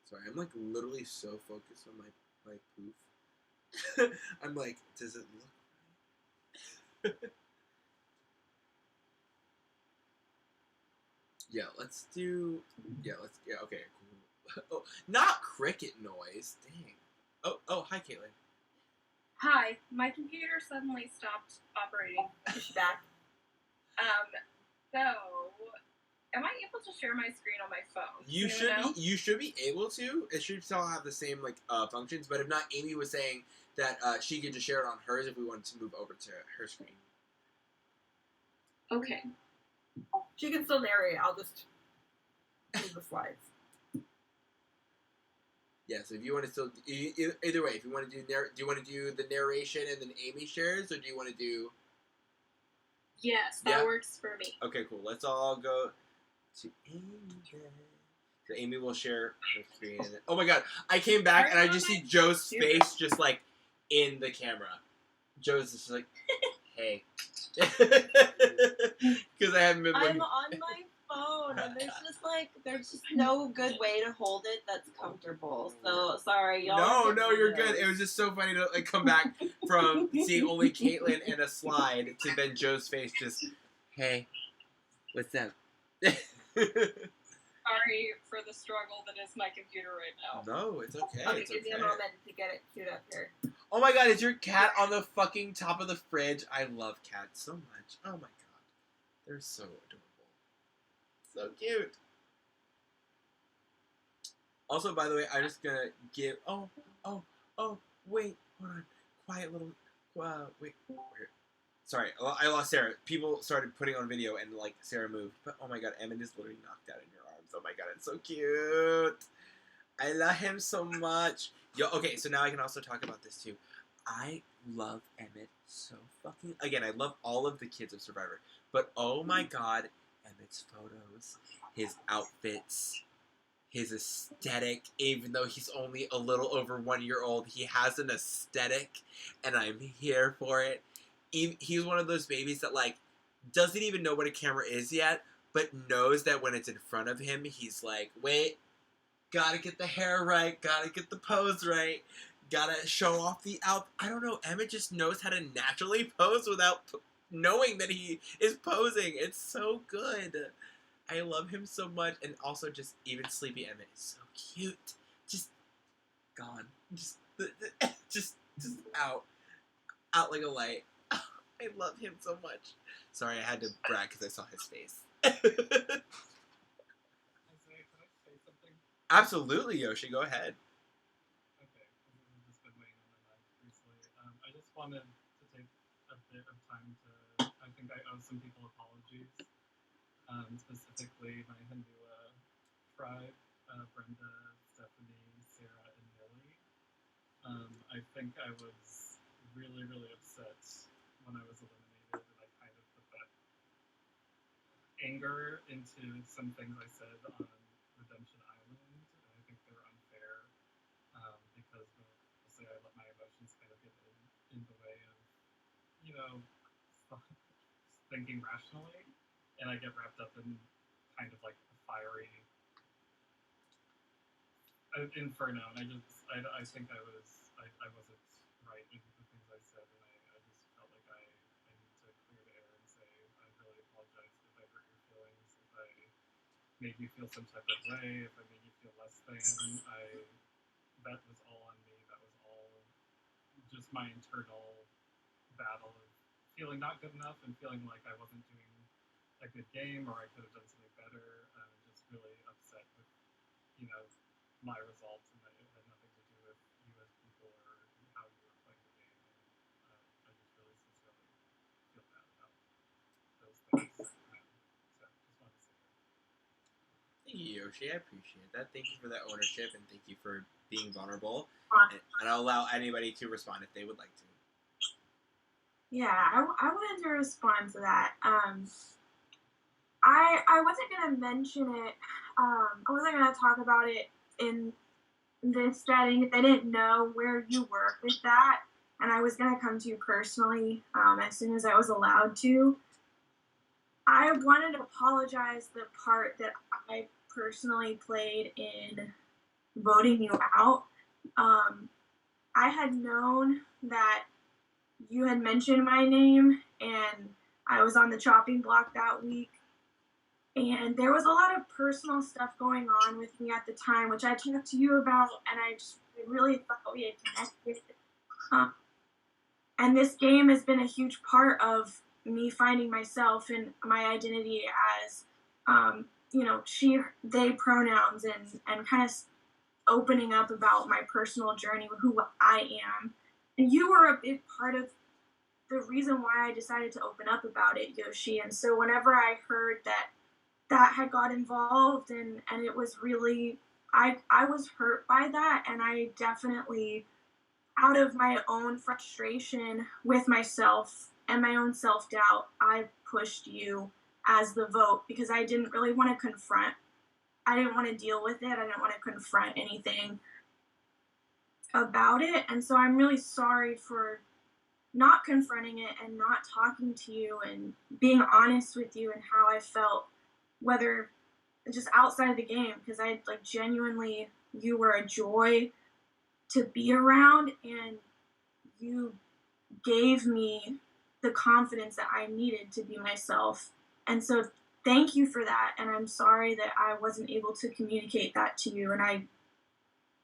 Sorry, I'm like literally so focused on my poof. I'm like, does it look right? Okay, cool. Oh, not cricket noise. Dang. Oh, hi, Caitlin. Hi, my computer suddenly stopped operating. Is she back? So, am I able to share my screen on my phone? You should be able to. It should still have the same functions, but if not, Amy was saying that she could just share it on hers if we wanted to move over to her screen. Okay. She can still narrate. I'll just move the slides. Yeah, so if you want to still either way, if you want to do do you want to do the narration and then Amy shares, or do you want to do? Yes, that works for me. Okay, cool. Let's all go to Amy. So Amy will share her screen. And then, oh my god, I came back and I just see Joe's face just like in the camera. Joe's just like, hey. Because I haven't been looking. I'm on my phone and there's just no good way to hold it that's comfortable. So sorry, y'all. No, you're good. It was just so funny to come back from seeing only Caitlin and a slide to then Joe's face just, hey, what's up? Sorry for the struggle that is my computer right now. No, it's okay. I'll It's give you a okay. moment to get it queued up here. Oh my god, is your cat on the fucking top of the fridge? I love cats so much. Oh my god. They're so adorable. So cute. Also, by the way, I'm just gonna give. Oh, wait, hold on. Quiet little. Wait. Sorry, I lost Sarah. People started putting on video and, like, Sarah moved. But, oh my god, Emmett is literally knocked out in your arms. Oh my god, it's so cute. I love him so much. Yo, okay, so now I can also talk about this too. I love Emmett so fucking. Again, I love all of the kids of Survivor, but oh my god, Emmett's photos, his outfits, his aesthetic. Even though he's only a little over 1 year old, he has an aesthetic, and I'm here for it. He's one of those babies that, like, doesn't even know what a camera is yet, but knows that when it's in front of him, he's like, wait. Gotta get the hair right. Gotta get the pose right. Gotta show off the out. I don't know. Emmett just knows how to naturally pose without knowing that he is posing. It's so good. I love him so much. And also, just even Sleepy Emmett is so cute. Just gone. Just out like a light. I love him so much. Sorry, I had to brag because I saw his face. Absolutely, Yoshi. Go ahead. Okay, this has just been weighing on my mind recently. I just wanted to take a bit of time to. I think I owe some people apologies. Specifically, my Hindua tribe, Brenda, Stephanie, Sarah, and Millie. I think I was really, really upset when I was eliminated, and I kind of put that anger into some things I said on Redemption Island, and I think they were unfair because mostly I let my emotions kind of get in the way of, you know, thinking rationally, and I get wrapped up in kind of like a fiery inferno, and I think I wasn't right in the things I said, and I just felt like I need to clear the air and say I really apologize if I hurt your feelings, if I made you feel some type of way, if I made you feel less than. That was all on me. That was all just my internal battle of feeling not good enough and feeling like I wasn't doing a good game or I could have done something better. Just really upset with, you know, my results, and it had nothing to do with you as people or how you were playing the game. And I just really sincerely feel bad about those things. So just wanted to say that. Thank you, Yoshi. I appreciate that. Thank you for that ownership, and thank you for being vulnerable. And I'll allow anybody to respond if they would like to. Yeah, I wanted to respond to that. I wasn't gonna mention it. I wasn't gonna talk about it in this setting if they didn't know where you were with that, and I was gonna come to you personally as soon as I was allowed to. I wanted to apologize the part that I personally played in voting you out. I had known that you had mentioned my name, and I was on the chopping block that week. And there was a lot of personal stuff going on with me at the time, which I talked to you about, and I just really thought we had connected. And this game has been a huge part of me finding myself and my identity as, you know, she, they pronouns, and kind of opening up about my personal journey with who I am. And you were a big part of the reason why I decided to open up about it, Yoshi. And so whenever I heard that had got involved, and it was really, I was hurt by that, and I definitely, out of my own frustration with myself and my own self-doubt, I pushed you as the vote because I didn't really want to confront. I didn't want to deal with it. I didn't want to confront anything about it. And so I'm really sorry for not confronting it and not talking to you and being honest with you and how I felt, whether just outside of the game, because I, like, genuinely, you were a joy to be around, and you gave me the confidence that I needed to be myself. And so thank you for that, and I'm sorry that I wasn't able to communicate that to you, and I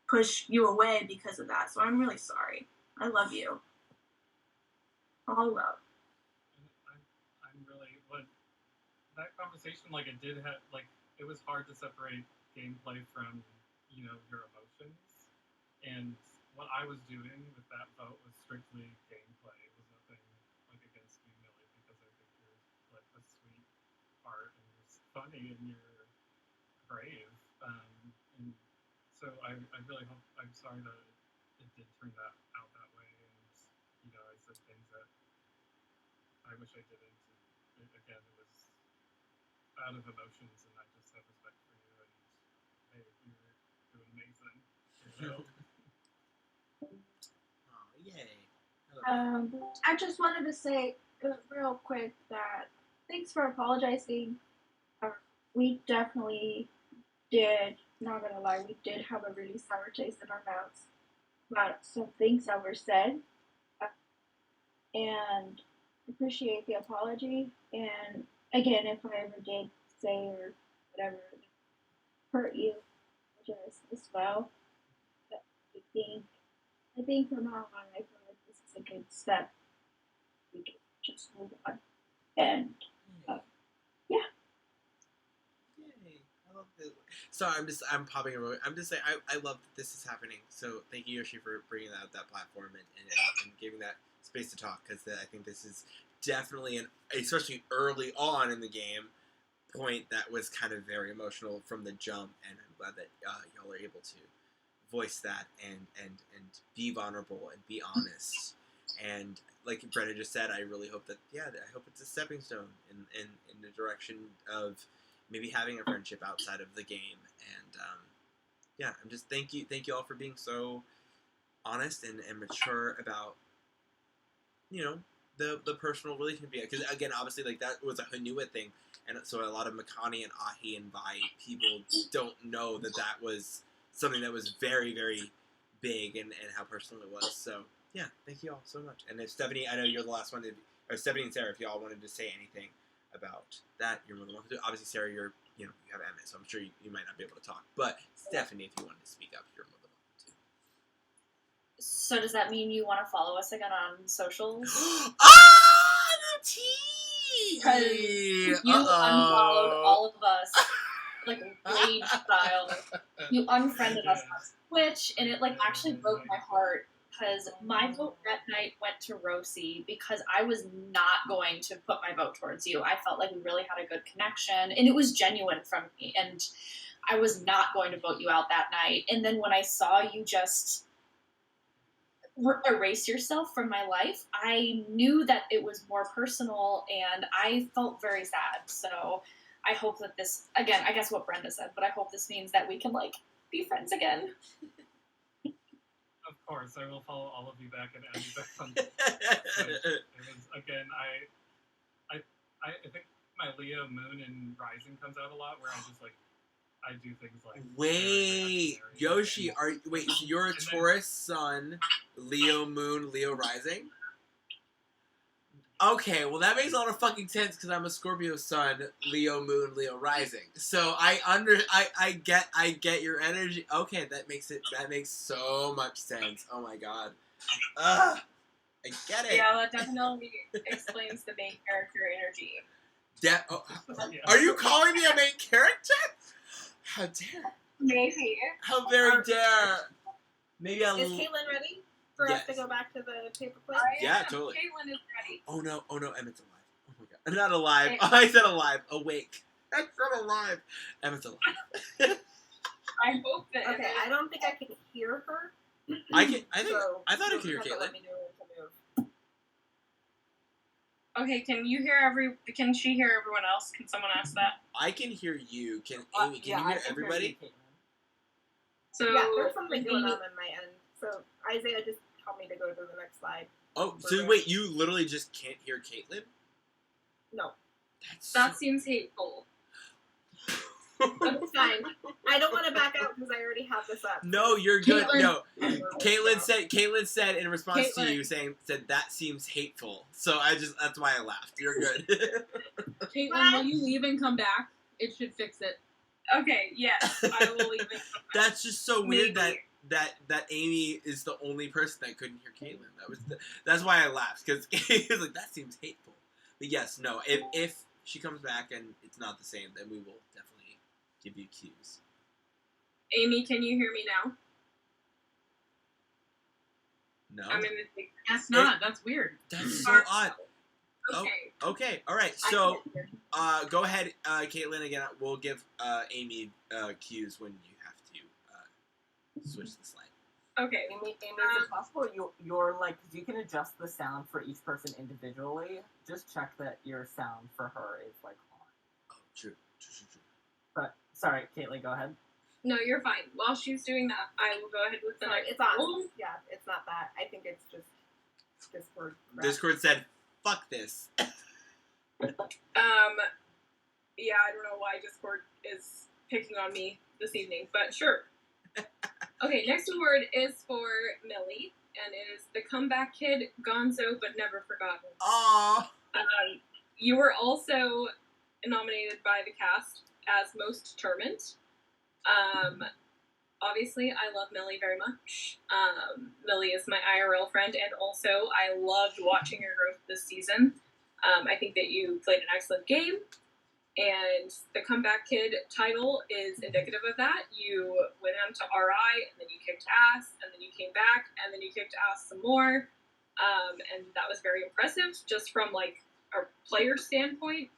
pushed you away because of that, so I'm really sorry. I love you. All love. I'm really what that conversation like it did have like it was hard to separate gameplay from your emotions, and what I was doing with that vote was strictly gameplay. It was nothing like against you, Millie, because I think you're like a sweet heart and you're funny and you're brave. And so I really hope. I'm sorry that it did turn out that way, and I said things that I wish I didn't. And again, it was out of emotions, and I just have respect for you. And hey, you're doing amazing. Oh, yay! I just wanted to say real quick that thanks for apologizing. We definitely did, not gonna lie, we did have a really sour taste in our mouths about some things that were said. And appreciate the apology. And again, if I ever did say or whatever hurt you, apologize as well. But I think from now on, I feel like this is a good step. We can just move on. And yeah. Yay! I love this. Sorry, I'm popping a moment. I'm just saying, I love that this is happening. So thank you, Yoshi, for bringing out that platform and giving that space to talk, because I think this is definitely especially early on in the game, point that was kind of very emotional from the jump, and I'm glad that y'all are able to voice that and be vulnerable and be honest. And like Brenda just said, I really hope that I hope it's a stepping stone in the direction of maybe having a friendship outside of the game. And I'm just thank you all for being so honest and mature about the personal relationship. Because again, obviously, like that was a Hanua thing, and so a lot of Makani and Ahi and Vi people don't know that was something that was very, very big and how personal it was. So yeah, thank you all so much. And if Stephanie, I know you're the last one or Stephanie and Sarah, if y'all wanted to say anything about that, you're more than welcome to. Obviously, Sarah, you have MS, so I'm sure you might not be able to talk. But Stephanie, if you wanted to speak up, you're more than welcome to. So does that mean you want to follow us again on socials? The tea! Because you unfollowed all of us, like rage style. You unfriended us on Twitch, and it actually broke my heart. Because my vote that night went to Rosie because I was not going to put my vote towards you. I felt like we really had a good connection, and it was genuine from me, and I was not going to vote you out that night. And then when I saw you just erase yourself from my life, I knew that it was more personal, and I felt very sad. So I hope that this, again, I guess what Brenda said, but I hope this means that we can, be friends again. Of course, I will follow all of you back and add you back on. It was, again, I think my Leo, Moon, and Rising comes out a lot, where I just I do things like. Wait, Yoshi, so you're a Taurus Sun, Leo Moon, Leo Rising? Okay, well that makes a lot of fucking sense because I'm a Scorpio Sun, Leo Moon, Leo Rising. So I get your energy. Okay, that makes so much sense. Oh my god. I get it. Yeah, that definitely explains the main character energy. Are you calling me a main character? How dare? Maybe. How very dare? Maybe I'll. Is Caitlin ready for us to go back to the paper plate? Yeah, totally. Caitlin is ready. Oh no, Emmett's alive. Oh my god. Not alive. I said alive. Awake. I said alive. Emmett's alive. I hope that. Okay, I don't think I can hear her. I thought I could hear Caitlin. Okay, can she hear everyone else? Can someone ask that? I can hear you. Can Amy, can you hear everybody? So yeah, there's something going on my end. So Isaiah just told me to go to the next slide. Oh, so wait, you literally just can't hear Caitlin? No. That seems hateful. It's fine. I don't want to back out because I already have this up. No, you're good. No, Caitlin said in response to you said that seems hateful. So that's why I laughed. You're good. Caitlin, will you leave and come back? It should fix it. Okay, yes, I will leave and come back. That's just so weird that that Amy is the only person that couldn't hear Caitlin. That's why I laughed, because it was like, that seems hateful. But yes, no, if she comes back and it's not the same, then we will definitely give you cues. Amy, can you hear me now? No. I'm in the Guess not. That's weird. That's so odd. Okay. Oh, okay. All right. So, go ahead, Caitlin. Again, we'll give Amy cues when you have to switch the slide. Okay. Amy, is it possible you're like, you can adjust the sound for each person individually? Just check that your sound for her is like on. Oh, true. But sorry, Caitlin, go ahead. No, you're fine. While she's doing that, I will go ahead with the Sorry, it's on. Yeah, it's not that. I think it's just Discord. Discord said, "Fuck this." Yeah, I don't know why Discord is picking on me this evening, but sure. Okay, next word is for Millie, and it is the comeback kid, Gonzo but never forgotten. Aww. You were also nominated by the cast as most determined. Obviously, I love Millie very much. Millie is my IRL friend, and also I loved watching your growth this season. I think that you played an excellent game, and the Comeback Kid title is indicative of that. You went on to RI, and then you kicked ass, and then you came back, and then you kicked ass some more, and that was very impressive, just from, like, a player standpoint.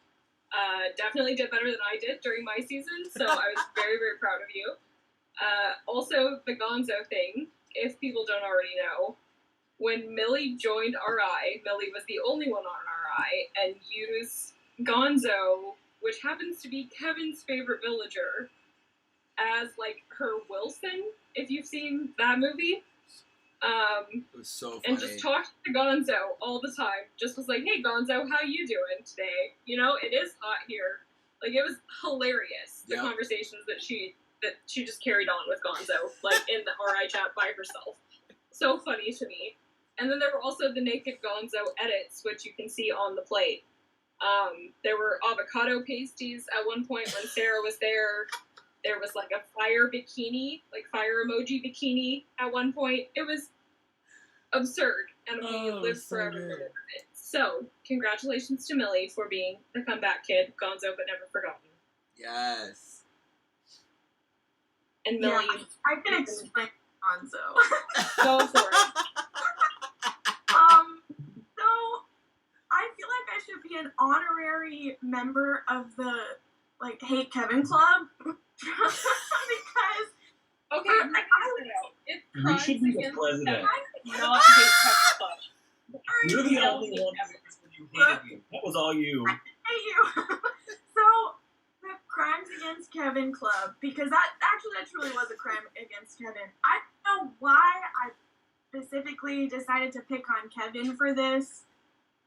Definitely did better than I did during my season, so I was very, very proud of you. Also, the Gonzo thing, if people don't already know, when Millie joined RI, Millie was the only one on RI, and used Gonzo, which happens to be Kevin's favorite villager, as, like, her Wilson, if you've seen that movie. It was so funny. And just talked to Gonzo all the time. Just was like, hey, Gonzo, how you doing today? You know, it is hot here. Like, it was hilarious, the conversations that she just carried on with Gonzo, like, in the RI chat by herself. So funny to me. And then there were also the naked Gonzo edits, which you can see on the plate. There were avocado pasties at one point when Sarah was there. There was, like, a fire bikini, like, fire emoji bikini at one point. It was absurd, and we lived forever to live with it. So, congratulations to Millie for being the comeback kid, Gonzo but never forgotten. Yes. And Millie... Yeah, I can explain Gonzo. Go for it. So, I feel like I should be an honorary member of the, like, Hate Kevin Club. Because... Okay, it's You should be the president. not Hate Kevin Club. You're the only one who hated you. That was all you. I hate you. So, the Crimes Against Kevin Club, because that truly was a crime against Kevin. I don't know why I specifically decided to pick on Kevin for this,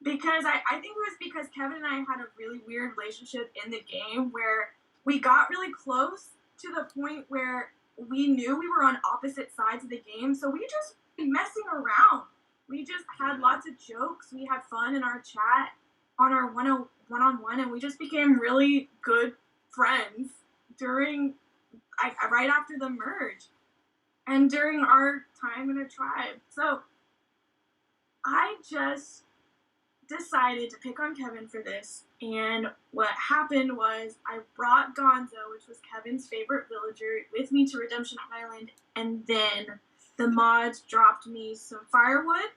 because I think it was because Kevin and I had a really weird relationship in the game where we got really close to the point where we knew we were on opposite sides of the game, so we just messing around. We just had lots of jokes. We had fun in our chat on our one-on-one, and we just became really good friends during, right after the merge, and during our time in a tribe. So I just decided to pick on Kevin for this, and what happened was I brought Gonzo, which was Kevin's favorite villager, with me to Redemption Island, and then the mods dropped me some firewood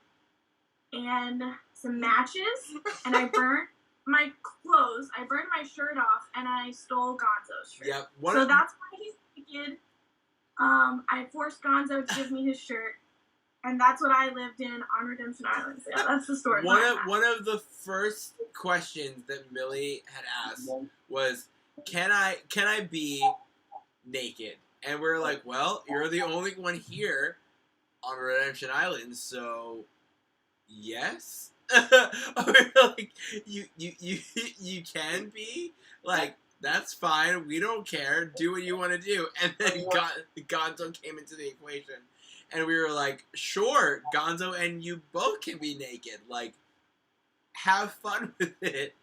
and some matches, and I burnt my clothes, I burned my shirt off, and I stole Gonzo's shirt. Yep. So that's why he's naked. I forced Gonzo to give me his shirt, and that's what I lived in on Redemption Island. So yeah, that's the story. One of the first questions that Millie had asked was, "Can I be naked?" And we're like, "Well, you're the only one here on Redemption Island, so yes." We're like, you can be, like, that's fine. We don't care. Do what you want to do. And then Gonzo came into the equation. And we were like, sure, Gonzo and you both can be naked. Like, have fun with it.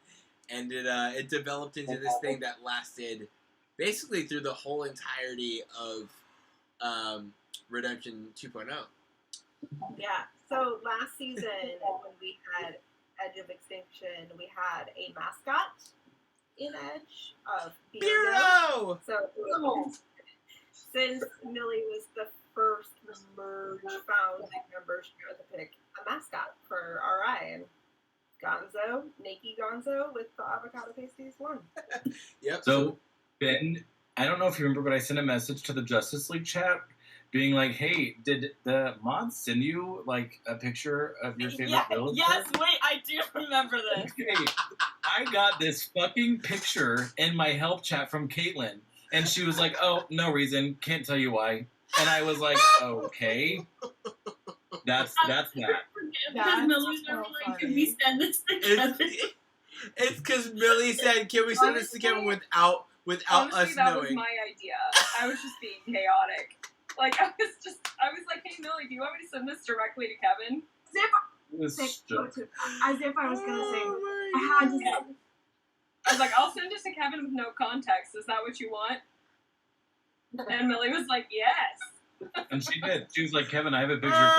And it developed into this thing that lasted basically through the whole entirety of Redemption 2.0. Yeah. So last season, when we had Edge of Extinction, we had a mascot in Edge of Beardo! So since Millie was the first merge founding member, she got to pick a mascot for RI, and Gonzo, Nakey Gonzo with the avocado pasties won. Yep. So, Ben, I don't know if you remember, but I sent a message to the Justice League chat being like, hey, did the mods send you, like, a picture of your favorite villager? Yes, wait, I do remember this. Okay, I got this fucking picture in my help chat from Caitlin, and she was like, oh, no reason, can't tell you why. And I was like, okay. That's that. Because Millie's never like, can we send this to Kevin? It's because Millie said, can we send this to Kevin without Honestly, us that knowing? was my idea. I was just being chaotic. Like, I was like, hey, Millie, do you want me to send this directly to Kevin? As if I was gonna say, I had to say. I was like, I'll send it to Kevin with no context. Is that what you want? And Millie was like, yes. And she did. She was like, Kevin, I have a picture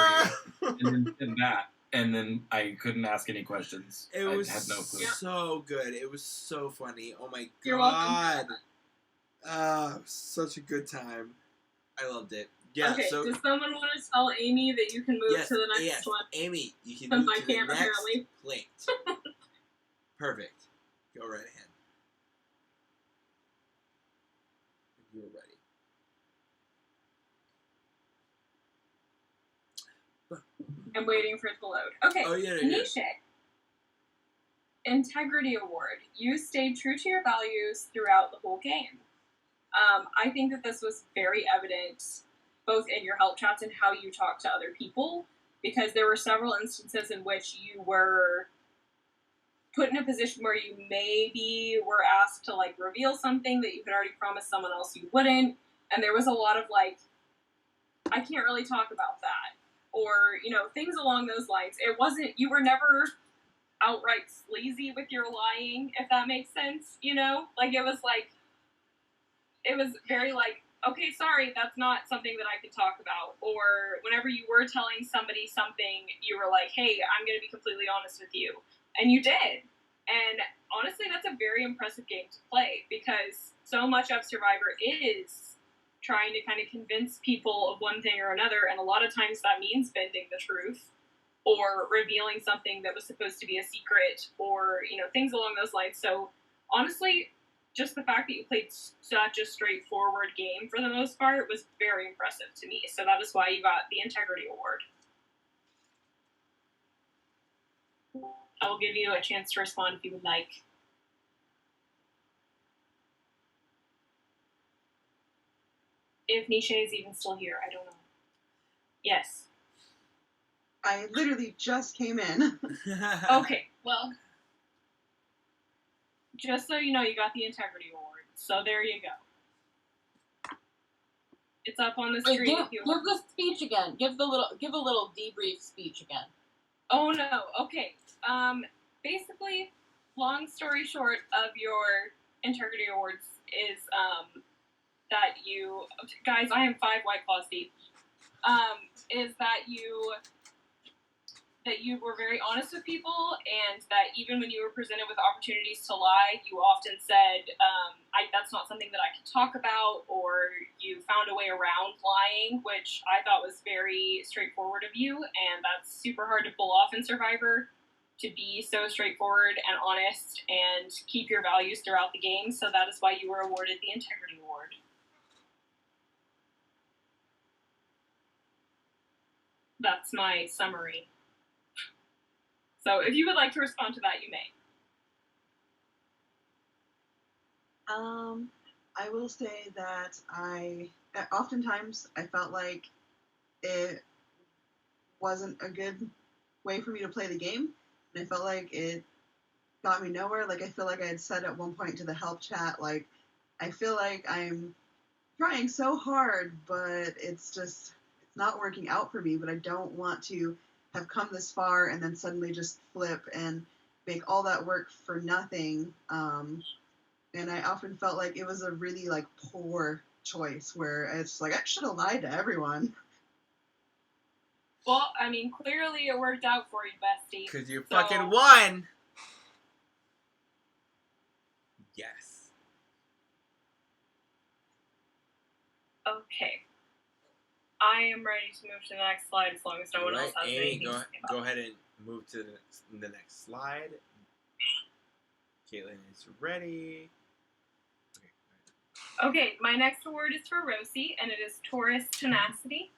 for you. And that. And then I couldn't ask any questions. It was I had no clue. so good. It was so funny. Oh my You're god. welcome. Such a good time. I loved it. Yeah, Okay, so does someone want to tell Amy that you can move yes, to the next yes, one? Amy, you can Since move I to the can't, next apparently. plate. Perfect. Go right ahead. You're ready. I'm waiting for it to load. Okay, Oh, yeah, Nisha. Integrity Award. You stayed true to your values throughout the whole game. I think that this was very evident both in your help chats and how you talk to other people, because there were several instances in which you were put in a position where you maybe were asked to like reveal something that you had already promised someone else you wouldn't, and there was a lot of like, I can't really talk about that, or things along those lines. It wasn't, you were never outright sleazy with your lying, if that makes sense. Like it was very like, okay, sorry, that's not something that I could talk about. Or whenever you were telling somebody something, you were like, hey, I'm going to be completely honest with you. And you did. And honestly, that's a very impressive game to play, because so much of Survivor is trying to kind of convince people of one thing or another. And a lot of times that means bending the truth or revealing something that was supposed to be a secret, or, things along those lines. So honestly, just the fact that you played such a straightforward game for the most part was very impressive to me. So that is why you got the Integrity Award. I will give you a chance to respond if you would like. If Nisha is even still here, I don't know. Yes. I literally just came in. Okay, well, just so you know, you got the Integrity Award. So there you go. It's up on the Wait, screen. give the speech again. Give a little debrief speech again. Oh no. Okay. Basically, long story short of your Integrity Awards is that you guys, I am 5 White Claws deep. Is that you were very honest with people, and that even when you were presented with opportunities to lie, you often said, that's not something that I can talk about, or you found a way around lying, which I thought was very straightforward of you, and that's super hard to pull off in Survivor, to be so straightforward and honest and keep your values throughout the game. So that is why you were awarded the Integrity Award. That's my summary. So if you would like to respond to that, you may. I will say that oftentimes I felt like it wasn't a good way for me to play the game, and I felt like it got me nowhere. Like, I feel like I had said at one point to the help chat, like, I feel like I'm trying so hard, but it's not working out for me, but I don't want to have come this far and then suddenly just flip and make all that work for nothing. And I often felt like it was a really, like, poor choice where it's like, I should have lied to everyone. Well, I mean, clearly it worked out for you, bestie. Because you So- fucking won! Yes. Okay. I am ready to move to the next slide as long as no one else has Amy, anything go, to say about go it. ahead and move to the next slide. Caitlin is ready. Okay, my next award is for Rosie, and it is Taurus Tenacity.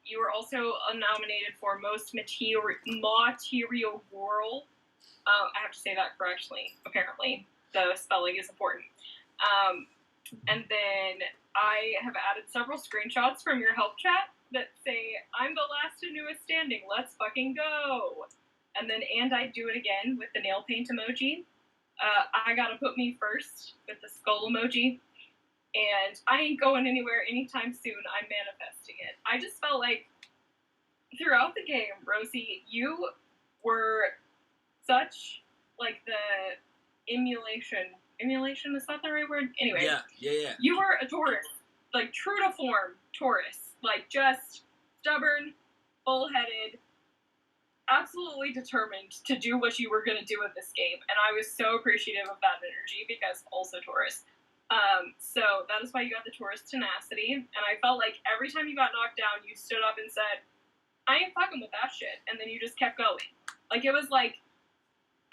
You were also nominated for Most Material Whirl. I have to say that correctly, apparently. The spelling is important. And then I have added several screenshots from your help chat that say, I'm the last and newest standing, let's fucking go. And then, and I do it again with the nail paint emoji. I gotta put me first with the skull emoji. And I ain't going anywhere anytime soon. I'm manifesting it. I just felt like throughout the game, Rosie, you were such like the emulation. Emulation, is that the right word? Anyway. Yeah. You were a Taurus. Like true to form Taurus. Like just stubborn, bullheaded, absolutely determined to do what you were gonna do in this game. And I was so appreciative of that energy because also Taurus. So that is why you got the Taurus Tenacity. And I felt like every time you got knocked down, you stood up and said, I ain't fucking with that shit. And then you just kept going. Like, it was like,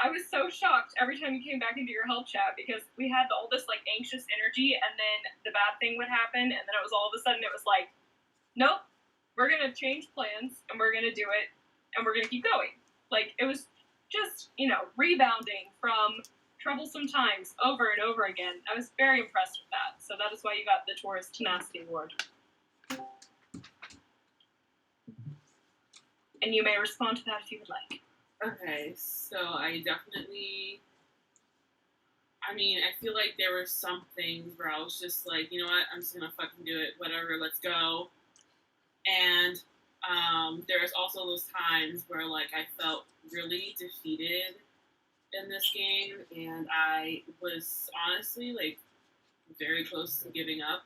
I was so shocked every time you came back into your help chat because we had all this, like, anxious energy and then the bad thing would happen and then it was all of a sudden it was like, nope, we're gonna change plans and we're gonna do it and we're gonna keep going. Like, it was just, rebounding from troublesome times over and over again. I was very impressed with that. So that is why you got the Taurus Tenacity Award. And you may respond to that if you would like. Okay, so I feel like there were some things where I was just like, you know what, I'm just gonna fucking do it, whatever, let's go. And there was also those times where, like, I felt really defeated in this game, and I was honestly, like, very close to giving up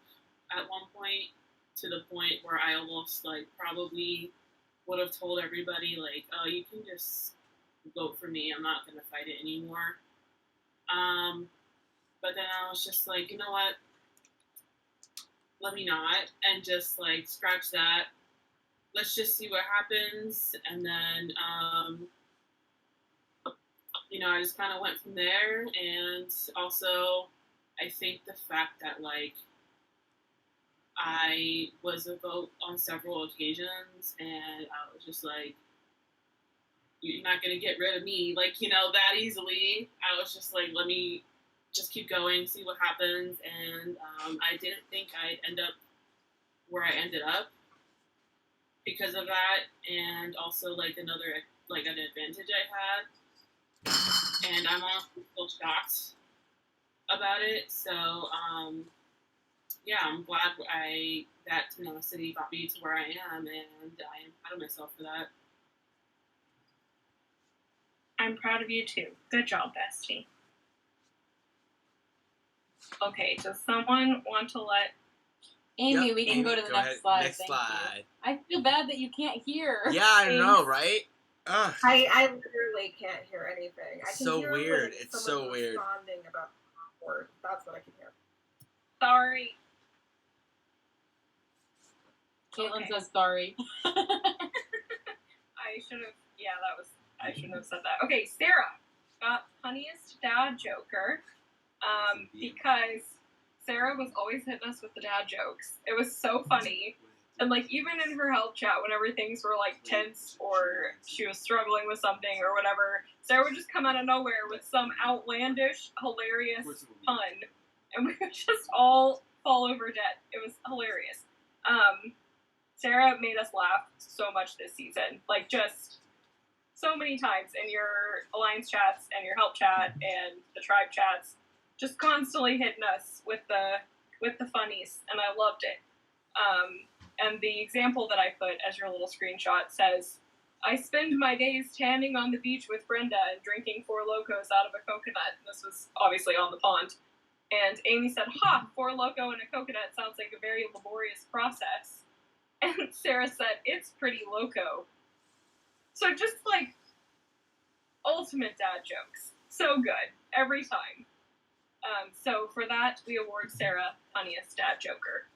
at one point, to the point where I almost, like, probably would have told everybody, like, oh, you can just vote for me, I'm not going to fight it anymore. But then I was just like, you know what, let me not, and just, like, scratch that. Let's just see what happens, and then, I just kind of went from there, and also, I think the fact that, like, I was a vote on several occasions, and I was just like, you're not going to get rid of me, like, that easily. I was just like, let me just keep going, see what happens, and I didn't think I'd end up where I ended up because of that, and also, like, an advantage I had, and I'm honestly still shocked about it, so, yeah, I'm glad that tenacity got me to where I am, and I am proud of myself for that. I'm proud of you too. Good job, bestie. Okay, does someone want to let Amy, Yep, we can Amy, go to the go next ahead. slide. Next Thank slide. You. I feel bad that you can't hear. Yeah, I know, right? Ugh. I literally can't hear anything. I can So hear weird. when It's someone's so weird. responding about words. That's what I can hear. Sorry. Caitlin says sorry. I shouldn't have said that. Okay, Sarah got funniest dad joker, because Sarah was always hitting us with the dad jokes. It was so funny. And, like, even in her help chat, whenever things were, like, tense or she was struggling with something or whatever, Sarah would just come out of nowhere with some outlandish, hilarious pun. And we would just all fall over dead. It was hilarious. Sarah made us laugh so much this season. Like, just so many times in your alliance chats and your help chat and the tribe chats, just constantly hitting us with the funnies, and I loved it. And the example that I put as your little screenshot says, I spend my days tanning on the beach with Brenda and drinking 4 Locos out of a coconut. And this was obviously on the pond. And Amy said, 4 Loco and a coconut sounds like a very laborious process. And Sarah said, "It's pretty loco." So just like ultimate dad jokes. So good. Every time. So for that, we award Sarah funniest dad joker.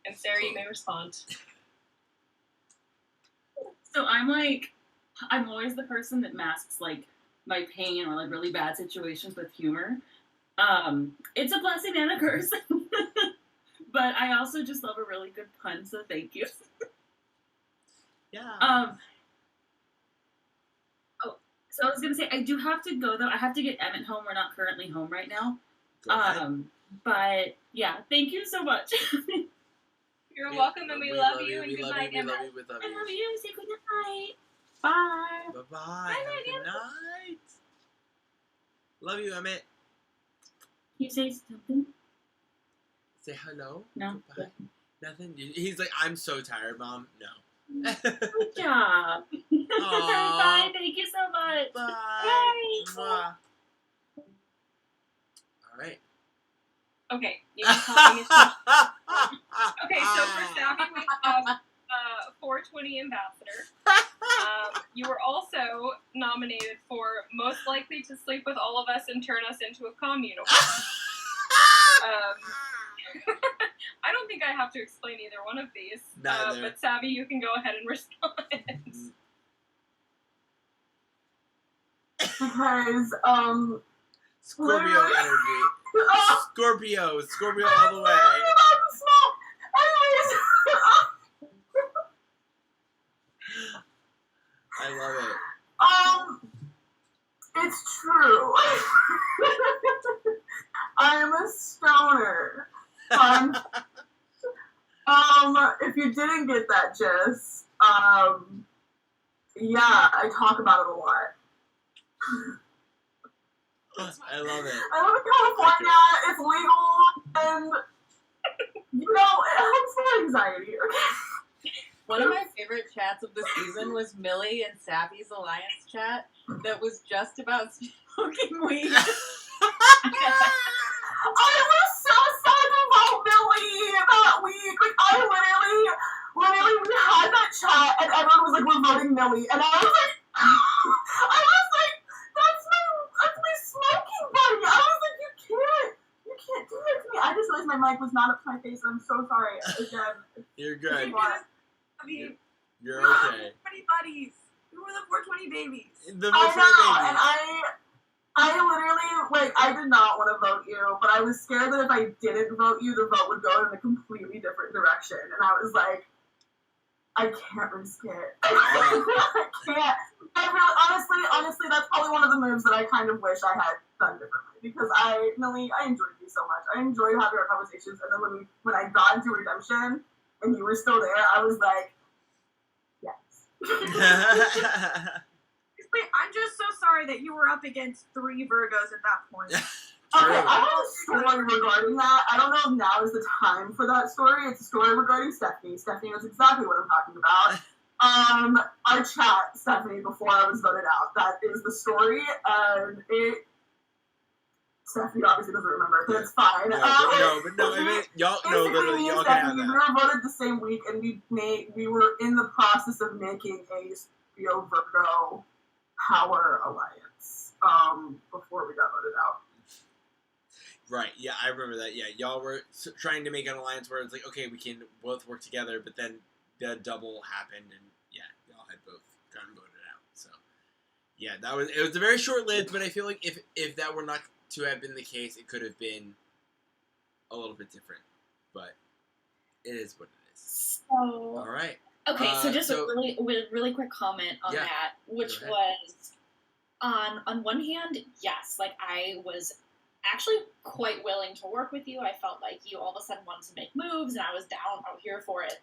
And Sarah, you may respond. So I'm always the person that masks like my pain or like really bad situations with humor. It's a blessing and a curse. But I also just love a really good pun, so thank you. Yeah. So I was gonna say I do have to go though. I have to get Emmett home. We're not currently home right now. Go ahead. But yeah, thank you so much. You're welcome, and we love you, and we good love night, you, Emma. we love I you. love you. Say good night. Bye. Bye-bye. Have a good night. Love you, Emmett. Can you say something? Say hello. No. Goodbye. Nothing. He's like, I'm so tired, Mom. No. Good job. Bye. Thank you so much. Bye. Mwah. All right. Okay, you can call me. Okay, so for Savvy, we have 420 Ambassador. You were also nominated for Most Likely to Sleep with All of Us and Turn Us into a Communal. I don't think I have to explain either one of these. But Savvy, you can go ahead and respond. Because, Scorpio energy. Scorpio all the way. I love it. It's true. I am a stoner. If you didn't get that gist, yeah, I talk about it a lot. I love it. I live in California. It's legal, and it helps my anxiety. Okay. One of my favorite chats of the season was Millie and Savvy's Alliance chat that was just about smoking weed. I was so sad about Millie that week. Like, I literally, we had that chat, and everyone was like, "We're voting Millie," and I was like, that's my smoking buddy. I was like, you can't do that to me. I just realized my mic was not up to my face, and I'm so sorry. Again, You're good. I mean, You're okay. 420 buddies. We were the 420 babies. The I know, and I literally, I did not want to vote you, but I was scared that if I didn't vote you, the vote would go in a completely different direction, and I was like, I can't risk it. I can't. I really, honestly, that's probably one of the moves that I kind of wish I had done differently, because Millie, I enjoyed you so much. I enjoyed having our conversations, and then when I got into Redemption, and you were still there, I was like, yes. Wait, I'm just so sorry that you were up against 3 Virgos at that point. Okay, I have a story regarding that. I don't know if now is the time for that story. It's a story regarding Stephanie. Stephanie knows exactly what I'm talking about. Our chat, Stephanie, before I was voted out. That is the story, and Stephanie obviously doesn't remember, but it's fine. Y'all know literally, y'all can have that. We were voted the same week, and we were in the process of making a Scorpio Virgo Power Alliance before we got voted out. Right, yeah, I remember that. Yeah, y'all were trying to make an alliance where it's like, okay, we can both work together, but then the double happened, and yeah, y'all had both gotten voted out. So, yeah, it was a very short-lived, but I feel like if that were not to have been the case, it could have been a little bit different. But it is what it is. So, all right. Okay, so just a really quick comment on that, which was on one hand, yes, like I was actually quite willing to work with you. I felt like you all of a sudden wanted to make moves, and I was down, out here for it.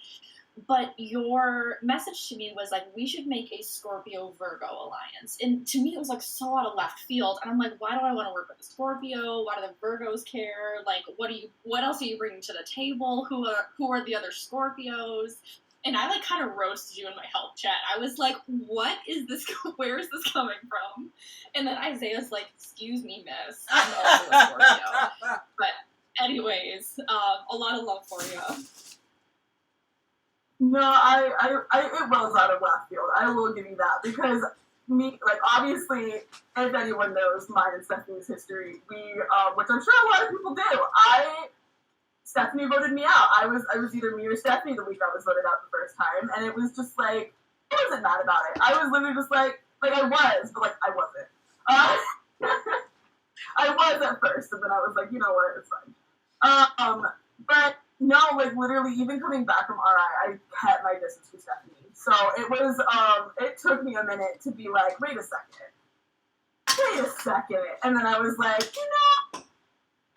But your message to me was like, we should make a Scorpio Virgo alliance. And to me, it was like so out of left field. And I'm like, why do I want to work with a Scorpio? Why do the Virgos care? Like, what else are you bringing to the table? Who are the other Scorpios? And I like kind of roasted you in my help chat. I was like, what is this? Where is this coming from? And then Isaiah's like, excuse me, miss. I'm also a Scorpio. But anyways, a lot of love for you. No, it was out of left field. I will give you that because obviously, if anyone knows mine and Stephanie's history, which I'm sure a lot of people do, Stephanie voted me out. I was either me or Stephanie the week I was voted out the first time, and it was just like, I wasn't mad about it. I was literally just like I was, but like I wasn't. I was at first, and then I was like, you know what, it's fine. But no, like literally, even coming back from RI, I kept my distance with Stephanie. So it was, it took me a minute to be like, wait a second, and then I was like,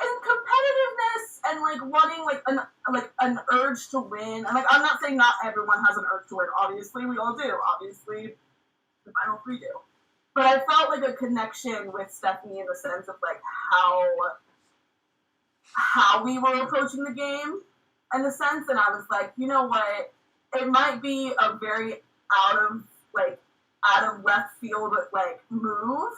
in competitiveness and like wanting an urge to win, and like I'm not saying not everyone has an urge to win. Obviously, we all do. Obviously, the final three do. But I felt like a connection with Stephanie in the sense of like how we were approaching the game in a sense, and I was like, you know what, it might be a very out of left field like move,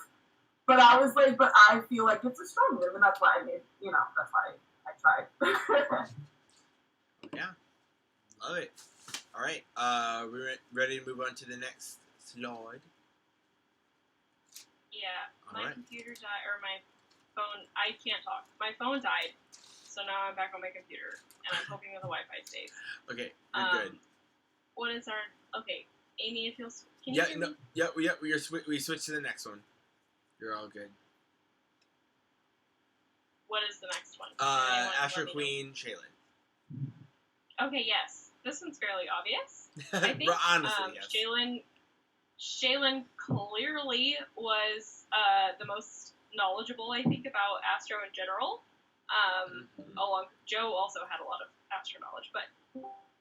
but I was like, but I feel like it's a strong move, and that's why that's why I tried. Yeah, love it. All right, we're ready to move on to the next slide. Yeah, my Alright. computer died, or my phone, I can't talk. My phone died, so now I'm back on my computer, and I'm hoping that the Wi-Fi stays. Okay, you're good. What is our, okay, Amy, if you'll, can Yeah, you no, we switch to the next one. You're all good. what is the next one? Anyone Asher let me Queen, Shaylin. know? Okay, yes. This one's fairly obvious. I think Honestly, yes. Shaylin clearly was the most knowledgeable, I think, about Astro in general. Along Joe also had a lot of Astro knowledge, but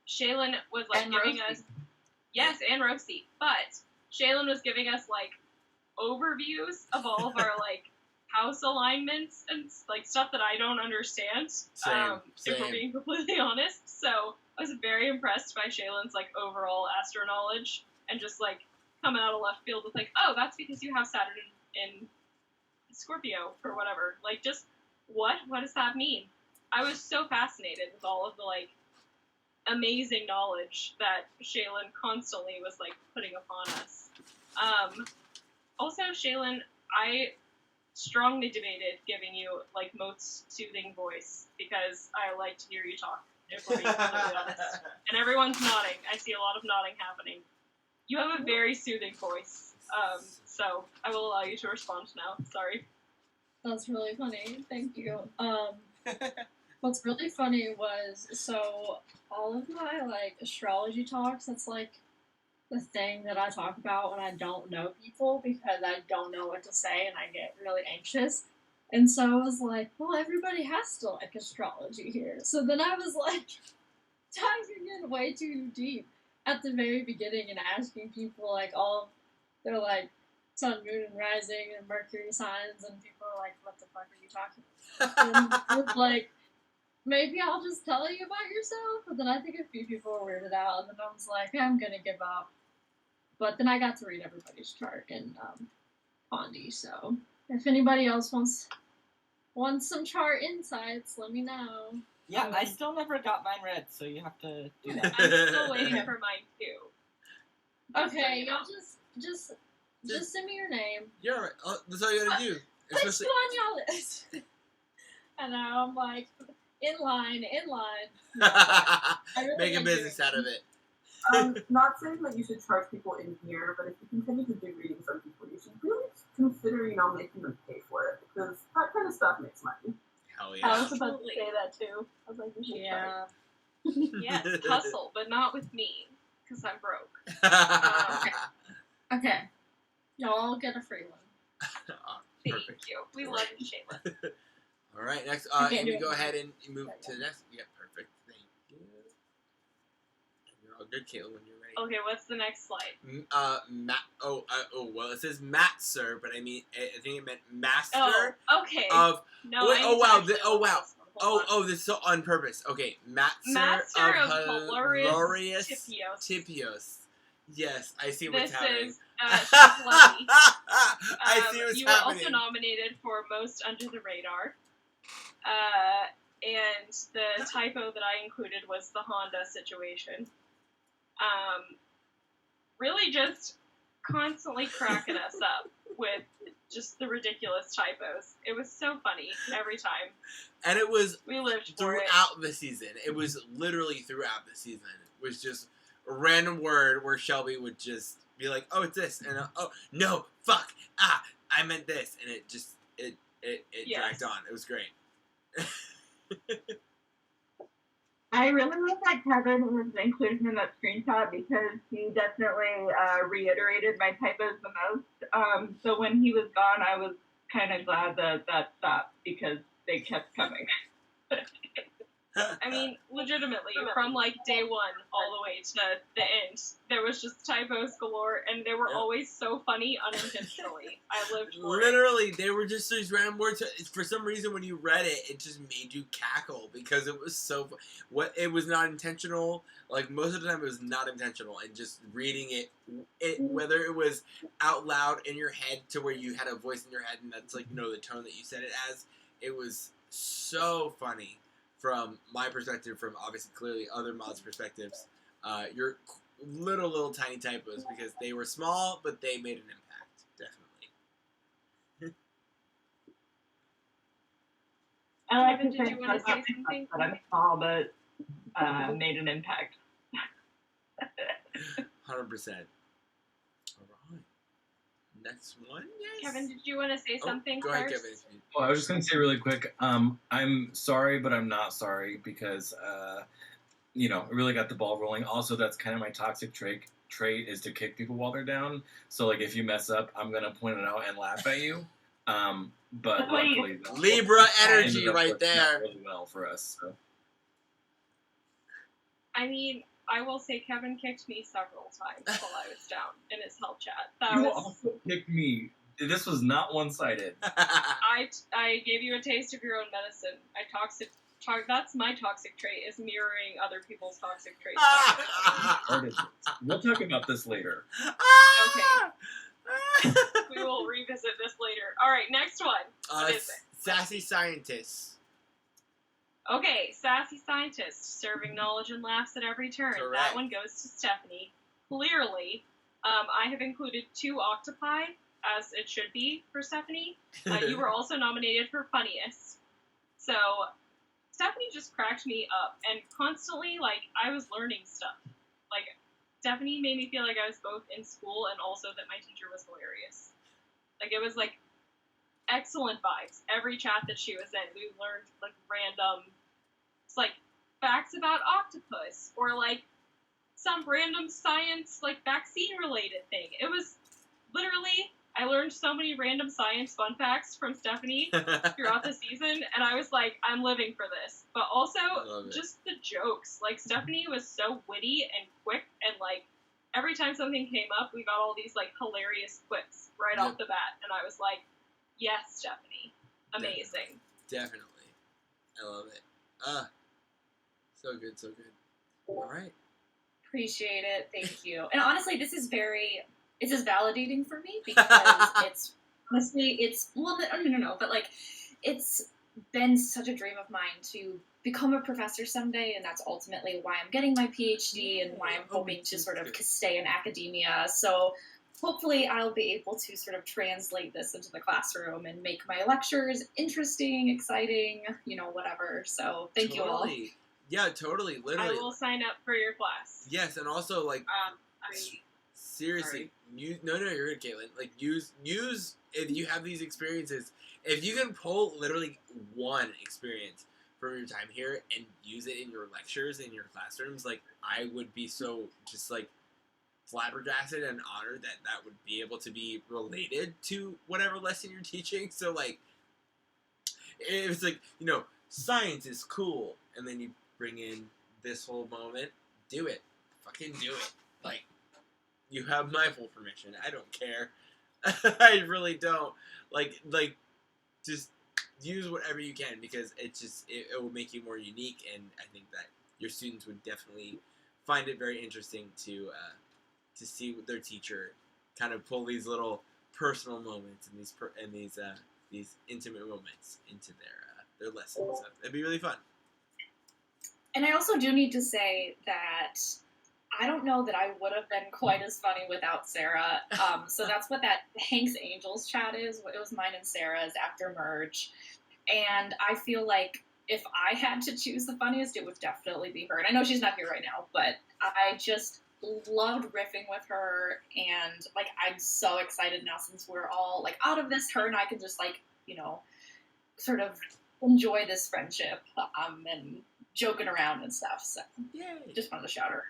Shaylin was like And giving Rosie. us and Rosie, but Shaylin was giving us like overviews of all of our like house alignments and like stuff that I don't understand. If we're being completely honest, so I was very impressed by Shaylin's like overall Astro knowledge and just like coming out of left field with like, oh, that's because you have Saturn in Scorpio or whatever. Like, just what does that mean? I was so fascinated with all of the like amazing knowledge that Shaylin constantly was like putting upon us. Also, Shaylin, I strongly debated giving you like most soothing voice because I like to hear you talk, if we're being completely honest. And everyone's nodding. I see a lot of nodding happening. You have a very soothing voice. So I will allow you to respond now. Sorry. That's really funny. Thank you. What's really funny was, so all of my like astrology talks, that's like the thing that I talk about when I don't know people because I don't know what to say and I get really anxious. And so I was like, well, everybody has to like astrology here. So then I was like diving in way too deep at the very beginning and asking people like all their like sun, moon, and rising and Mercury signs, and people are like, what the fuck are you talking about? And it's like, maybe I'll just tell you about yourself. But then I think a few people were weirded out, and then I was like, I'm gonna give up. But then I got to read everybody's chart in Pondy, so if anybody else wants some chart insights, let me know. Yeah, I still never got mine read, so you have to do that. I'm still waiting for mine too. Okay, y'all just send me your name. You're right. That's all you gotta do. Put you on y'all list. I know, I'm like, in line. Make a business out of it. Not saying that you should charge people in here, but if you continue to do readings on people, you should really consider, making them pay for it, because that kind of stuff makes money. Hell yeah. I was about to say that too. I was like, you should charge. Yes, hustle, but not with me, because I'm broke. Okay. Y'all get a free one. Thank you. We love you, Shayla. All right, next, Okay, Amy, do go it. ahead and move to the next. Yeah, perfect. Thank you. You're all good, Caitlin, when you're ready. Okay, what's the next slide? Well, it says Matzer, but I mean, I think it meant master. Oh, okay. Of No, wait, I oh wow, need to this is so on purpose. Okay, Matzer of Hilarious Tipios. Yes, I see what's This happening. is Slutty. I see what's you happening. were also nominated for Most Under the Radar. And the typo that I included was the Honda situation. really just constantly cracking us up with just the ridiculous typos. It was so funny every time. And it was We lived for it. throughout the season. It was literally throughout the season. It was just a random word where Shelby would just be like, "Oh, it's this," and "Oh, no, fuck, I meant this," and it just it Yes. dragged on. It was great. I really like that Kevin's inclusion in that screenshot because he definitely reiterated my typos the most. So when he was gone, I was kind of glad that stopped because they kept coming. I mean, legitimately, from like day one all the way to the end, there was just typos galore, and they were always so funny unintentionally. I lived for it. Literally, they were just these random words. For some reason, when you read it, it just made you cackle because it was so. It was not intentional. Like most of the time, it was not intentional, and just reading it, whether it was out loud in your head to where you had a voice in your head, and that's like the tone that you said it as. It was so funny. From my perspective, from obviously clearly other mods' perspectives, your little tiny typos because they were small, but they made an impact, definitely. I like Kevin, to did say you want to say something? that I'm small, but made an impact. 100%. All right. Next one, yes. Kevin, did you want to say something Go first? ahead, Kevin. Well, I was just gonna say really quick. I'm sorry, but I'm not sorry because it really got the ball rolling. Also, that's kind of my toxic trait is to kick people while they're down. So like, if you mess up, I'm gonna point it out and laugh at you. But luckily, Libra energy ended up right working out there. really well for us. So. I mean, I will say Kevin kicked me several times while I was down in his help chat. That You was. also kicked me. This was not one-sided. I gave you a taste of your own medicine. That's my toxic trait, is mirroring other people's toxic traits. We'll talk about this later. Okay. We will revisit this later. Alright, next one. What is it? Sassy scientists. Okay, sassy scientist, serving knowledge and laughs at every turn. Correct. That one goes to Stephanie. Clearly, I have included 2 octopi, as it should be for Stephanie. You were also nominated for funniest. So, Stephanie just cracked me up, and constantly, I was learning stuff. Stephanie made me feel like I was both in school and also that my teacher was hilarious. It was, excellent vibes. Every chat that she was in, we learned, random, facts about octopus, or, some random science, vaccine-related thing. It was literally, I learned so many random science fun facts from Stephanie throughout the season, and I was like, I'm living for this. But also, just the jokes. Stephanie was so witty and quick, and, every time something came up, we got all these, hilarious quips right off the bat, and I was like, yes, Stephanie. Amazing. Definitely. I love it. So good, so good. All right. Appreciate it. Thank you. And honestly, this is validating for me because no, but it's been such a dream of mine to become a professor someday, and that's ultimately why I'm getting my PhD and why I'm hoping to sort of stay in academia. So hopefully I'll be able to sort of translate this into the classroom and make my lectures interesting, exciting, whatever. So thank you all. Yeah, totally. Literally. I will sign up for your class. Yes, and also seriously, no, you're good, Caitlin. Use if you have these experiences. If you can pull literally one experience from your time here and use it in your lectures in your classrooms, I would be so just flabbergasted and honored that would be able to be related to whatever lesson you're teaching. So it's science is cool, and then you bring in this whole moment. Do it, fucking do it. You have my full permission. I don't care. I really don't. Just use whatever you can because it will make you more unique, and I think that your students would definitely find it very interesting to see their teacher kind of pull these little personal moments and these intimate moments into their lessons. So it'd be really fun. And I also do need to say that I don't know that I would have been quite as funny without Sarah. So that's what that Hank's Angels chat is. It was mine and Sarah's after merge. And I feel like if I had to choose the funniest, it would definitely be her. And I know she's not here right now, but I just loved riffing with her. And, like, I'm so excited now since we're all, like, out of this. Her and I can just, like, you know, sort of enjoy this friendship and joking around and stuff. So, Yay. Just wanted to shout her.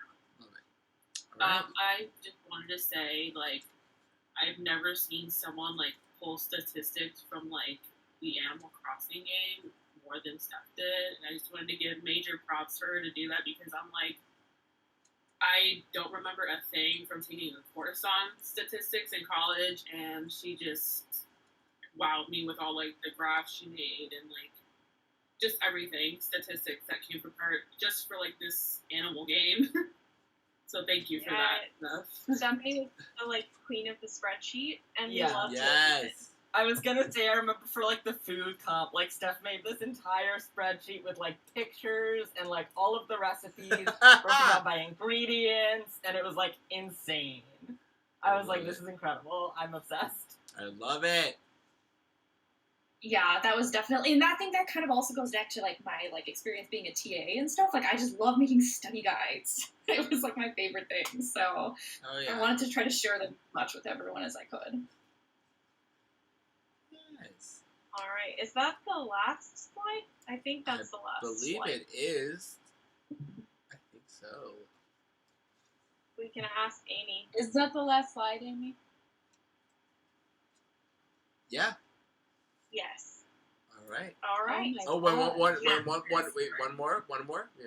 I just wanted to say, like, I've never seen someone, like, pull statistics from, like, the Animal Crossing game more than Steph did, and I just wanted to give major props for her to do that because I'm like, I don't remember a thing from taking a course on statistics in college, and she just wowed me with all, like, the graphs she made and, like, just everything, statistics that came from her just for, like, this animal game. So thank you for that. Stephanie is the, like, queen of the spreadsheet, and we Yeah. love to Yes. I was gonna say, I remember for, like, the food comp, like, Steph made this entire spreadsheet with, like, pictures and, like, all of the recipes broken down by ingredients, and it was, like, insane. I was like, this is incredible. I'm obsessed. I love it. Yeah, that was definitely, and I think that kind of also goes back to, like, my, like, experience being a TA and stuff. Like, I just love making study guides. It was, like, my favorite thing, so Oh, yeah. I wanted to try to share them as much with everyone as I could. Nice. Alright, is that the last slide? I think that's the last Believe slide. it is. I think so. We can ask Amy. Is that the last slide, Amy? Yeah. Yes. All right. Alright. Oh, wait, one more. We have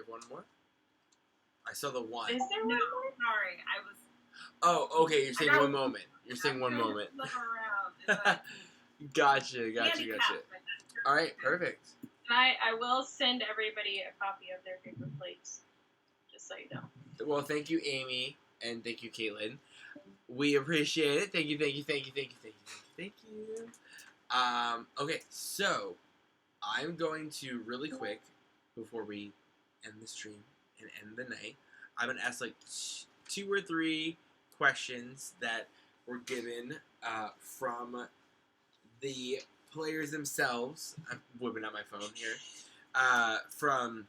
one more. I saw the one. Is there one No, more? sorry, I was. Oh, okay. You're saying I got- one moment. You're saying one moment. Look around. Gotcha. Handicap. All right. Perfect. And I will send everybody a copy of their paper plates, just so you know. Well, thank you, Amy, and thank you, Caitlin. We appreciate it. Thank you. Okay, so I'm going to really quick before we end the stream and end the night. I'm gonna ask like 2 or 3 questions that were given from the players themselves. I'm whipping out my phone here. From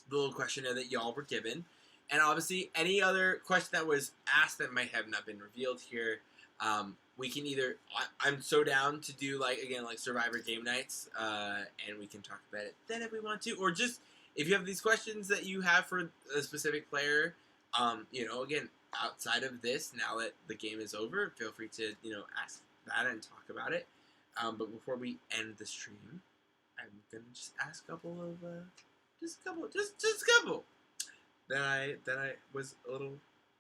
the little questionnaire that y'all were given. And obviously, any other question that was asked that might have not been revealed here, we can either... I'm so down to do, like, again, like Survivor game nights, and we can talk about it then if we want to. Or just, if you have these questions that you have for a specific player, you know, again, outside of this, now that the game is over, feel free to, you know, ask that and talk about it. But before we end the stream, I'm going to just ask a couple of... just a couple that I was a little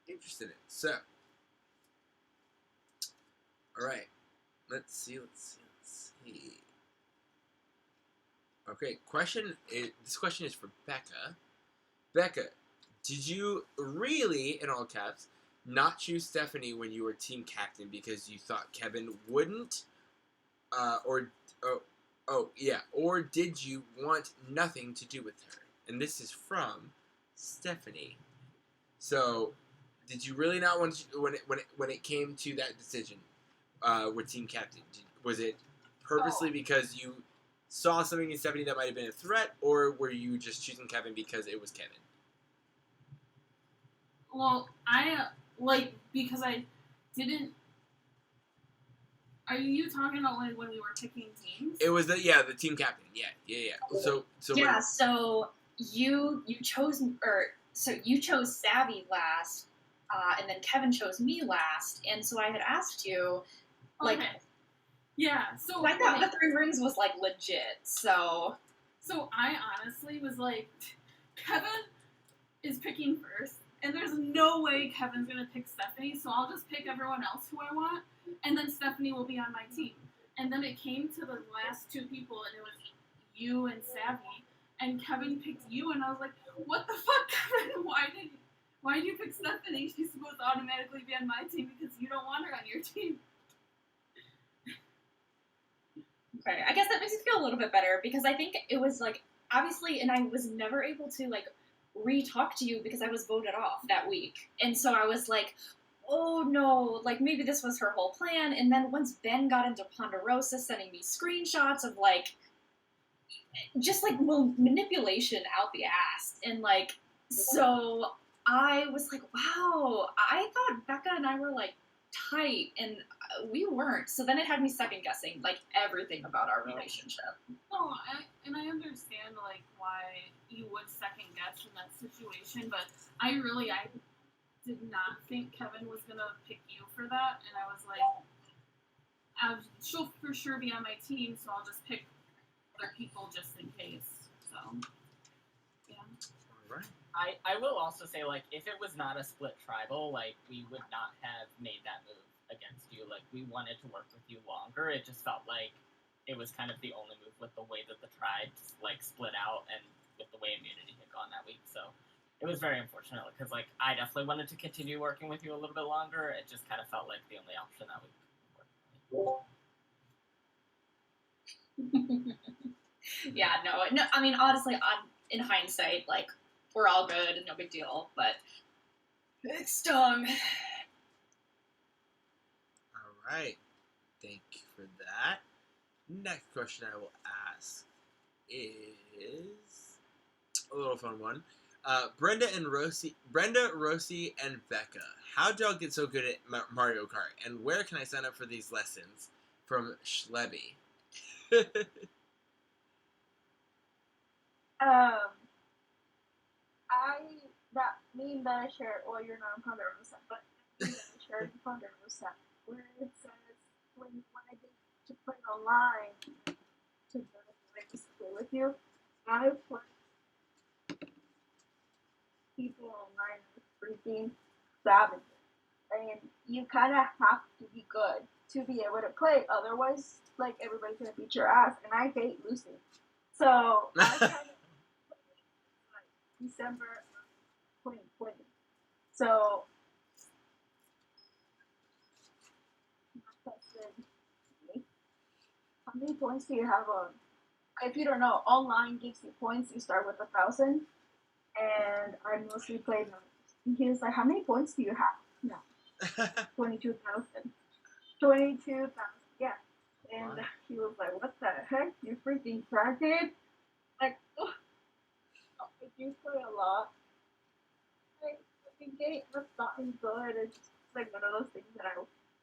interested in. So, all right, let's see. Okay, this question is for Becca. Becca, did you really, in all caps, not choose Stephanie when you were team captain because you thought Kevin wouldn't, or did you want nothing to do with her? And this is from Stephanie. So, did you really not want to, when it came to that decision with team captain? Was it purposely because you saw something in Stephanie that might have been a threat, or were you just choosing Kevin because it was Kevin? Well, because I didn't. Are you talking about when we were picking teams? It was the team captain. Yeah. So yeah. So you chose you chose Savvy last, and then Kevin chose me last, and so I had asked you, like, okay. Yeah. So I thought the 3 rings was like legit. So I honestly was like, Kevin is picking first, and there's no way Kevin's gonna pick Stephanie, so I'll just pick everyone else who I want, and then Stephanie will be on my team. And then it came to the last 2 people, and it was you and Savvy, and Kevin picked you, and I was like, what the fuck, Kevin? Why did you pick Stephanie? She's supposed to automatically be on my team because you don't want her on your team. okay, I guess that makes me feel a little bit better because I think it was like obviously, and I was never able to like re-talk to you because I was voted off that week. And so I was like, oh no, like maybe this was her whole plan. And then once Ben got into Ponderosa sending me screenshots of like, just like manipulation out the ass. And like, so I was like, wow, I thought Becca and I were like tight and we weren't. So then it had me second guessing like everything about our relationship. No, I understand like why you would second guess in that situation, but I did not think Kevin was gonna pick you for that, and I was like, she'll for sure be on my team, so I'll just pick other people just in case. So, yeah. All right. I will also say, like, if it was not a split tribal, like, we would not have made that move against you. Like, we wanted to work with you longer. It just felt like it was kind of the only move with the way that the tribes, like, split out and with the way immunity had gone that week. So it was very unfortunate because, like, I definitely wanted to continue working with you a little bit longer. It just kind of felt like the only option that would work. Yeah, no, I mean, honestly, in hindsight, like, we're all good and no big deal, but it stung. All right. Thank you for that. Next question I will ask is a little fun one. Brenda, Rosie, and Becca. How'd y'all get so good at Mario Kart? And where can I sign up for these lessons? From Schlebby. Me and Ben shared, well, you're not on Ponderosa, but me and Ben shared Ponderosa, where it says when I get to play online, to play with you, I play people online with freaking savages. And you kind of have to be good to be able to play, otherwise, like, everybody's going to beat your ass, and I hate losing. So, I kind of like December 2020. So, my question is, how many points do you have on? If you don't know, online gives you points. You start with 1,000, and I mostly played numbers. And he was like, "How many points do you have?" No, 22,000. 22,000. Yeah. And he was like, "What the heck? You freaking crackhead!" Like, ugh. If you play a lot, like, getting gotten good. It's just like one of those things that I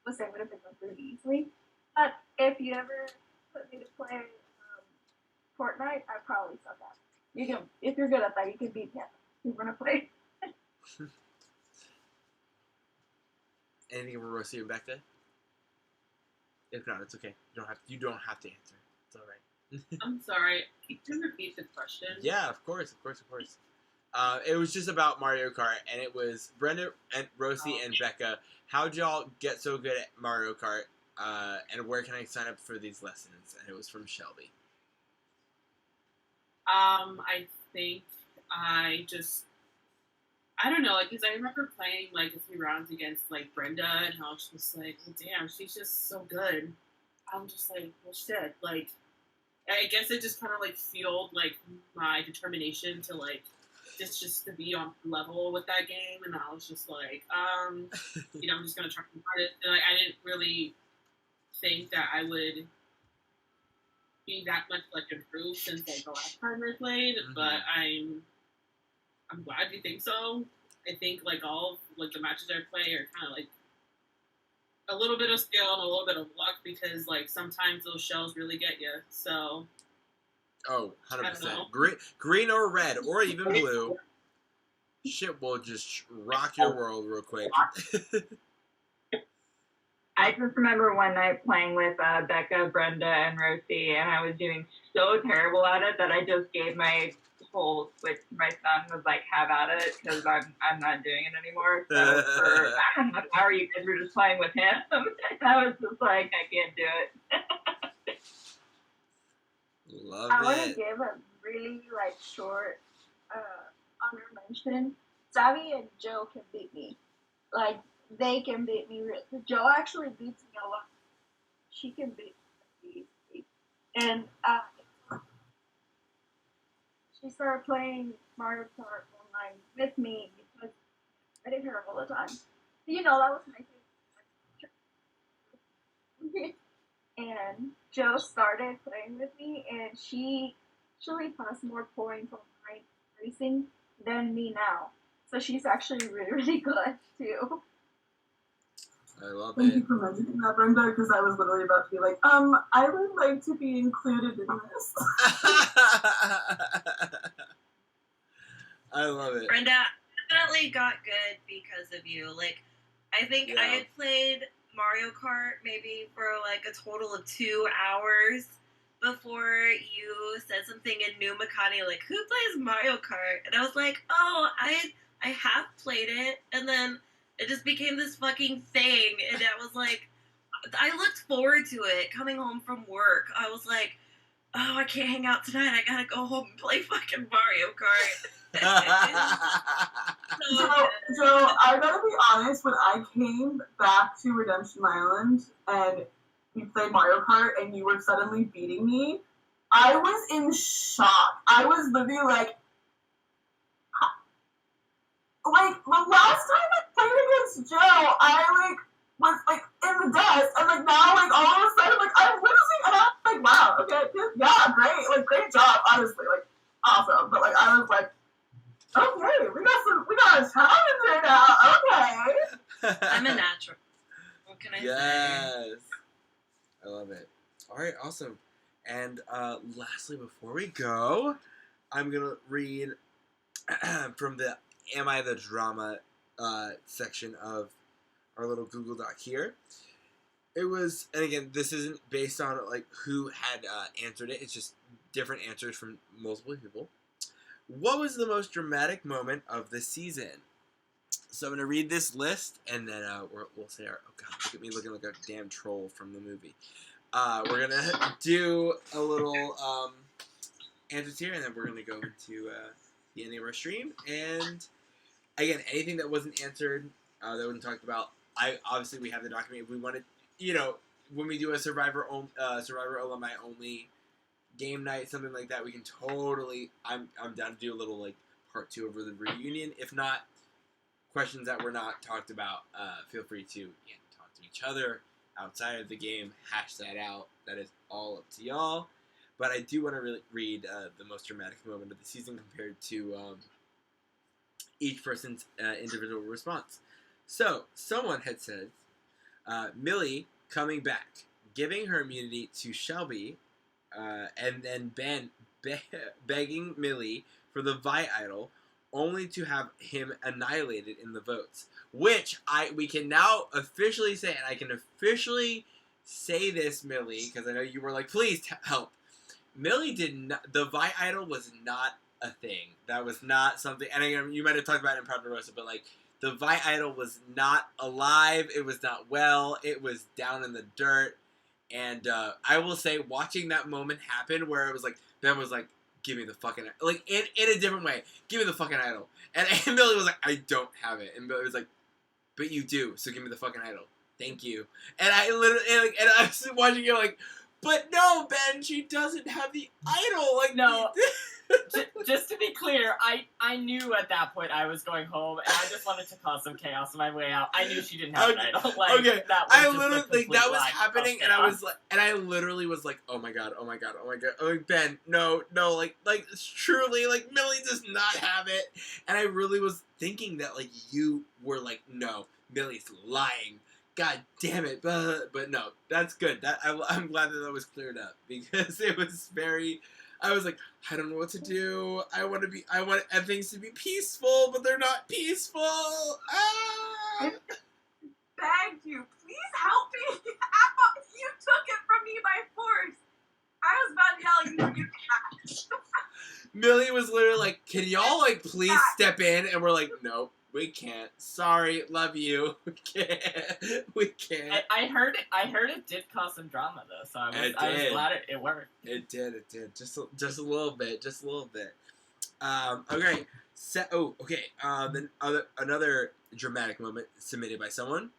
was able to pick up really easily. But if you ever put me to play Fortnite, I probably suck at it. You can, if you're good at that, you can beat me at that. You wanna play? Anything from Rosie and Becca? If not, it's okay. You don't have to answer. It's all right. I'm sorry. Can you repeat the question? Yeah, of course. It was just about Mario Kart, and it was Brenda and Rosie and Becca. How'd y'all get so good at Mario Kart? And where can I sign up for these lessons? And it was from Shelby. I think I don't know, like, because I remember playing, like, a few rounds against, like, Brenda, and I was just like, oh, damn, she's just so good. I'm just like, well, shit, like, I guess it just kind of, like, fueled, like, my determination to, like, just to be on level with that game, and I was just like, I'm just gonna try to hard it, and, like, I didn't really think that I would be that much, like, improved since, like, the last time I played, but I'm glad you think so. I think, like, all, like, the matches I play are kind of, like, a little bit of skill and a little bit of luck because, like, sometimes those shells really get you, so... Oh, 100%. Green or red, or even blue. Shit will just rock your world real quick. I just remember one night playing with Becca, Brenda, and Rosie, and I was doing so terrible at it that I just gave my whole Switch to my son, was like, have at it, because I'm not doing it anymore. So for I don't know an hour, you guys were just playing with him, and I was just like, I can't do it. I want to give a really, like, short honor mention. Savvy and Joe can beat me. Like, they can beat me. Joe actually beats me a lot. She can beat me. And she started playing Mario Kart online playing with me because I didn't hear her all the time. You know, that was my favorite. And Joe started playing with me, and she actually has more points on my racing than me now. So she's actually really, really good too. I love Thank it. you for mentioning that, Brenda, because I was literally about to be like, I would like to be included in this. I love it. Brenda, I definitely got good because of you. Like, I think I had played Mario Kart maybe for like a total of 2 hours before you said something in New Makani, like, who plays Mario Kart? And I was like, oh, I have played it, and then it just became this fucking thing, and I was like, I looked forward to it coming home from work. I was like, oh, I can't hang out tonight. I gotta go home and play fucking Mario Kart. Joe, I gotta be honest, when I came back to Redemption Island and we played Mario Kart and you were suddenly beating me, I was in shock. I was literally like the last time I played against Joe, I was in the dust, and now all of a sudden I'm losing, and I'm like, wow, okay, yeah, great, great job, honestly, awesome. But I was like, okay, we got a challenge here now, okay. I'm a natural. What can I say? Yes. I love it. All right, awesome. And lastly, before we go, I'm going to read from the Am I the Drama section of our little Google Doc here. It was, and again, this isn't based on who had answered it. It's just different answers from multiple people. What was the most dramatic moment of the season? So I'm going to read this list, and then we'll say our, oh god, look at me looking like a damn troll from the movie. We're going to do a little answers here, and then we're going to go into the ending of our stream. And again, anything that wasn't answered, that wasn't talked about, obviously we have the document. If we wanted, when we do a Survivor Alumni only game night, something like that, we can totally, I'm down to do a little part 2 over the reunion. If not, questions that were not talked about, feel free to talk to each other outside of the game, hash that out. That is all up to y'all. But I do want to really read the most dramatic moment of the season compared to each person's individual response. So, someone had said, Millie coming back, giving her immunity to Shelby, and then Ben begging Millie for the Vi Idol, only to have him annihilated in the votes. Which we can now officially say, and I can officially say this, Millie, because I know you were like, please help. Millie did not. The Vi Idol was not a thing. That was not something. And again, you might have talked about it in Ponderosa, but the Vi Idol was not alive. It was not well. It was down in the dirt. And I will say, watching that moment happen, where it was Ben was like, "Give me the fucking in a different way. Give me the fucking idol." And Millie was like, "I don't have it." And Millie was like, "But you do. So give me the fucking idol. Thank you." And I literally and I was watching it but no, Ben, she doesn't have the idol. No. Just to be clear, I knew at that point I was going home, and I just wanted to cause some chaos on my way out. I knew she didn't have an idol. Okay, that was I just literally that was lie happening, of and I chaos. was and I literally was like, oh my god, Ben, no, truly, Millie does not have it, and I really was thinking that you were no, Millie's lying. God damn it, but no, that's good. I'm glad that was cleared up, because it was very. I was like, I don't know what to do. I want things to be peaceful, but they're not peaceful. Ah! I begged you, please help me. You took it from me by force. I was about to yell, you Millie was literally like, can y'all please step in? And we're like, nope. We can't. Sorry, love you. We can't. I heard it did cause some drama though, so I was glad it worked. It did. Just a little bit. Okay. Then another dramatic moment submitted by someone.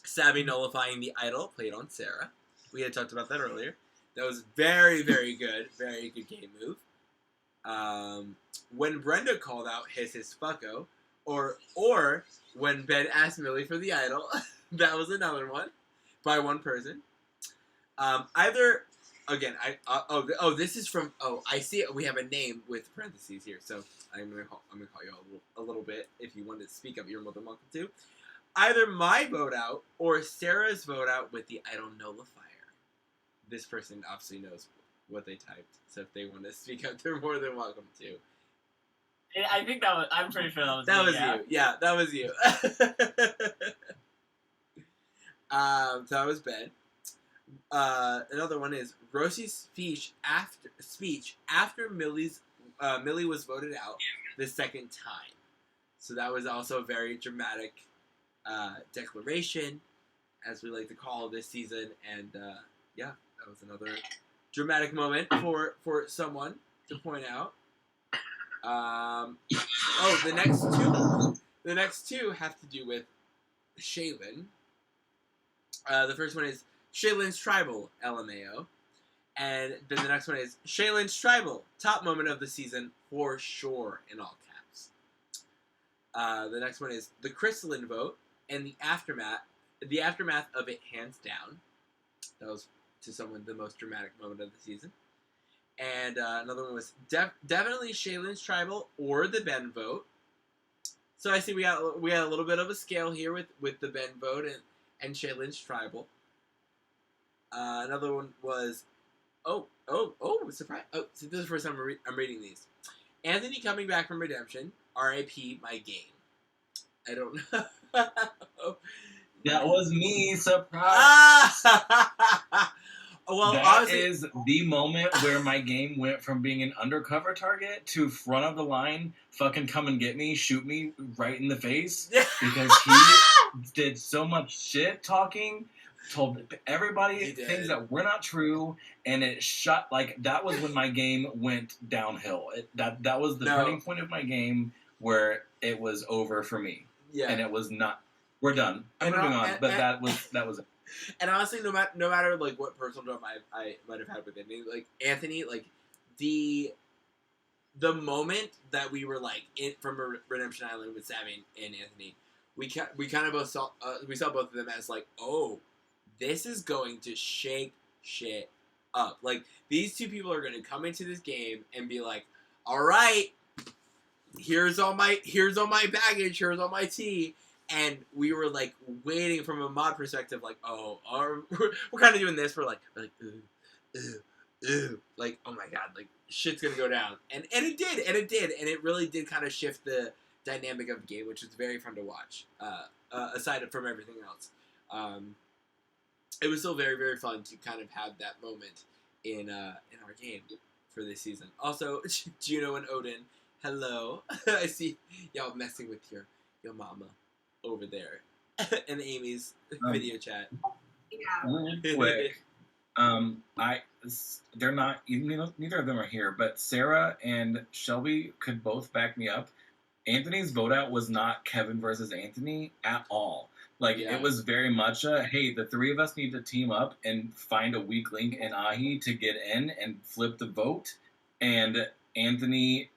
Savvy nullifying the idol played on Sarah. We had talked about that earlier. That was very, very good. Very good game move. When Brenda called out his fucko, or when Ben asked Millie for the idol, that was another one by one person. Either again, this is from I see it. We have a name with parentheses here, so I'm gonna call you a little bit. If you want to speak up, you're more than welcome to. Either my vote out or Sarah's vote out with the idol nullifier. This person obviously knows what they typed, so if they want to speak up, they're more than welcome to. I think that was. I'm pretty sure that was. That me, was yeah. you. Yeah, that was you. So that was Ben. Another one is Rosie's speech after Millie was voted out the second time. So that was also a very dramatic declaration, as we like to call this season, and yeah, that was another dramatic moment for someone to point out. The next two have to do with Shaylin. The first one is Shaylin's Tribal, LMAO. And then the next one is Shaylin's Tribal, top moment of the season, for sure, in all caps. The next one is the Crystalline vote, and the aftermath of it, hands down. That was, to someone, the most dramatic moment of the season. And another one was definitely Shaylin's Tribal, or the Ben vote. So I see we got a little bit of a scale here with the Ben vote and Shaylin's Tribal. Another one was, surprise! Oh, so this is the first time I'm reading these. Anthony coming back from redemption. R.I.P. my game. I don't know. That was me. Surprise! Well, that is the moment where my game went from being an undercover target to front of the line. Fucking come and get me, shoot me right in the face, because he did so much shit talking, told everybody things that were not true, and it shut that was when my game went downhill. That was the turning point of my game where it was over for me. Yeah, and it was not. We're done. I'm moving on. But that was it. And honestly, no matter what personal drama I might have had with Anthony, the moment that we were from Redemption Island with Savvy and Anthony, we kind of both saw both of them as oh, this is going to shake shit up. These two people are going to come into this game and be like, all right, here's all my baggage, here's all my tea. And we were waiting from a mod perspective, we're kind of doing this. We're oh my god, shit's gonna go down, and it did, and it really did kind of shift the dynamic of the game, which was very fun to watch. Aside from everything else, it was still very, very fun to kind of have that moment in our game for this season. Also, Juno and Odin, hello. I see y'all messing with your mama over there in Amy's video chat. Yeah. Quick. They're not. Neither of them are here, but Sarah and Shelby could both back me up. Anthony's vote out was not Kevin versus Anthony at all. It was very much hey, the three of us need to team up and find a weak link in Ahi to get in and flip the vote. And Anthony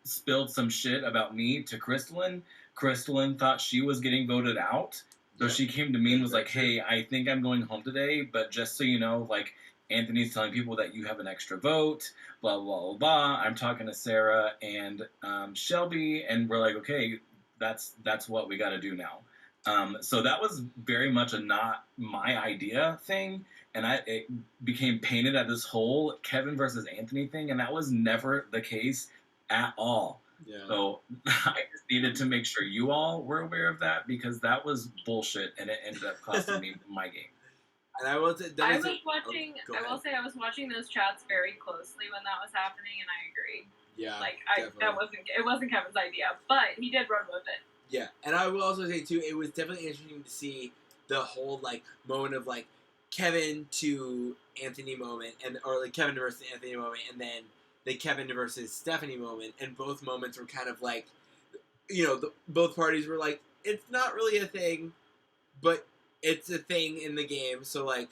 spilled some shit about me to Crystalline. Crystalline thought she was getting voted out. So she came to me and was like, hey, I think I'm going home today, but just so you know, Anthony's telling people that you have an extra vote, blah, blah, blah, blah. I'm talking to Sarah and Shelby, and we're like, okay, that's what we got to do now. So that was very much a not my idea thing, and it became painted at this whole Kevin versus Anthony thing, and that was never the case at all. Yeah. So I just needed to make sure you all were aware of that, because that was bullshit, and it ended up costing me my game. And I will say, I was watching those chats very closely when that was happening, and I agree. Yeah, it wasn't Kevin's idea, but he did run with it. Yeah, and I will also say too, it was definitely interesting to see the whole moment of Kevin to Anthony moment, or Kevin versus Anthony moment, and then the Kevin versus Stephanie moment, and both moments were kind of both parties were it's not really a thing, but it's a thing in the game, so I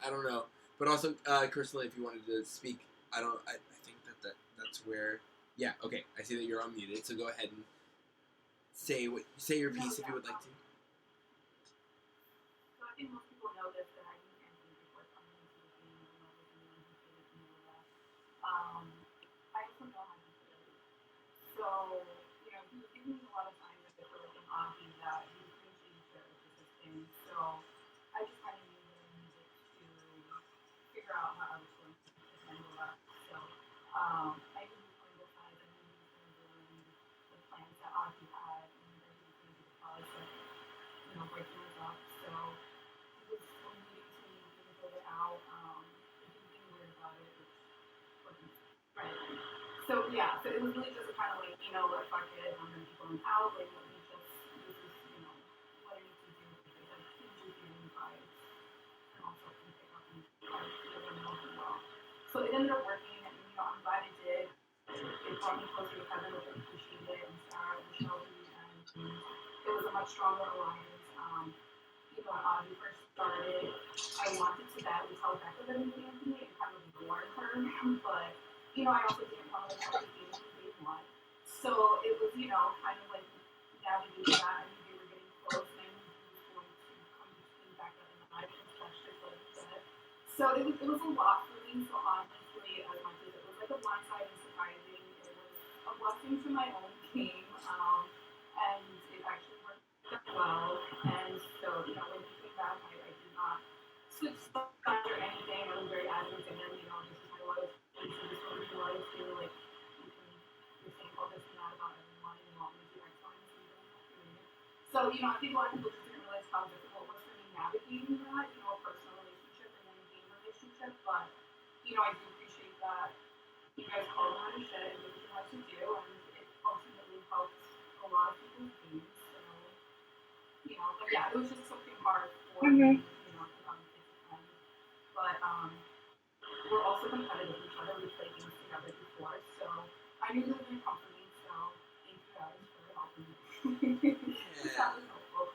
don't know. But also, Crystal, if you wanted to speak I think that's where. Yeah. Okay. I see that you're unmuted. So go ahead and say your piece if you would like to. So I think most people know this, that I use Anthony before coming into the game, and I was anyone who didn't know that. I also know how to play. So, you know, he was giving me a lot of time with it for like an auntie that he was pretty sure he shared with his thing. So I just kind of knew that I needed to figure out how I was going to handle that. So I knew he was going to go size, I knew he was going to ruin the plans that auntie had, and that he was going to do the cause of, you know, breaking us up. So he was alluding to me being voted out. He was being weird about it, which wasn't right. So yeah, so it was really just kind of like, you know, like fuck it, I'm gonna be going out, like let me just this is, you know, what I need to do because I can't do hearing vibes and also can pick up and because I know him well. So it ended up working and you know, I'm glad it did. It brought me closer to Kevin, which I appreciated, and Sarah and Shelby, and it was a much stronger alliance. You know, when Audrey first started, I wanted to badly tell Becca that I knew Anthony and kind of warn her, but you know, I also didn't want to let the game from day one. So it was, you know, kind of like navigating that. I knew they were getting close, and I knew he was going to come between Becca and I, and that's just what he said. So it was a lot for me. So honestly, as much as it was like a blindside and surprising, it was a blessing to my own game. And it actually worked out well. And so, you know, when he came back, I did not switch sides or anything. I was very adamant to him, you know, this is my life. This is what we like to do. Like, you're saying all this and that about everyone, and you want me to do X, Y, and Z, but I'm not doing it. So, you know, I think a lot of people just didn't realize how difficult it was for me navigating that, you know, a personal relationship and then a game relationship. But, you know, I do appreciate that you guys called me on your shit and did what you had to do, and it ultimately helped a lot of people's games. So, you know, but yeah, it was just something hard for me, you know, to take the time. But, we're also competitive with each other. We played games together before, so I knew they were going to come for me. So thank you guys for helping me. That was helpful.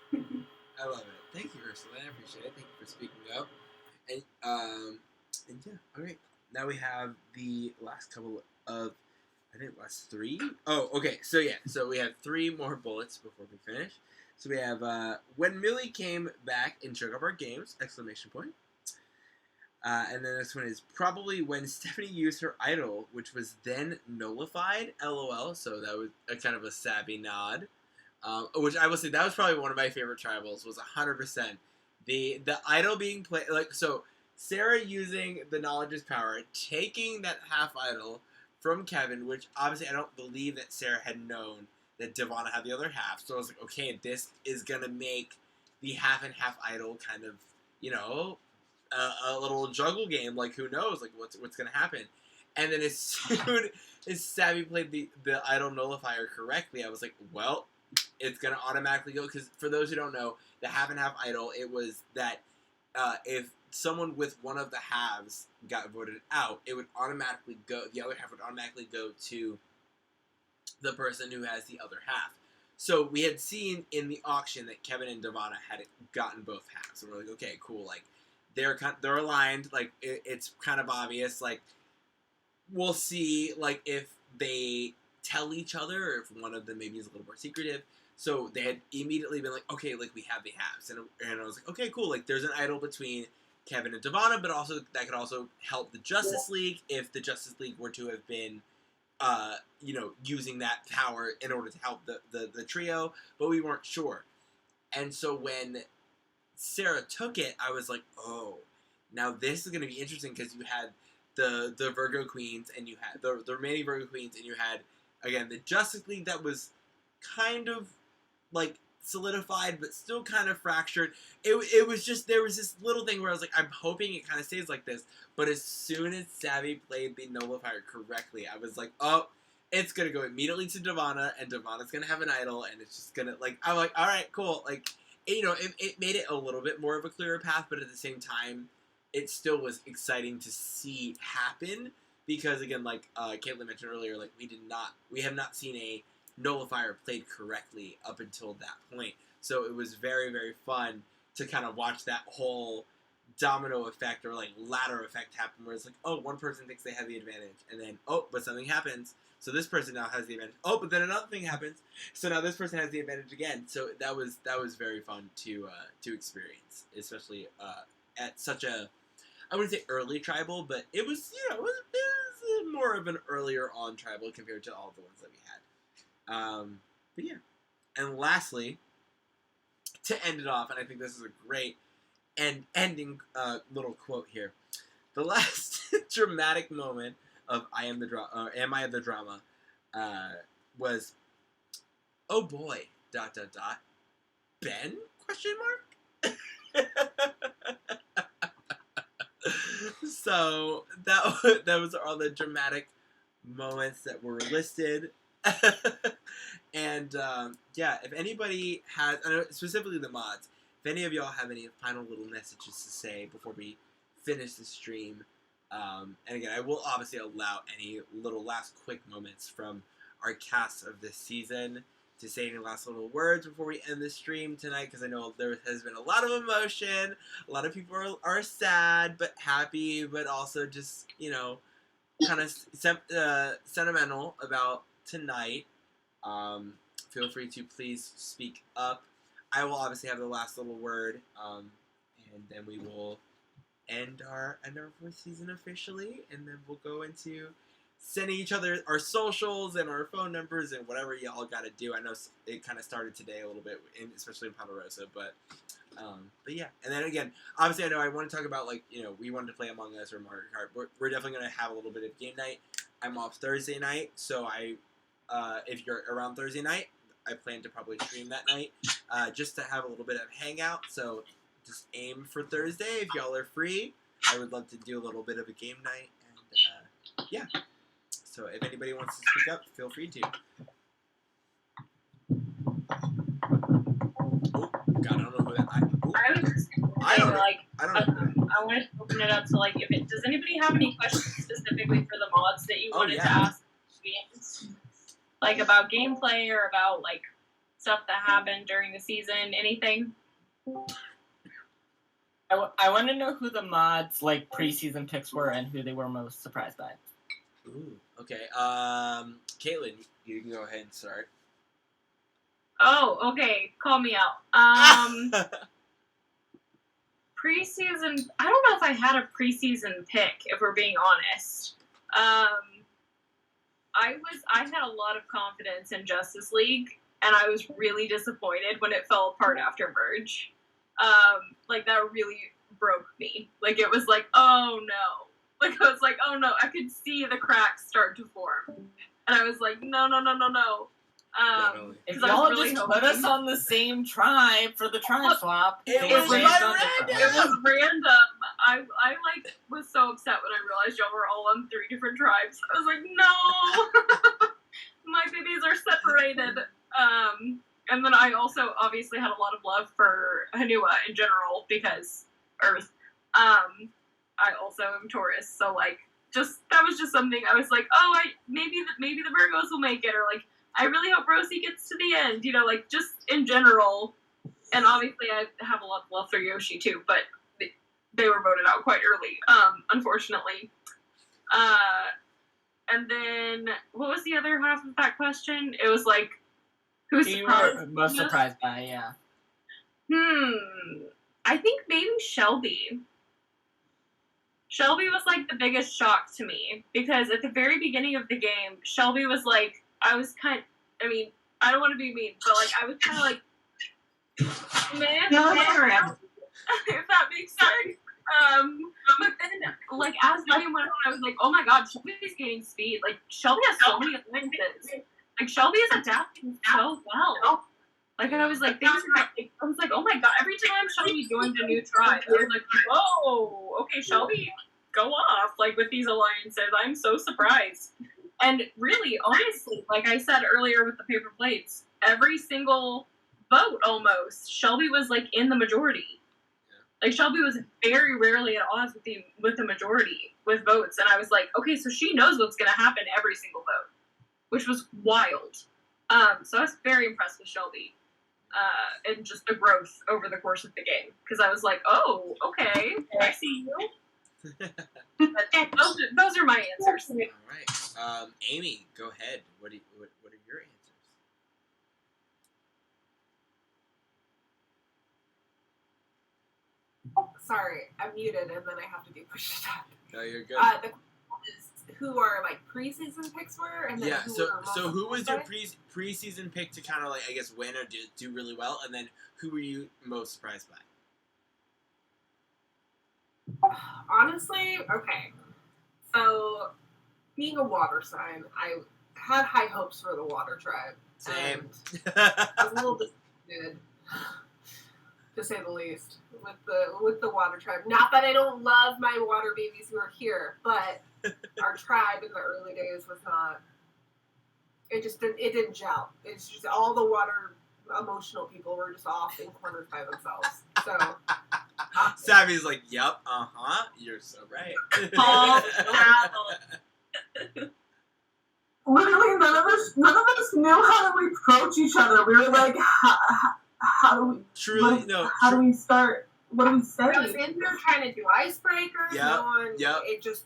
I love it. Thank you, Ursula. I appreciate it. Thank you for speaking up. And yeah, all right. Now we have the last couple of, I think last three. Oh, okay. So yeah, so we have 3 more bullets before we finish. So we have when Millie came back and shook up our games! Exclamation point. And then this one is probably when Stephanie used her idol, which was then nullified. LOL. So that was a kind of a savvy nod. Which I will say that was probably one of my favorite tribals. Was 100% the idol being played. Like, so Sarah using the knowledge's power, taking that half idol from Kevin, which obviously I don't believe that Sarah had known that Devonna had the other half. So I was like, okay, this is gonna make the half and half idol kind of, you know, a little juggle game. Like, who knows, like what's gonna happen. And then as soon as Savvy played the idol nullifier correctly, I was like, well, it's gonna automatically go, because for those who don't know, the half and half idol, it was that if someone with one of the halves got voted out, it would automatically go, the other half would automatically go to the person who has the other half. So we had seen in the auction that Kevin and Devonna had gotten both halves, and we're like, okay, cool, like they're aligned, like it's kind of obvious, like we'll see, like if they tell each other, or if one of them maybe is a little more secretive. So they had immediately been like, okay, like we have the halves, and I was like, okay, cool, like there's an idol between Kevin and Devonna, but also that could also help the Justice League if the Justice League were to have been, you know, using that power in order to help the trio, but we weren't sure. And so when Sarah took it, I was like, oh, now this is going to be interesting, because you had the Virgo Queens, and you had the remaining Virgo Queens, and you had, again, the Justice League that was kind of, like, solidified, but still kind of fractured. It was just, there was this little thing where I was like, I'm hoping it kind of stays like this, but as soon as Savvy played the nullifier correctly, I was like, oh, it's going to go immediately to Devonna, and Devonna's going to have an idol, and it's just going to, like, I'm like, all right, cool, like, you know, it made it a little bit more of a clearer path, but at the same time, it still was exciting to see happen, because again, like Caitlin mentioned earlier, like we have not seen a nullifier played correctly up until that point. So it was very, very fun to kind of watch that whole domino effect or like ladder effect happen where it's like, oh, one person thinks they have the advantage, and then but something happens, so this person now has the advantage. Oh, but then another thing happens, so now this person has the advantage again. So that was very fun to experience, especially at such a, I wouldn't say early tribal, but it was, it was more of an earlier on tribal compared to all the ones that we had. But yeah, and lastly, to end it off, and I think this is a great ending little quote here. The last dramatic moment of Am I the Drama was, oh boy, ... Ben? ? So that was all the dramatic moments that were listed. And yeah, if anybody has, I know specifically the mods, if any of y'all have any final little messages to say before we finish the stream, and again, I will obviously allow any little last quick moments from our cast of this season to say any last little words before we end the stream tonight, because I know there has been a lot of emotion. A lot of people are sad but happy, but also just, kind of sentimental about tonight. Feel free to please speak up. I will obviously have the last little word, and then we will end our fourth season officially, and then we'll go into sending each other our socials and our phone numbers and whatever y'all got to do. I know it kind of started today a little bit, especially in Ponderosa, but yeah. And then again, obviously I know I want to talk about, like, we wanted to play Among Us or Mario Kart. We're definitely going to have a little bit of game night. I'm off Thursday night, so if you're around Thursday night, I plan to probably stream that night, just to have a little bit of hangout. So just aim for Thursday if y'all are free. I would love to do a little bit of a game night, and yeah. So if anybody wants to speak up, feel free to. Oh God, I don't know who that. I was just I don't know. I wanted to open it up to, like, does anybody have any questions specifically for the mods that you wanted to ask games? Like about gameplay or about, like, stuff that happened during the season, anything? I want to know who the mods, like, preseason picks were and who they were most surprised by. Ooh, okay. Caitlin, you can go ahead and start. Oh, okay. Call me out. Preseason, I don't know if I had a preseason pick, if we're being honest. I had a lot of confidence in Justice League, and I was really disappointed when it fell apart after Merge. Like, that really broke me. Like, it was like, oh no. Like, I was like, oh no, I could see the cracks start to form. And I was like, no. If y'all really just put us on the same tribe for the tribe swap, it was random. I was so upset when I realized y'all were all on 3 different tribes. I was like, no, my babies are separated. And then I also obviously had a lot of love for Hanua in general because Earth. I also am Taurus, so like, that was just something I was like, oh, maybe the Virgos will make it, or like, I really hope Rosie gets to the end, like, just in general. And obviously I have a lot of love for Yoshi too, but they were voted out quite early, unfortunately. And then, what was the other half of that question? It was like, who's most surprised by, yeah. I think maybe Shelby. Shelby was, like, the biggest shock to me, because at the very beginning of the game, Shelby was, like, I don't want to be mean, but, like, I was kind of like, man, if that makes sense. But then, like, as the game went on, I was like, oh my god, Shelby's gaining speed. Like, Shelby has so many alliances. Like, Shelby is adapting so well. Like, I was like, oh my god, every time Shelby joined a new tribe, I was like, whoa, okay, Shelby, go off, like, with these alliances. I'm so surprised. And really, honestly, like I said earlier with the paper plates, every single vote, almost, Shelby was, like, in the majority. Like, Shelby was very rarely at odds with the majority with votes, and I was like, okay, so she knows what's going to happen every single vote, which was wild. So I was very impressed with Shelby. and just the growth over the course of the game. Because I was like, oh, okay, I see you. But those are my answers. All right, Amy, go ahead. What are your answers? Sorry, I'm muted and then I have to do push to talk. No, you're good. The question is who our like preseason picks were, and then Yeah. Who was your most preseason pick to kind of like, I guess, win or do really well, and then who were you most surprised by? Honestly, okay. So, being a water sign, I had high hopes for the water tribe. Same. And I was a little disappointed, to say the least, with the water tribe. Not that I don't love my water babies who are here, but our tribe in the early days was not. It didn't gel. It's just all the water emotional people were just off in corners by themselves. So. Savvy's like, yep, you're so right. Literally, none of us knew how to approach each other. We were like, how do we? Truly, How do we start? What do we say? I was in there trying to do icebreakers. Yep. It just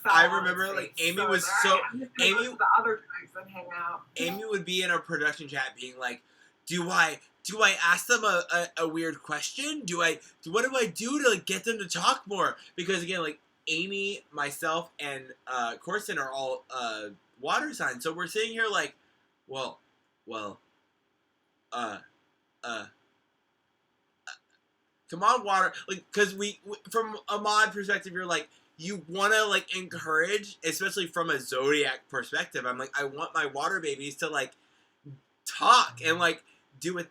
fell. I remember, like, Amy was so. Amy, the other times and hang out. Amy would be in our production chat being like, do I ask them a weird question? What do I do to like get them to talk more? Because again, like Amy, myself, and Corson are all water signs, so we're sitting here like, well, come on, water, like, because we from a mod perspective, you're like, you want to like encourage, especially from a zodiac perspective. I'm like, I want my water babies to like talk and like do it,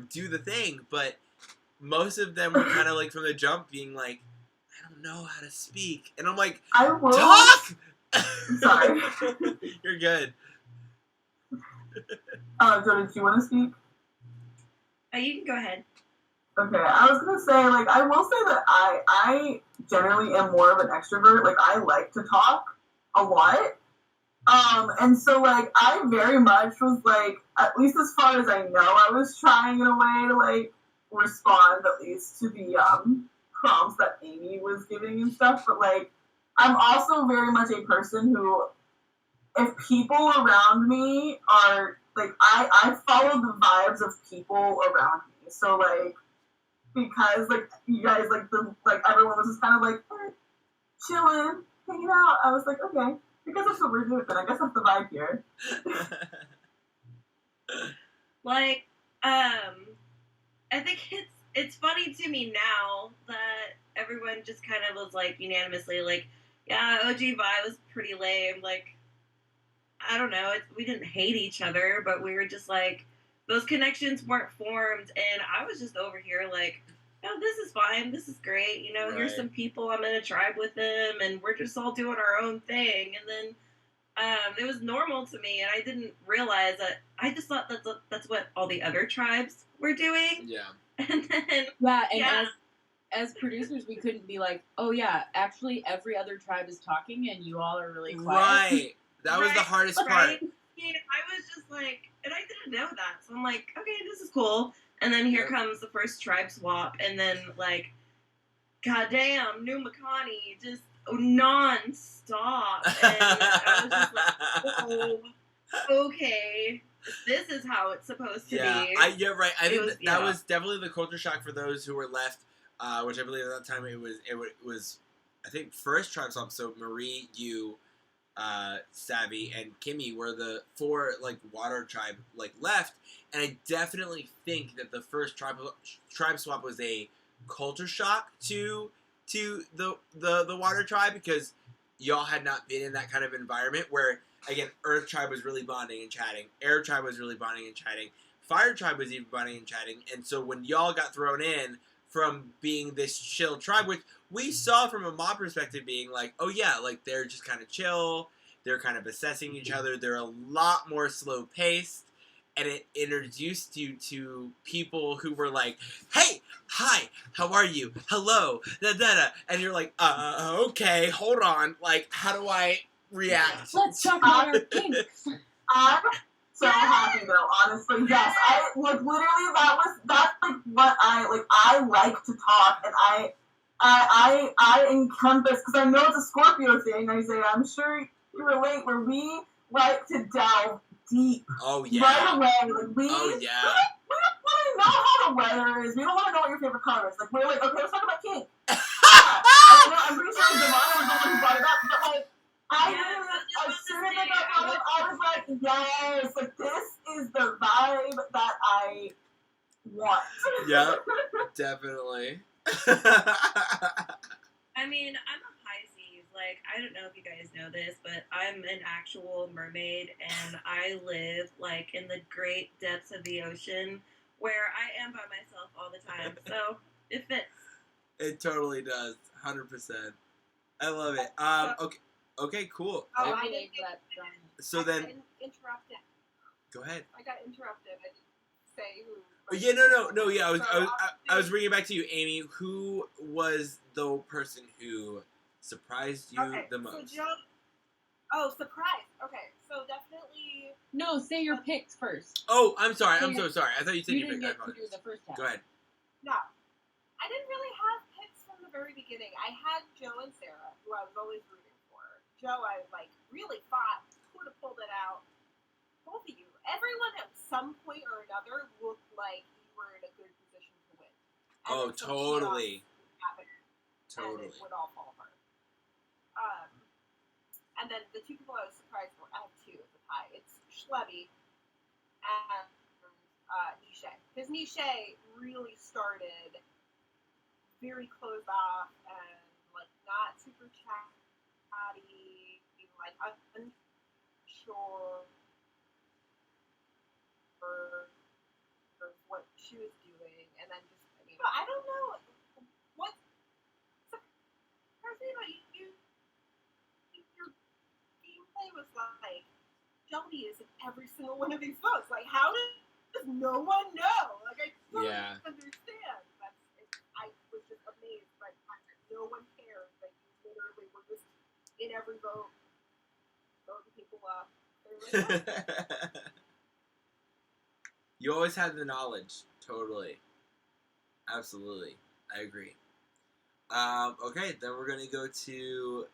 do the thing, but most of them were kind of like from the jump being like, I don't know how to speak, and I'm like, I will talk. Sorry. You're good. Jordan, do you want to speak? You can go ahead. Okay, I was gonna say, like, I will say that I generally am more of an extrovert. Like, I like to talk a lot. And so, like, I very much was, like, at least as far as I know, I was trying in a way to, like, respond at least to the, prompts that Amy was giving and stuff. But, like, I'm also very much a person who, if people around me are, like, I follow the vibes of people around me. So, like, because, like, you guys, like, everyone was just kind of, like, chilling, hanging out. I was like, okay. Because that's what we're doing, then I guess that's the vibe here. Like, I think it's funny to me now that everyone just kind of was like unanimously like, yeah, OG Vi was pretty lame. Like, I don't know, we didn't hate each other, but we were just like, those connections weren't formed, and I was just over here like, oh, this is fine, this is great, here's some people, I'm in a tribe with them, and we're just all doing our own thing, and then it was normal to me, and I didn't realize that, I just thought that's what all the other tribes were doing. Yeah. And then, and as producers, we couldn't be like, oh yeah, actually every other tribe is talking, and you all are really quiet. Right. That was the hardest part. Yeah, I was just like, and I didn't know that, so I'm like, okay, this is cool. And then here comes the first tribe swap, and then like, goddamn, New Makani, just non-stop. And I was just like, oh, okay, this is how it's supposed to be. You're right. I think that was definitely the culture shock for those who were left, which I believe at that time it was I think first tribe swap. So Marie, you, Savvy, and Kimmy were the 4 like water tribe like left, and I definitely think that the first tribe swap was a culture shock to the water tribe, because y'all had not been in that kind of environment where, again, Earth tribe was really bonding and chatting, Air tribe was really bonding and chatting, Fire tribe was even bonding and chatting, and so when y'all got thrown in from being this chill tribe, which we saw from a mob perspective being like, oh yeah, like they're just kind of chill, they're kind of assessing each other, they're a lot more slow paced, and it introduced you to people who were like, hey, hi, how are you, hello, da-da-da, and you're like, okay, hold on, like, how do I react? Let's talk about our kinks. so happy though, honestly. Yes, I like literally that's like what I like to talk, and I encompass, because I know it's a Scorpio thing, Isaiah. I'm sure you relate, where we like to delve deep. Oh yeah. Right away, like we. Oh yeah. We don't want to know how the weather is. We don't want to know what your favorite color is. Like we're like, okay, let's talk about kink. I'm pretty sure Devon was the one who brought it up, but like. As soon as I got brought up, I was like, yes, like this is the vibe that I want. Yep, definitely. I mean, I'm a Pisces. Like, I don't know if you guys know this, but I'm an actual mermaid, and I live, like, in the great depths of the ocean, where I am by myself all the time, so it fits. It totally does, 100%. I love it. Okay, cool. Oh, I didn't get So then, interrupted. Go ahead. I got interrupted. I didn't say who. Yeah, no. Yeah, I was bringing it back to you, Amy. Who was the person who surprised you the most? So Joe. Surprise. Okay, so definitely. No, say your picks first. Oh, I'm sorry. I'm so sorry. I thought you said your didn't pick. get to do the first half. Go ahead. No, I didn't really have picks from the very beginning. I had Joe and Sarah, who I was always rooting for. Joe, I really thought could have pulled it out. Both of you, everyone at some point or another looked like you were in a good position to win. And Oh, totally. And it would all fall apart. And then the two people I was surprised for, I have two at the tie. It's Schlebby and Niche. Because Niche really started very closed off and not super chatty, unsure for what she was doing, and then I don't know what surprised me about you. Your gameplay was like Shelby is in every single one of these votes. Like, how does no one know? Like, I don't understand. I was just amazed by the fact that no one cared. Like, you literally were just in every vote, voting people up. You always had the knowledge. Totally. Absolutely. I agree. Okay, then we're going to go to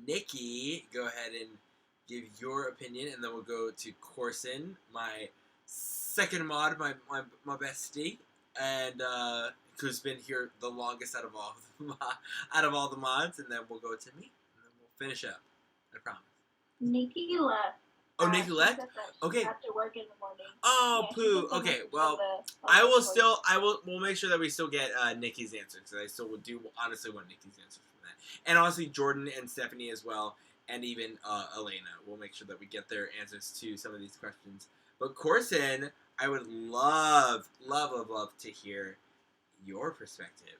Nikki. Go ahead and give your opinion, and then we'll go to Corson, my second mod, my bestie, and who's been here the longest out of all the mods, and then we'll go to me, and then we'll finish up. I promise. Nikki left. Oh, Nikki left? Okay. Have to work in the morning. Oh, Yeah, poo. Okay, well, we'll make sure that we still get Nikki's answer, because I still would honestly want Nikki's answer from that. And honestly, Jordan and Stephanie as well, and even Elena. We'll make sure that we get their answers to some of these questions. But Corson, I would love to hear your perspective.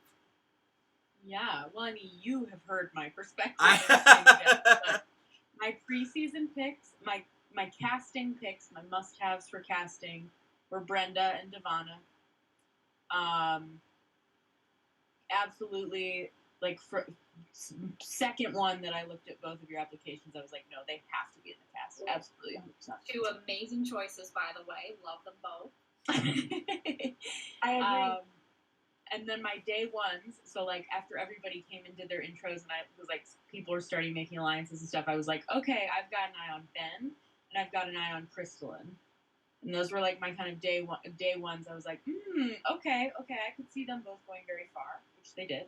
Yeah, well, I mean, you have heard my perspective. But my preseason picks, my casting picks, my must-haves for casting were Brenda and Devana. Absolutely, for second one that I looked at both of your applications, I was like, no, they have to be in the cast. Absolutely, 100%. Two amazing choices, by the way. Love them both. I agree. And then my day ones, so after everybody came and did their intros, and I was people were starting making alliances and stuff, I was like, okay, I've got an eye on Ben, and I've got an eye on Crystalline. And those were my kind of day ones. I was like, okay, I could see them both going very far, which they did.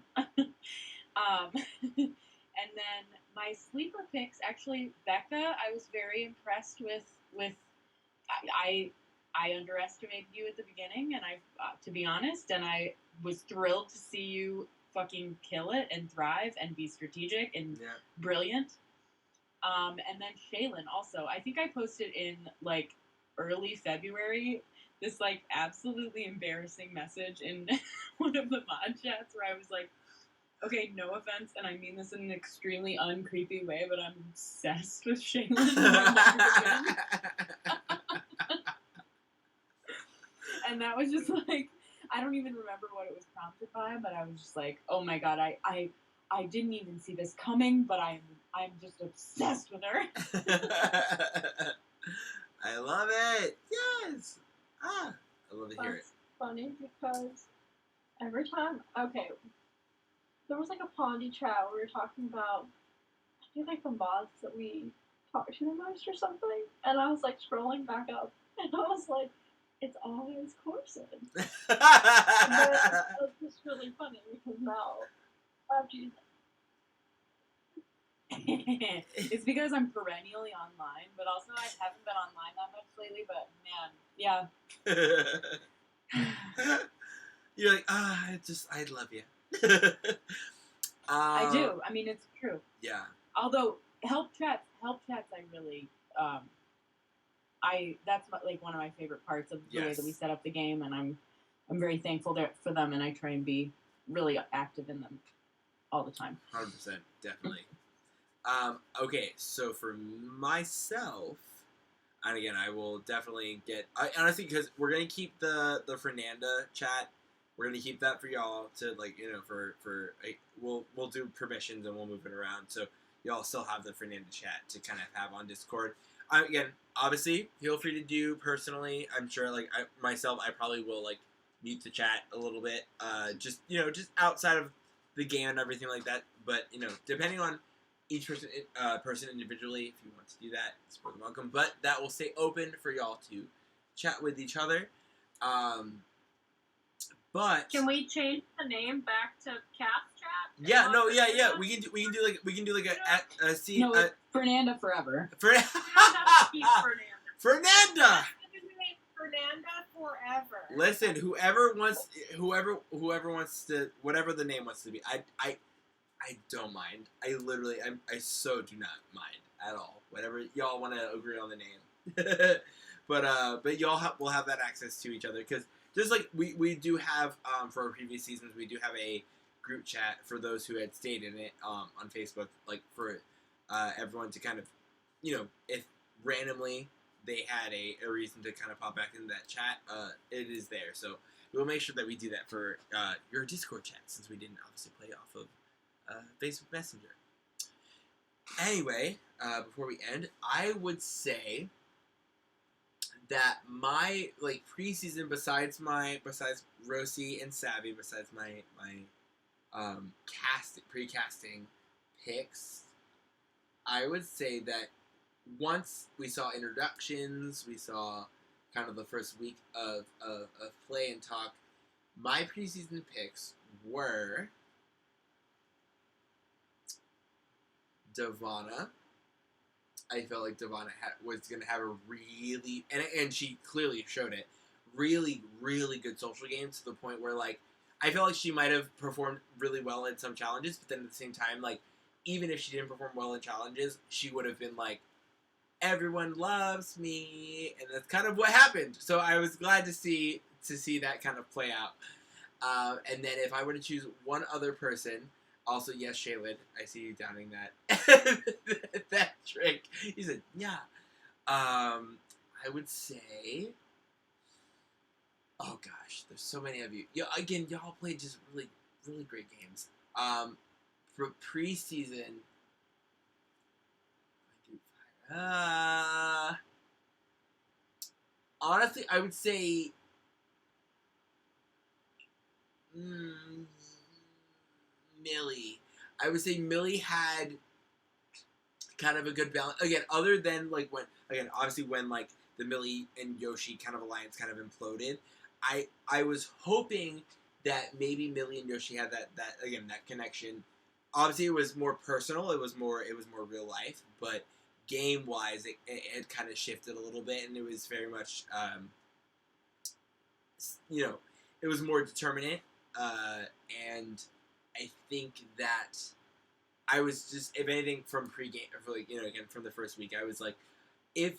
And then my sleeper picks, actually, Becca, I was very impressed with I underestimated you at the beginning, and to be honest, and I was thrilled to see you fucking kill it and thrive and be strategic and brilliant. And then Shaylin also. I think I posted in early February this absolutely embarrassing message in one of the mod chats where I was like, okay, no offense, and I mean this in an extremely uncreepy way, but I'm obsessed with Shaylin. And that was just I don't even remember what it was prompted by, but I was just like, oh my god, I didn't even see this coming, but I'm just obsessed with her. I love it. Yes. I love to hear it. That's funny because every time, okay, there was like a Pondy chat where we were talking about, I think like the mods that we talked to the most or something, and I was like scrolling back up, and I was like, it's always Corson. And then it's just really funny because now after you It's because I'm perennially online, but also I haven't been online that much lately. But man, yeah. You're like, I love you. I do. I mean, it's true. Yeah. Although help chats, I really, that's like one of my favorite parts of the way that we set up the game, and I'm very thankful for them, and I try and be really active in them all the time. 100%, definitely. Okay, so for myself, and again, I will definitely honestly, because we're gonna keep the Fernanda chat. We're gonna keep that for y'all to we'll do permissions and we'll move it around, so y'all still have the Fernanda chat to kind of have on Discord. Again, obviously, feel free to do personally. I'm sure, I probably will mute the chat a little bit, just outside of the game and everything like that. But depending on each person individually, if you want to do that, it's more than welcome. But that will stay open for y'all to chat with each other. But can we change the name back to Cast Chat? Yeah, no, yeah. We can do it's Fernanda forever. Fernanda. Fernanda forever. Listen, whoever wants to, whatever the name wants to be, I don't mind. I so do not mind at all. Whatever y'all want to agree on the name. but y'all will have that access to each other, because just like we do have for our previous seasons, we do have a group chat for those who had stayed in it on Facebook, for everyone to kind of, if randomly they had a reason to kind of pop back into that chat, it is there. So we'll make sure that we do that for your Discord chat, since we didn't obviously play off of Facebook Messenger. Anyway, before we end, I would say that my preseason, besides Rosie and Savvy, besides my pre-casting picks, I would say that once we saw introductions, we saw kind of the first week of play and talk, my preseason picks were Devana. I felt like Devana was going to have a really, and she clearly showed it, really, really good social game, to the point where, I felt like she might have performed really well in some challenges, but then at the same time, even if she didn't perform well in challenges, she would have been everyone loves me, and that's kind of what happened. So I was glad to see that kind of play out. And then if I were to choose one other person, also, yes, Shaylin, I see you downing that that trick. He said, yeah. I would say, oh gosh, there's so many of you. Y'all played just really, really great games. For preseason, honestly, I would say Millie. I would say Millie had kind of a good balance. Again, other than obviously when the Millie and Yoshi kind of alliance kind of imploded, I was hoping that maybe Millie and Yoshi had that connection. Obviously, it was more personal. It was more real life. But game wise, it kind of shifted a little bit, and it was very much it was more determinate. And I think that I was just, if anything, from pregame, again, from the first week, I was like, if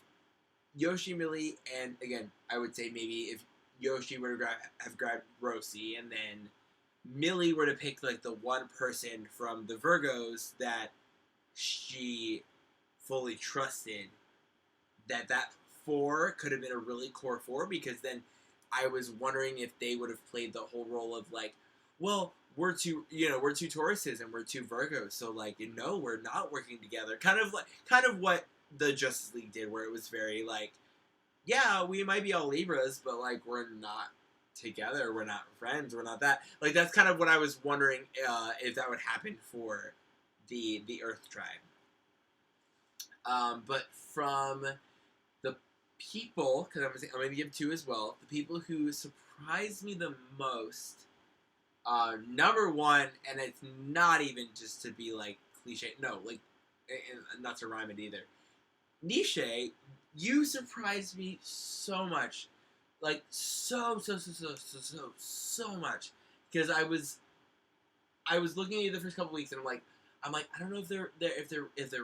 Yoshi, Millie, and again, I would say maybe if Yoshi were to have grabbed Rosie, and then Millie were to pick the one person from the Virgos that she fully trusted, that 4 could have been a really core 4, because then I was wondering if they would have played the whole role of well, we're two Tauruses and we're 2 Virgos, so no, we're not working together. Kind of what the Justice League did, where it was very yeah, we might be all Libras, but like we're not together. We're not friends. We're not that. Like that's kind of what I was wondering if that would happen for the Earth tribe. But from the people, because I'm going to give two as well. The people who surprised me the most. Number one, and it's not even just to be like cliche. No, like, and not to rhyme it either. Nisha, you surprised me so much, like so much, because I was looking at you the first couple weeks, and I'm like, I don't know if they're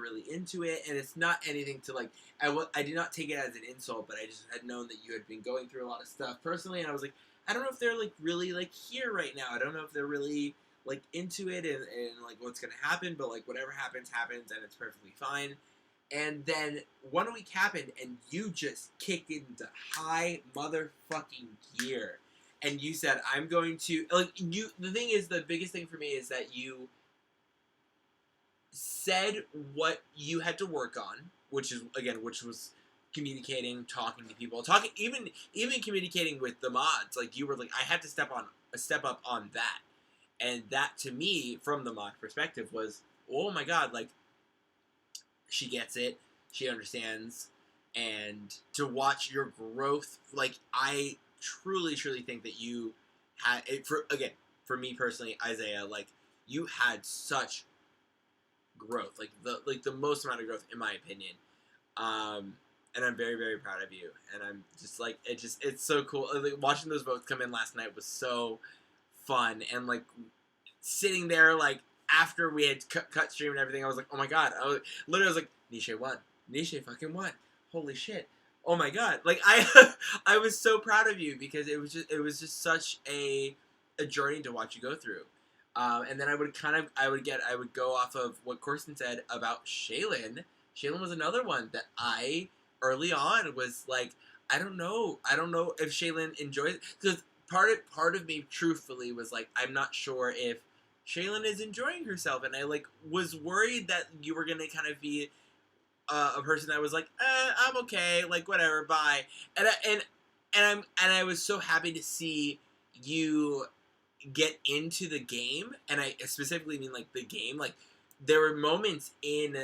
really into it, and it's not anything to like. I did not take it as an insult, but I just had known that you had been going through a lot of stuff personally, and I was like, I don't know if they're like really like here right now. I don't know if they're really like into it and like what's gonna happen, but like whatever happens, and it's perfectly fine. And then 1 week happened, and you just kicked into high motherfucking gear. And you said, I'm going to, like, you, the thing is, the biggest thing for me is that you said what you had to work on, which was communicating, talking to people, even communicating with the mods. Like, you were like, I had to step up on that. And that, to me, from the mod perspective, was, oh my god, like, she gets it, she understands, and to watch your growth, like, I truly think that you had it. For me personally, Isaiah, like, you had such growth, like the most amount of growth in my opinion, and I'm very proud of you, and I'm just like, it's so cool. Like, watching those votes come in last night was so fun, and like sitting there like after we had cut stream and everything, I was like, oh my god. I was like, Nisha won. Nisha fucking won. Holy shit. Oh my god. Like, I was so proud of you, because it was just such a journey to watch you go through. And then I would go off of what Corson said about Shaylin. Shaylin was another one that I early on was like, I don't know if Shaylin enjoys it, because part of me truthfully was like, I'm not sure if Shaylin is enjoying herself, and I like was worried that you were gonna kind of be a person that was like, I'm okay, like whatever, bye. And I was so happy to see you get into the game, and I specifically mean like the game. Like, there were moments in,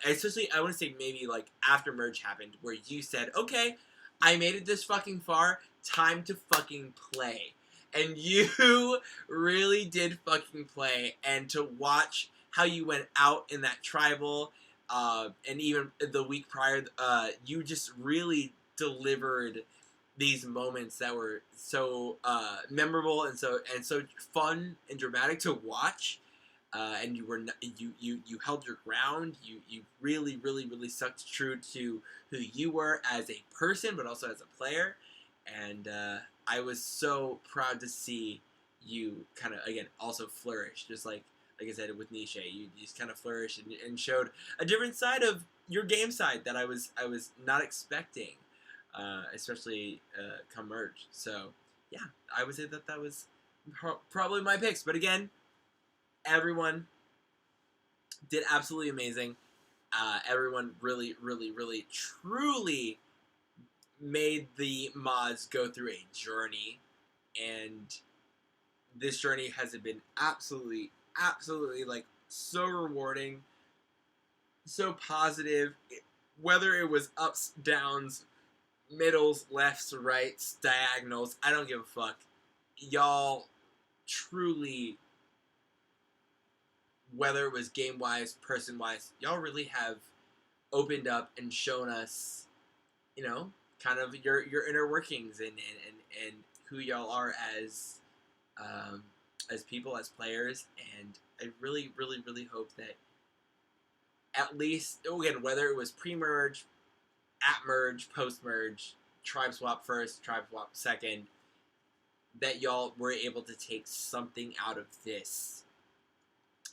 especially I want to say maybe like after merge happened, where you said, okay, I made it this fucking far, time to fucking play. And you really did fucking play, and to watch how you went out in that tribal, and even the week prior, you just really delivered these moments that were so memorable and so fun and dramatic to watch. And you held your ground. You really stuck true to who you were as a person, but also as a player. And I was so proud to see you kind of, again, also flourish, just like I said with Nisha. You just kind of flourished and showed a different side of your game side that I was not expecting, especially come merge. So yeah, I would say that was probably my picks. But again, everyone did absolutely amazing. Everyone really truly made the mods go through a journey, and this journey has been absolutely like so rewarding, so positive. Whether it was ups, downs, middles, lefts, rights, diagonals, I don't give a fuck. Y'all truly, whether it was game wise, person wise, y'all really have opened up and shown us, kind of your inner workings and who y'all are as people, as players. And I really hope that at least, again, whether it was pre-merge, at merge, post-merge, tribe swap first, tribe swap second, that y'all were able to take something out of this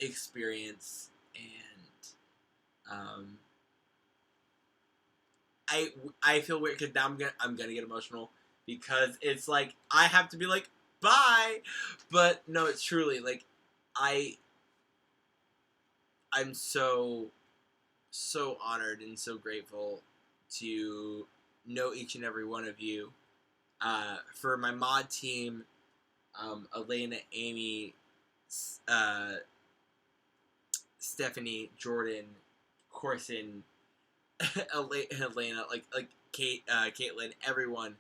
experience. And I feel weird, because now I'm gonna get emotional, because it's like I have to be like, bye, but no, it's truly like I'm so honored and so grateful to know each and every one of you. For my mod team, Elena, Amy, Stephanie, Jordan, Corson, Elena, like Kate, Caitlin, everyone,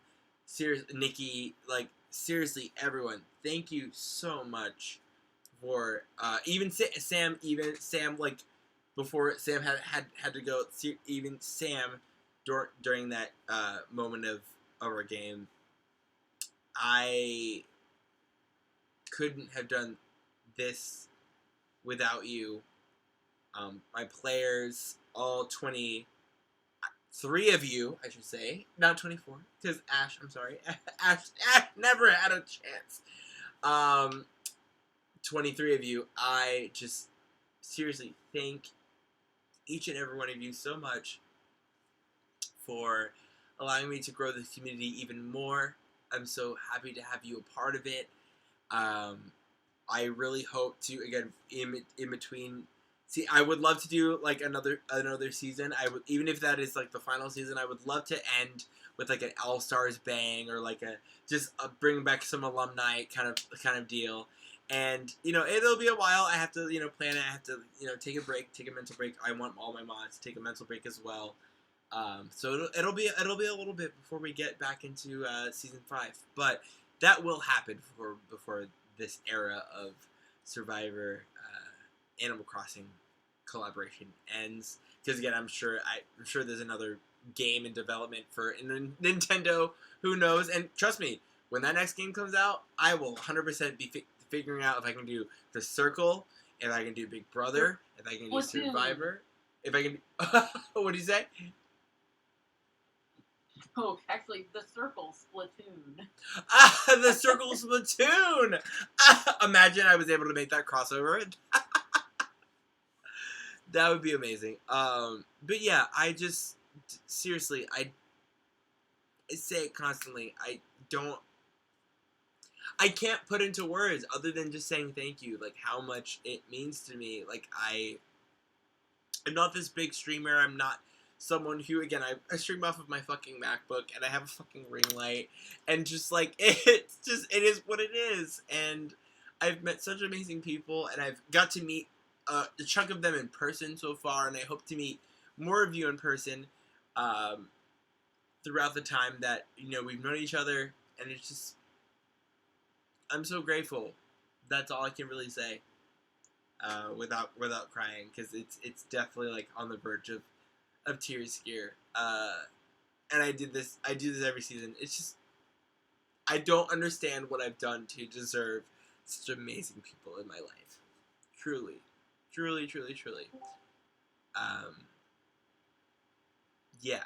seriously, Nikki, like seriously, everyone. Thank you so much for even Sam, like before Sam had to go. Even Sam, during that moment of our game, I couldn't have done this without you. My players, all 23 of you, I should say, not 24, because Ash, I'm sorry, Ash never had a chance. 23 of you, I just seriously thank each and every one of you so much for allowing me to grow the community even more. I'm so happy to have you a part of it. I really hope to, again, in between. See, I would love to do like another season. I would, even if that is like the final season, I would love to end with like an All Stars bang or like bring back some alumni kind of deal. And it'll be a while. I have to plan it. I have to take a break, take a mental break. I want all my mods to take a mental break as well. So it'll be a little bit before we get back into season 5, but that will happen before this era of Survivor Animal Crossing collaboration ends. Because again, I'm sure there's another game in development for Nintendo. Who knows? And trust me, when that next game comes out, I will 100% be figuring out if I can do The Circle, if I can do Big Brother, if I can do Survivor, if I can. What do you say? Oh, actually, The Circle Splatoon. The Circle Splatoon! Imagine I was able to make that crossover. That would be amazing. But yeah, I just, seriously, I say it constantly. I can't put into words other than just saying thank you, like how much it means to me. Like I'm not this big streamer. I'm not someone who, again, I stream off of my fucking MacBook, and I have a fucking ring light, and just, like, it is what it is, and I've met such amazing people, and I've got to meet a chunk of them in person so far, and I hope to meet more of you in person, throughout the time that, we've known each other, and it's just, I'm so grateful. That's all I can really say, without crying, because it's definitely, like, on the verge of tears here, and I do this every season. It's just, I don't understand what I've done to deserve such amazing people in my life. Truly. Yeah.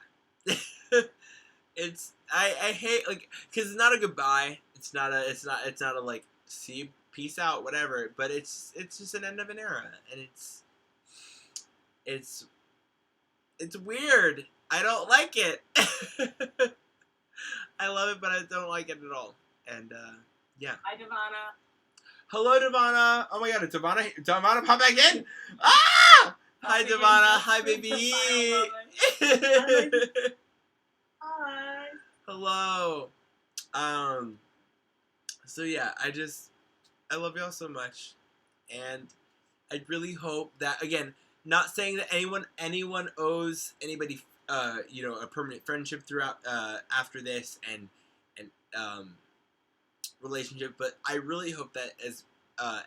It's, I hate, like, because it's not a goodbye. It's not a like, see you, peace out, whatever. But it's just an end of an era, and it's weird. I don't like it. I love it, but I don't like it at all. And, yeah. Hi, Devana. Hello, Devana. Oh my god, Devana pop back in? Ah! Hi, Devana. Hi, baby. Hi. Hello. So yeah, I love y'all so much. And I really hope that, again, not saying that anyone owes anybody, a permanent friendship throughout, after this and relationship, but I really hope that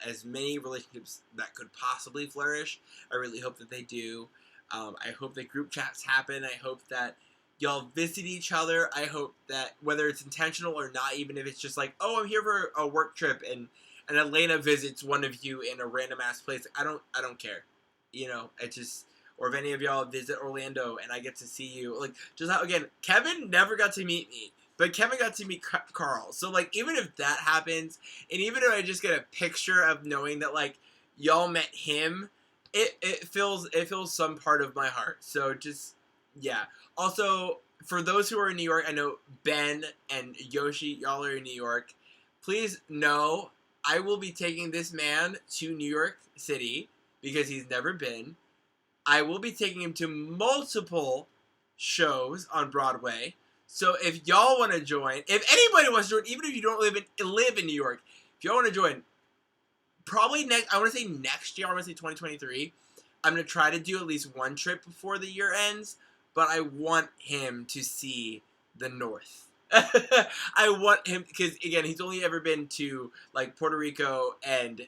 as many relationships that could possibly flourish, I really hope that they do. I hope that group chats happen. I hope that y'all visit each other. I hope that, whether it's intentional or not, even if it's just like, oh, I'm here for a work trip, and Elena visits one of you in a random ass place, I don't care. It just, or if any of y'all visit Orlando and I get to see you, like, just how, again, Kevin never got to meet me, but Kevin got to meet Carl. So, like, even if that happens, and even if I just get a picture of knowing that, like, y'all met him, it fills some part of my heart. So just, yeah. Also, for those who are in New York, I know Ben and Yoshi, y'all are in New York. Please know I will be taking this man to New York City because he's never been. I will be taking him to multiple shows on Broadway. So if y'all want to join, if anybody wants to join, even if you don't live in New York, if y'all want to join, probably next. I want to say next year. I want to say 2023. I'm gonna try to do at least one trip before the year ends, but I want him to see the North. I want him because again, he's only ever been to like Puerto Rico and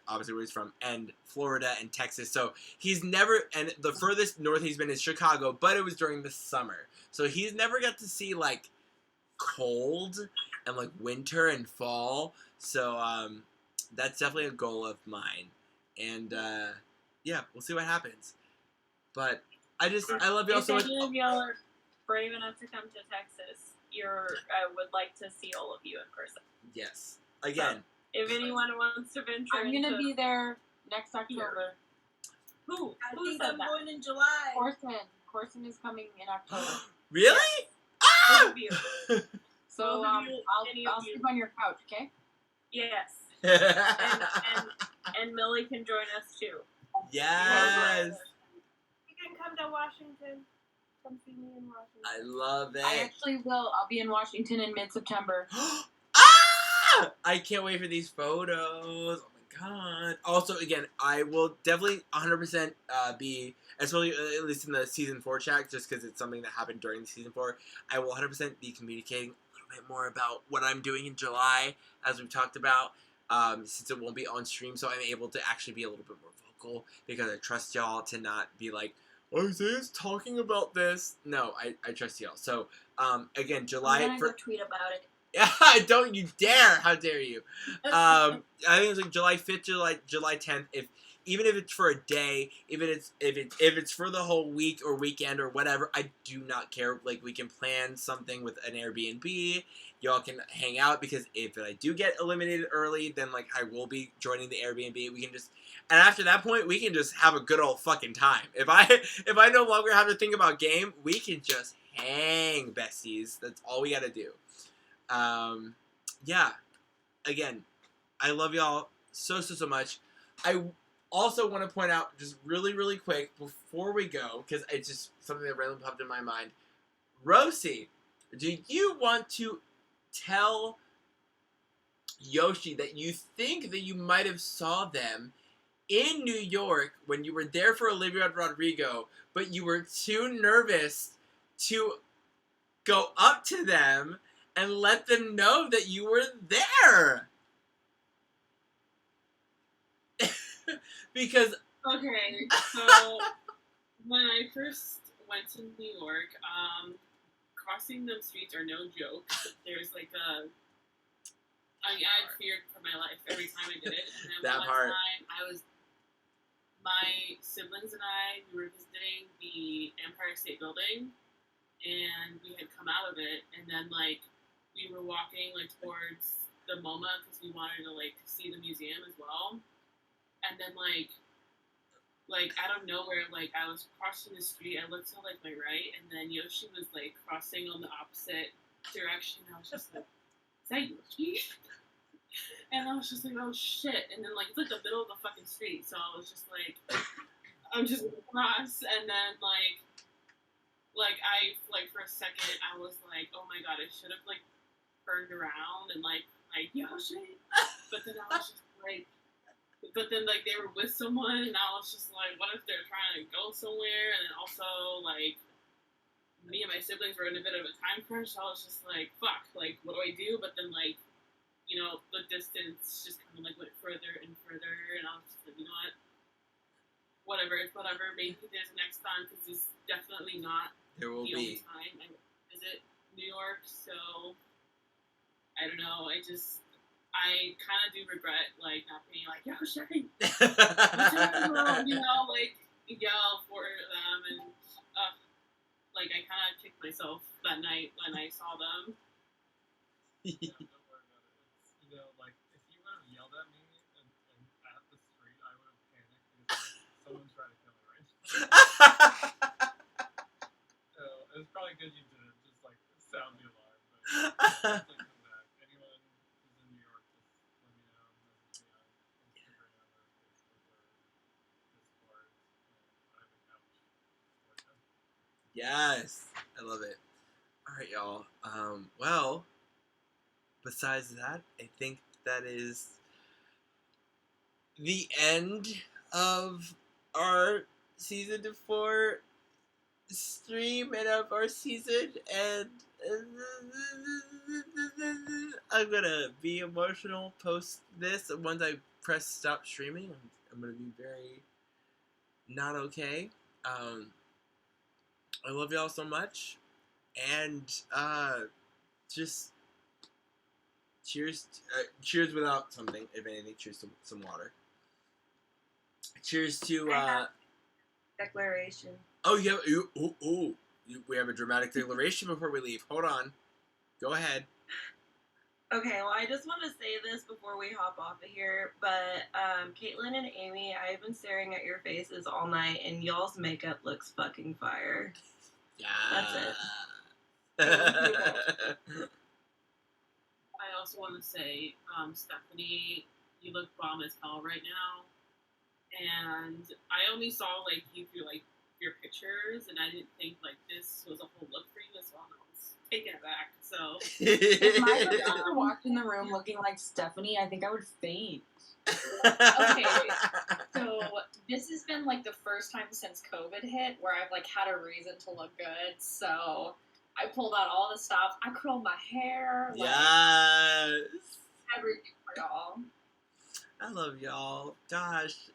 obviously where he's from, and Florida and Texas. So he's never, and the furthest north he's been is Chicago, but it was during the summer. So he's never got to see like cold and like winter and fall. So that's definitely a goal of mine. And yeah, we'll see what happens. But I love y'all If so much. any of y'all are brave enough to come to Texas, I would like to see all of you in person. Yes. Again. If anyone wants to venture I'm gonna be there next October. Who? I Who think said I'm that? going in July. Corson is coming in October. Really? Both of you. So Both of you, any of I'll you. sleep on your couch, okay? Yes. and Millie can join us too. Yes. You can come to Washington. Come see me in Washington. I love it. I actually will. I'll be in Washington in mid-September. I can't wait for these photos. Oh my god. Also, again, I will definitely 100% be, especially at least in the season 4 chat, just because it's something that happened during the season 4. I will 100% be communicating a little bit more about what I'm doing in July, as we've talked about, since it won't be on stream, so I'm able to actually be a little bit more vocal, because I trust y'all to not be like, Isaiah's talking about this. No, I trust y'all. So, again, July... I'm gonna go tweet about it. Yeah, don't you dare! How dare you? I think it's like July 5th, July 10th. Even if it's for a day, if it's for the whole week or weekend or whatever, I do not care. Like, we can plan something with an Airbnb. Y'all can hang out, because if I do get eliminated early, then like I will be joining the Airbnb. We can just, and after that point, we can just have a good old fucking time. If I no longer have to think about game, we can just hang, besties. That's all we gotta do. Yeah, again, I love y'all so much. I also want to point out, just really quick, before we go, because it's just something that randomly popped in my mind. Rosie, do you want to tell Yoshi that you think that you might have saw them in New York when you were there for Olivia Rodrigo, but you were too nervous to go up to them and let them know that you were there? Because... Okay, so when I first went to New York, crossing them streets are no joke. There's like I had fear for my life every time I did it. And then That one part. time, my siblings and I, we were visiting the Empire State Building, and we had come out of it, and then like we were walking like towards the MoMA because we wanted to like see the museum as well, and then like out of nowhere, like I was crossing the street, I looked to like my right, and then Yoshi was like crossing on the opposite direction. I was just like, is that Yoshi? And I was just like, oh shit. And then like it's like the middle of the fucking street, so I was just like, I'm just gonna cross. And then like I for a second I was like, oh my god, I should have like turned around and like Yoshi. But then I was just like, but then like they were with someone, and I was just like, what if they're trying to go somewhere? And then also like me and my siblings were in a bit of a time crunch, so I was just like, fuck, like what do I do? But then like, you know, the distance just kind of like went further and further, and I was just like, you know what? Whatever, it's whatever. Maybe there's a next time, because it's definitely not There will the only be. time I visit New York. So I don't know. I kind of do regret like not being like, yo, Sherry, you know, like yell for them, and like I kind of kicked myself that night when I saw them. You know, like, if you would have yelled at me and at the street, I would have panicked because, like, someone's trying to kill me right now. So, it was probably good you didn't just, like, sound the alarm, but definitely come back. Anyone who's in New York, just let me know. Message me on Instagram or Facebook or Discord, and I have a couch for you. Yes, I love it. Alright, y'all. Well, besides that, I think that is the end of our season 4 stream and of our season, and I'm gonna be emotional post this. Once I press stop streaming, I'm gonna be very not okay. I love y'all so much, and just cheers. Cheers without something, if anything. Cheers to some water. Cheers to. Declaration. Oh yeah. We have a dramatic declaration before we leave. Hold on. Go ahead. Okay, well, I just want to say this before we hop off of here, but Caitlin and Amy, I've been staring at your faces all night, and y'all's makeup looks fucking fire. Yeah. That's it. I also want to say, Stephanie, you look bomb as hell right now. And I only saw like you through like your pictures, and I didn't think like this was a whole look for you as well. I was taken aback. So If my sister walked in the room looking like Stephanie, I think I would faint. Okay, so this has been like the first time since COVID hit where I've like had a reason to look good. So I pulled out all the stops. I curled my hair. Like, Yes. everything for y'all. I love y'all. Gosh.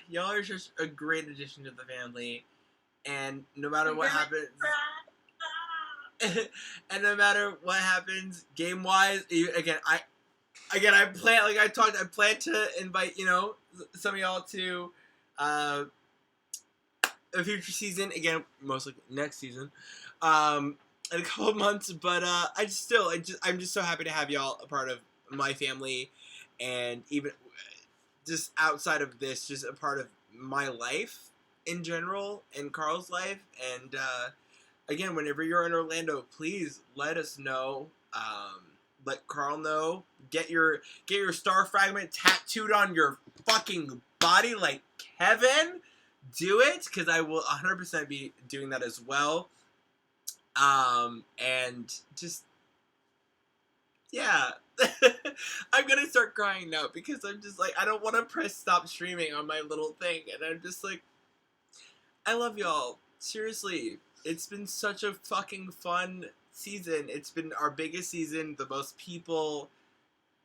Y'all are just a great addition to the family. And no matter what happens, and no matter what happens, game wise, I plan to invite some of y'all to a future season. Again, mostly next season, in a couple of months. But I'm just so happy to have y'all a part of my family, and even just outside of this, just a part of my life in general and Carl's life. And again, whenever you're in Orlando, please let us know. Let Carl know. Get your star fragment tattooed on your fucking body like Kevin. Do it, because I will 100% be doing that as well. And just, yeah. I'm gonna start crying now because I'm just like, I don't want to press stop streaming on my little thing, and I'm just like, I love y'all. Seriously, it's been such a fucking fun season. It's been our biggest season, the most people,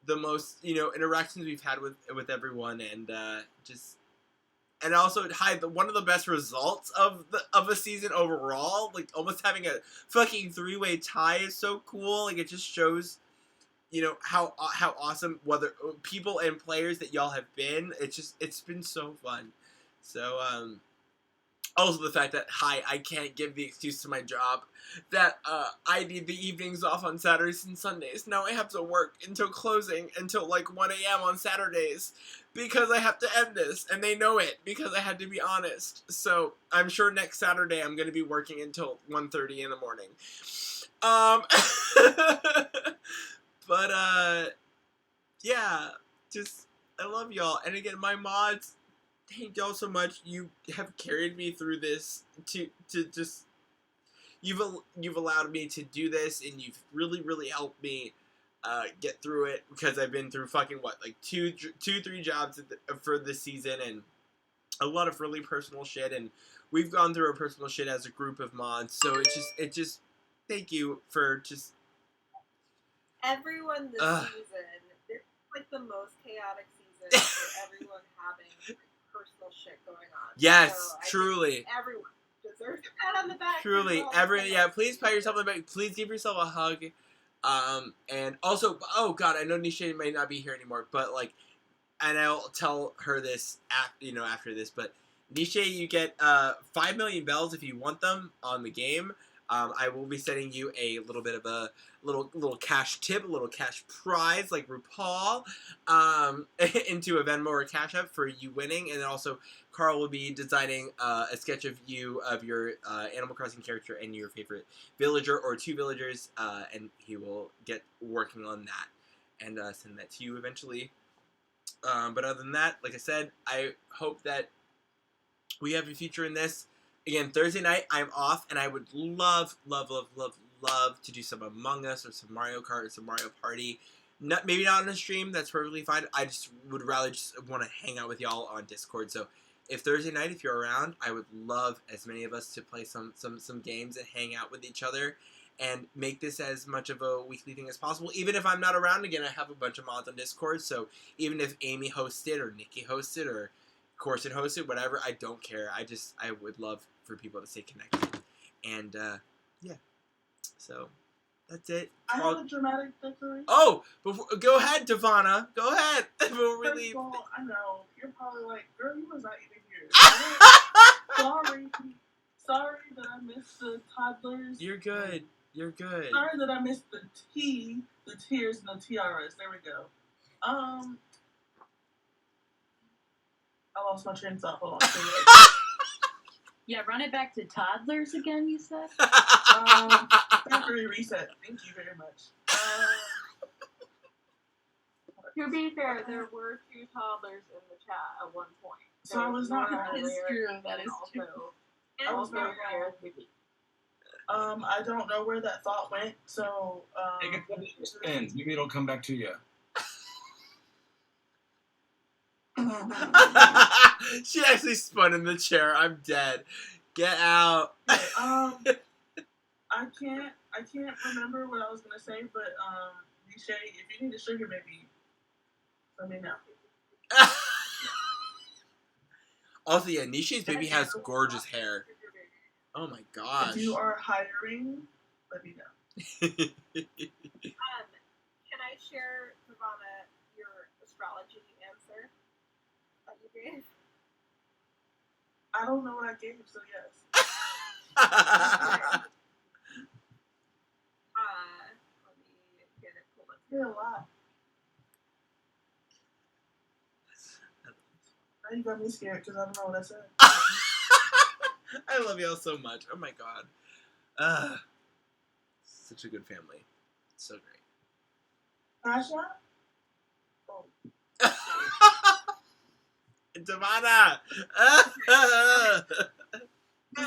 the most, interactions we've had with everyone, and and also one of the best results of a season overall. Like, almost having a fucking 3-way tie is so cool. Like, it just shows, how awesome whether people and players that y'all have been. It's been so fun. So also the fact that I can't give the excuse to my job that I need the evenings off on Saturdays and Sundays. Now I have to work until closing until like 1 a.m. on Saturdays because I have to end this, and they know it because I had to be honest. So I'm sure next Saturday I'm going to be working until 1:30 in the morning. But yeah, just I love y'all, and again, my mods, thank y'all so much. You have carried me through this to just you've allowed me to do this, and you've really helped me get through it, because I've been through fucking like 3 jobs for this season, and a lot of really personal shit, and we've gone through our personal shit as a group of mods. So it just thank you for just. Everyone this season, it's like the most chaotic season for everyone having like, personal shit going on. Yes, so truly. Everyone deserves a pat on the back. Truly, please pat yourself on the back. Please give yourself a hug. And also, oh god, I know Nisha may not be here anymore, but like, and I'll tell her this after this, but Nisha, you get 5 million bells if you want them on the game. I will be sending you a little bit of a little cash tip, a little cash prize like RuPaul, into a Venmo or Cash App for you winning. And then also Carl will be designing a sketch of you, of your Animal Crossing character and your favorite villager or 2 villagers, and he will get working on that and send that to you eventually. But other than that, like I said, I hope that we have a future in this. Again, Thursday night, I'm off, and I would love love to do some Among Us or some Mario Kart or some Mario Party. Maybe not on a stream, that's perfectly fine. I just would rather just want to hang out with y'all on Discord. So if Thursday night, if you're around, I would love as many of us to play some games and hang out with each other and make this as much of a weekly thing as possible. Even if I'm not around again, I have a bunch of mods on Discord, so even if Amy hosted or Nikki hosted or Corson hosted, whatever, I don't care. I would love for people to stay connected. And, yeah. So, that's it. I have a dramatic declaration. Oh! Go ahead, Devana. Go ahead. Before we First leave. of all, I know, you're probably like, girl, you was not even here. Sorry. Sorry that I missed the toddlers. You're good. You're good. Sorry that I missed the tears, and the tiaras. There we go. I lost my train of thought. Hold on. Yeah, run it back to toddlers again, you said? Temporary reset. Thank you very much. To be fair, there were 2 toddlers in the chat at one point. So I was not That is true. That is true. I was not I don't know where that thought went, so Take it to the spins. Maybe it'll come back to you. She actually spun in the chair. I'm dead. Get out. I can't remember what I was gonna say, but Nisha, if you need a sugar baby, let me know. Also, yeah, Nisha's baby has gorgeous hair. Oh my gosh. If you are hiring, let me know. Can I share, Ravana, your astrology answer that you gave? I don't know what I gave, so yes. Let me get it pulled up. You're a lot. Now you got me scared because I don't know what I said. I love y'all so much. Oh my god. Such a good family. So great. Asha? Oh. Devana! So,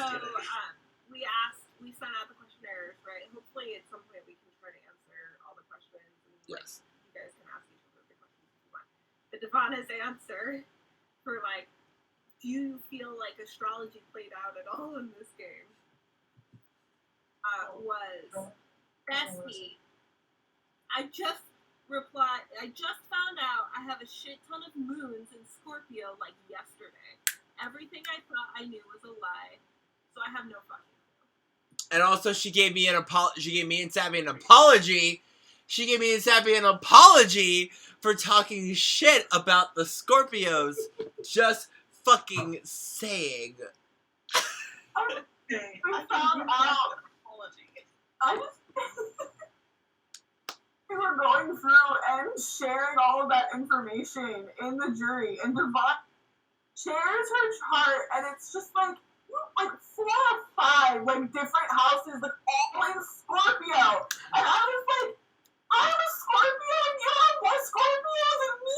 we sent out the questionnaires, right? Hopefully at some point we can try to answer all the questions. And, yes. You guys can ask each other the questions if you want. But Devana's answer for, like, do you feel like astrology played out at all in this game? Was, Bestie, I just found out I have a shit ton of moons in Scorpio like yesterday. Everything I thought I knew was a lie, so I have no fucking clue. And also, she gave me and Sappy an apology. She gave me and Sappy an apology for talking shit about the Scorpios. Just fucking saying. Okay, We found out. We were going through and sharing all of that information in the jury, and Devon shares her chart, and it's just like 4 or 5 different houses, all in Scorpio, and I was like, I'm a Scorpio, and you have more Scorpios than me.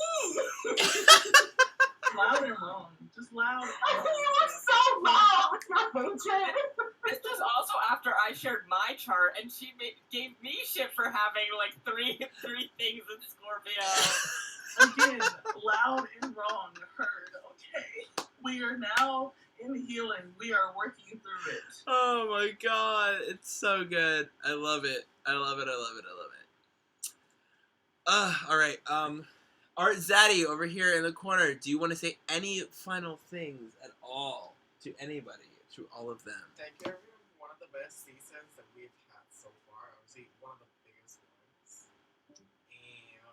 Loud and wrong. Just loud. You were so loud with your hatred. This was also after I shared my chart, and she gave me shit for having like three things in Scorpio. Again, loud and wrong. Heard. Okay. We are now in healing. We are working through it. Oh my god, it's so good. I love it. I love it. I love it. I love it. All right. Art Zaddy over here in the corner. Do you want to say any final things at all to anybody through all of them? Thank you, everyone. One of the best seasons that we've had so far. Obviously, one of the biggest ones. And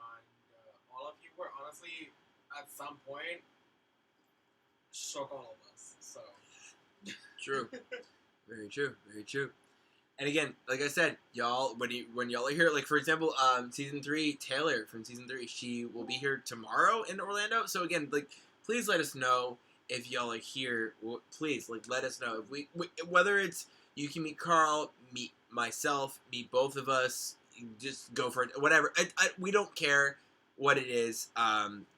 all of you were honestly, at some point, shook all of us. So. True. Very true. Very true. And again, like I said, y'all, when y'all are here, like for example, season 3, Taylor from season 3, she will be here tomorrow in Orlando. So again, like, please let us know if y'all are here. Please, like, let us know if we whether it's you can meet Carl, meet myself, meet both of us, just go for it, whatever. We don't care what it is.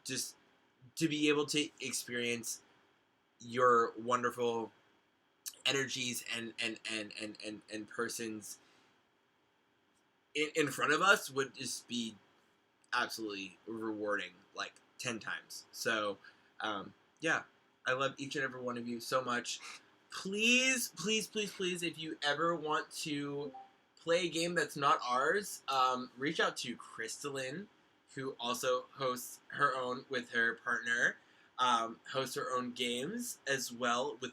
Just to be able to experience your wonderful energies and persons in front of us would just be absolutely rewarding, like 10 times. So, yeah, I love each and every one of you so much. Please, please, please, please, if you ever want to play a game that's not ours, reach out to Crystalline, who also hosts her own with her partner, hosts her own games as well with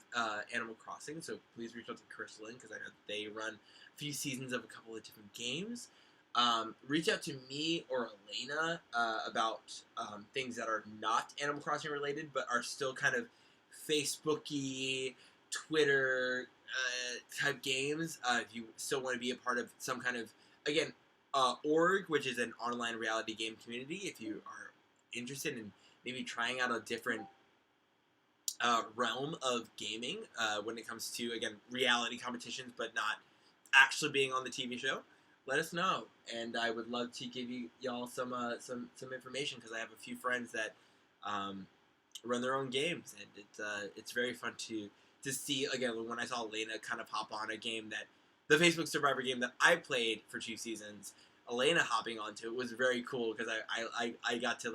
Animal Crossing. So please reach out to Crystalline because I know they run a few seasons of a couple of different games. Reach out to me or Elena about things that are not Animal Crossing related, but are still kind of Facebooky, Twitter type games. If you still want to be a part of some kind of, again, org, which is an online reality game community, if you are interested in maybe trying out a different realm of gaming when it comes to, again, reality competitions, but not actually being on the TV show, let us know, and I would love to give y'all some information because I have a few friends that run their own games, and it's very fun to see. Again, when I saw Elena kind of hop on a game that the Facebook Survivor game that I played for 2 seasons, Elena hopping onto it was very cool because I got to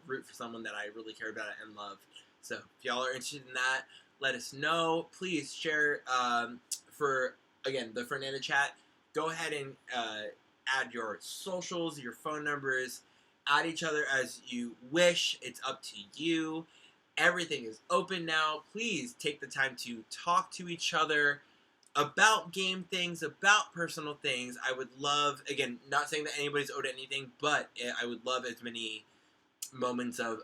root for someone that I really care about and love. So if y'all are interested in that, let us know. Please share for again the Fernanda chat. Go ahead and add your socials, your phone numbers, add each other as you wish. It's up to you. Everything is open now. Please take the time to talk to each other about game things, about personal things. I would love, again, not saying that anybody's owed anything, but I would love as many moments of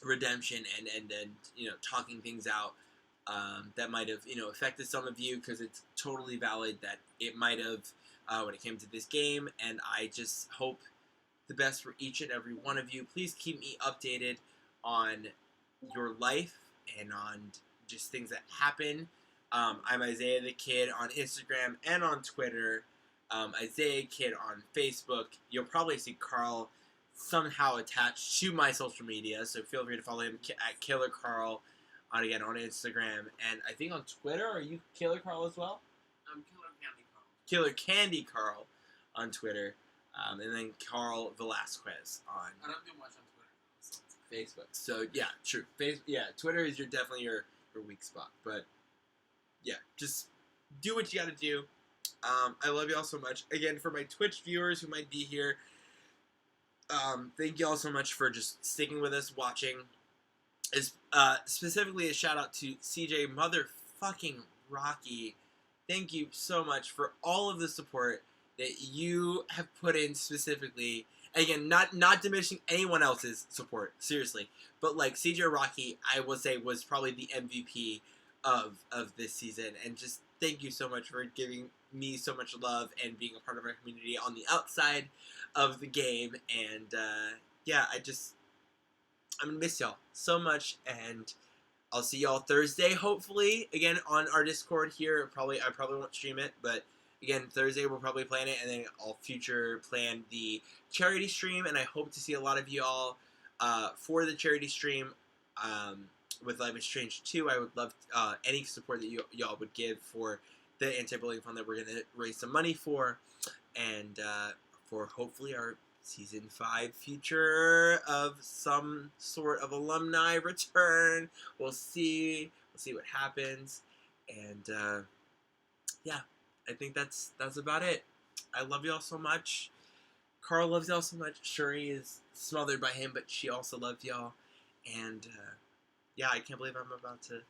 redemption and talking things out that might have affected some of you, because it's totally valid that it might have when it came to this game, and I just hope the best for each and every one of you. Please keep me updated on your life and on just things that happen. I'm Isaiah the Kid on Instagram and on Twitter. Isaiah Kid on Facebook. You'll probably see Carl somehow attached to my social media, so feel free to follow him at Killer Carl on Instagram, and I think on Twitter. Are you Killer Carl as well? I'm Killer Candy Carl. Killer Candy Carl on Twitter, and then Carl Velasquez on I don't do much on Twitter, so Facebook. So yeah, true. Twitter is definitely your weak spot, but yeah, just do what you gotta do. I love y'all so much. Again, for my Twitch viewers who might be here, thank you all so much for just sticking with us, watching. Specifically a shout out to CJ motherfucking Rocky. Thank you so much for all of the support that you have put in specifically. Again, not diminishing anyone else's support, seriously. But like CJ Rocky, I will say was probably the MVP of this season. And just thank you so much for giving me so much love and being a part of our community on the outside of the game. And yeah, I'm gonna miss y'all so much, and I'll see y'all Thursday, hopefully, again on our Discord here. I probably won't stream it, but again, Thursday we'll probably plan it, and then I'll future plan the charity stream, and I hope to see a lot of y'all for the charity stream with Life is Strange 2. I would love any support that y'all would give for the anti-bullying fund that we're gonna raise some money for, and for hopefully our Season 5 future of some sort of alumni return. We'll see. We'll see what happens. And yeah, I think that's about it. I love y'all so much. Carl loves y'all so much. Shuri is smothered by him, but she also loves y'all. And yeah, I can't believe I'm about to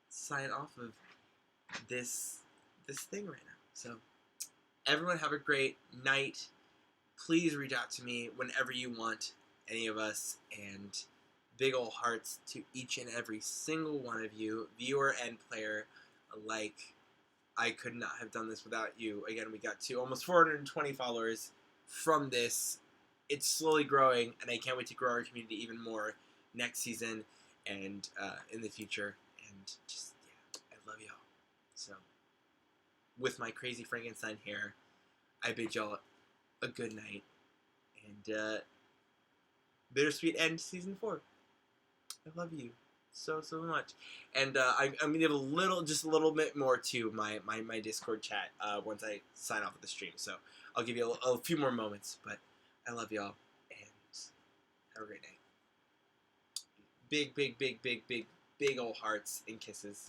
sign off of this thing right now. So everyone have a great night. Please reach out to me whenever you want, any of us, and big ol' hearts to each and every single one of you, viewer and player alike. I could not have done this without you. Again, we got to almost 420 followers from this. It's slowly growing, and I can't wait to grow our community even more next season and in the future. And just, yeah, I love y'all. So, with my crazy Frankenstein hair, I bid y'all a good night, and bittersweet end to season 4. I love you. so much. And I'm gonna give just a little bit more to my Discord chat once I sign off of the stream. So I'll give you a few more moments. But I love y'all and have a great night. Big old hearts and kisses.